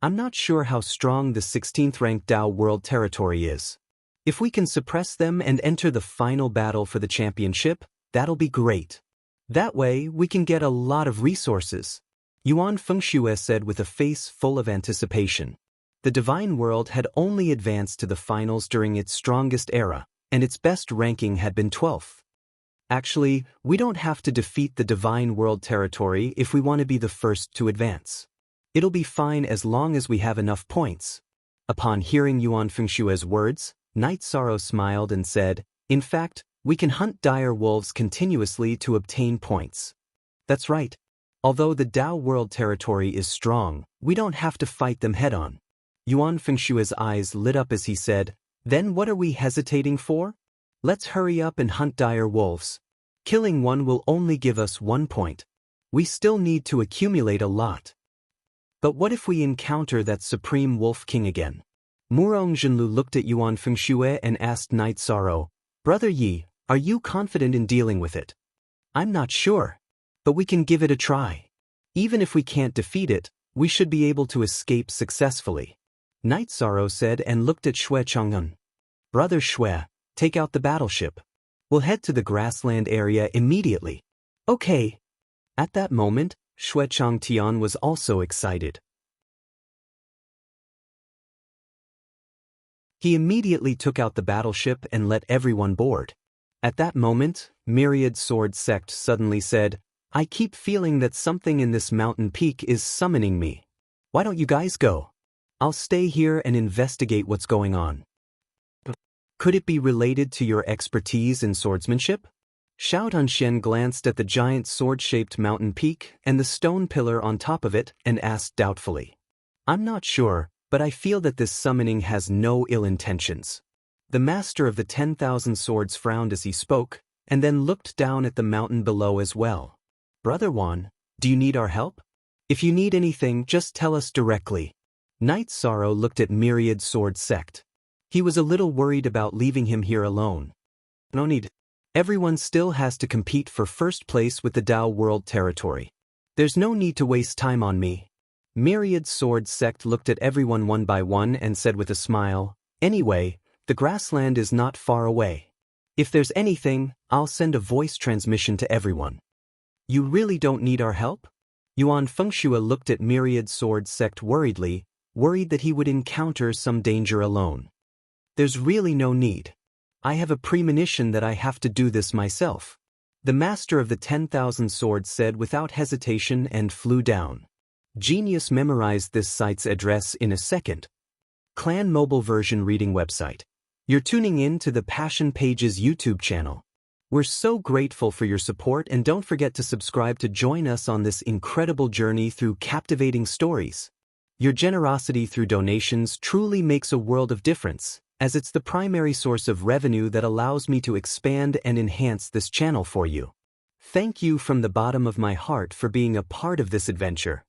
I'm not sure how strong the 16th ranked Dao World territory is. If we can suppress them and enter the final battle for the championship, that'll be great. That way, we can get a lot of resources. Yuan Fengxue said with a face full of anticipation. The Divine World had only advanced to the finals during its strongest era, and its best ranking had been 12th. Actually, we don't have to defeat the Divine World territory if we want to be the first to advance. It'll be fine as long as we have enough points. Upon hearing Yuan Fengshue's words, Night Sorrow smiled and said, "In fact, we can hunt dire wolves continuously to obtain points." That's right. Although the Dao World territory is strong, we don't have to fight them head-on. Yuan Fengshue's eyes lit up as he said, "Then what are we hesitating for? Let's hurry up and hunt dire wolves. Killing one will only give us 1 point. We still need to accumulate a lot." But what if we encounter that Supreme Wolf King again? Murong Zhenlu looked at Yuan Fengxue and asked Night Sorrow, "Brother Yi, are you confident in dealing with it?" "I'm not sure. But we can give it a try. Even if we can't defeat it, we should be able to escape successfully." Night Sorrow said and looked at Xue Chang'an. "Brother Xue, take out the battleship. We'll head to the grassland area immediately." "Okay." At that moment, Xue Changtian was also excited. He immediately took out the battleship and let everyone board. At that moment, Myriad Sword Sect suddenly said, "I keep feeling that something in this mountain peak is summoning me. Why don't you guys go? I'll stay here and investigate what's going on." "Could it be related to your expertise in swordsmanship?" Shao Tunxian glanced at the giant sword-shaped mountain peak and the stone pillar on top of it and asked doubtfully. "I'm not sure, but I feel that this summoning has no ill intentions." The master of the 10,000 swords frowned as he spoke, and then looked down at the mountain below as well. "Brother Wan, do you need our help? If you need anything, just tell us directly." Knight Sorrow looked at Myriad Sword Sect. He was a little worried about leaving him here alone. No need. Everyone still has to compete for first place with the Tao World territory. There's no need to waste time on me. Myriad Sword Sect looked at everyone one by one and said with a smile, "Anyway, the grassland is not far away. If there's anything, I'll send a voice transmission to everyone." "You really don't need our help?" Yuan Fengshua looked at Myriad Sword Sect worriedly, worried that he would encounter some danger alone. "There's really no need. I have a premonition that I have to do this myself," the master of the 10,000 swords said without hesitation and flew down. Genius memorized this site's address in a second. Clan mobile version reading website. You're tuning in to the Passion Pages YouTube channel. We're so grateful for your support, and don't forget to subscribe to join us on this incredible journey through captivating stories. Your generosity through donations truly makes a world of difference, as it's the primary source of revenue that allows me to expand and enhance this channel for you. Thank you from the bottom of my heart for being a part of this adventure.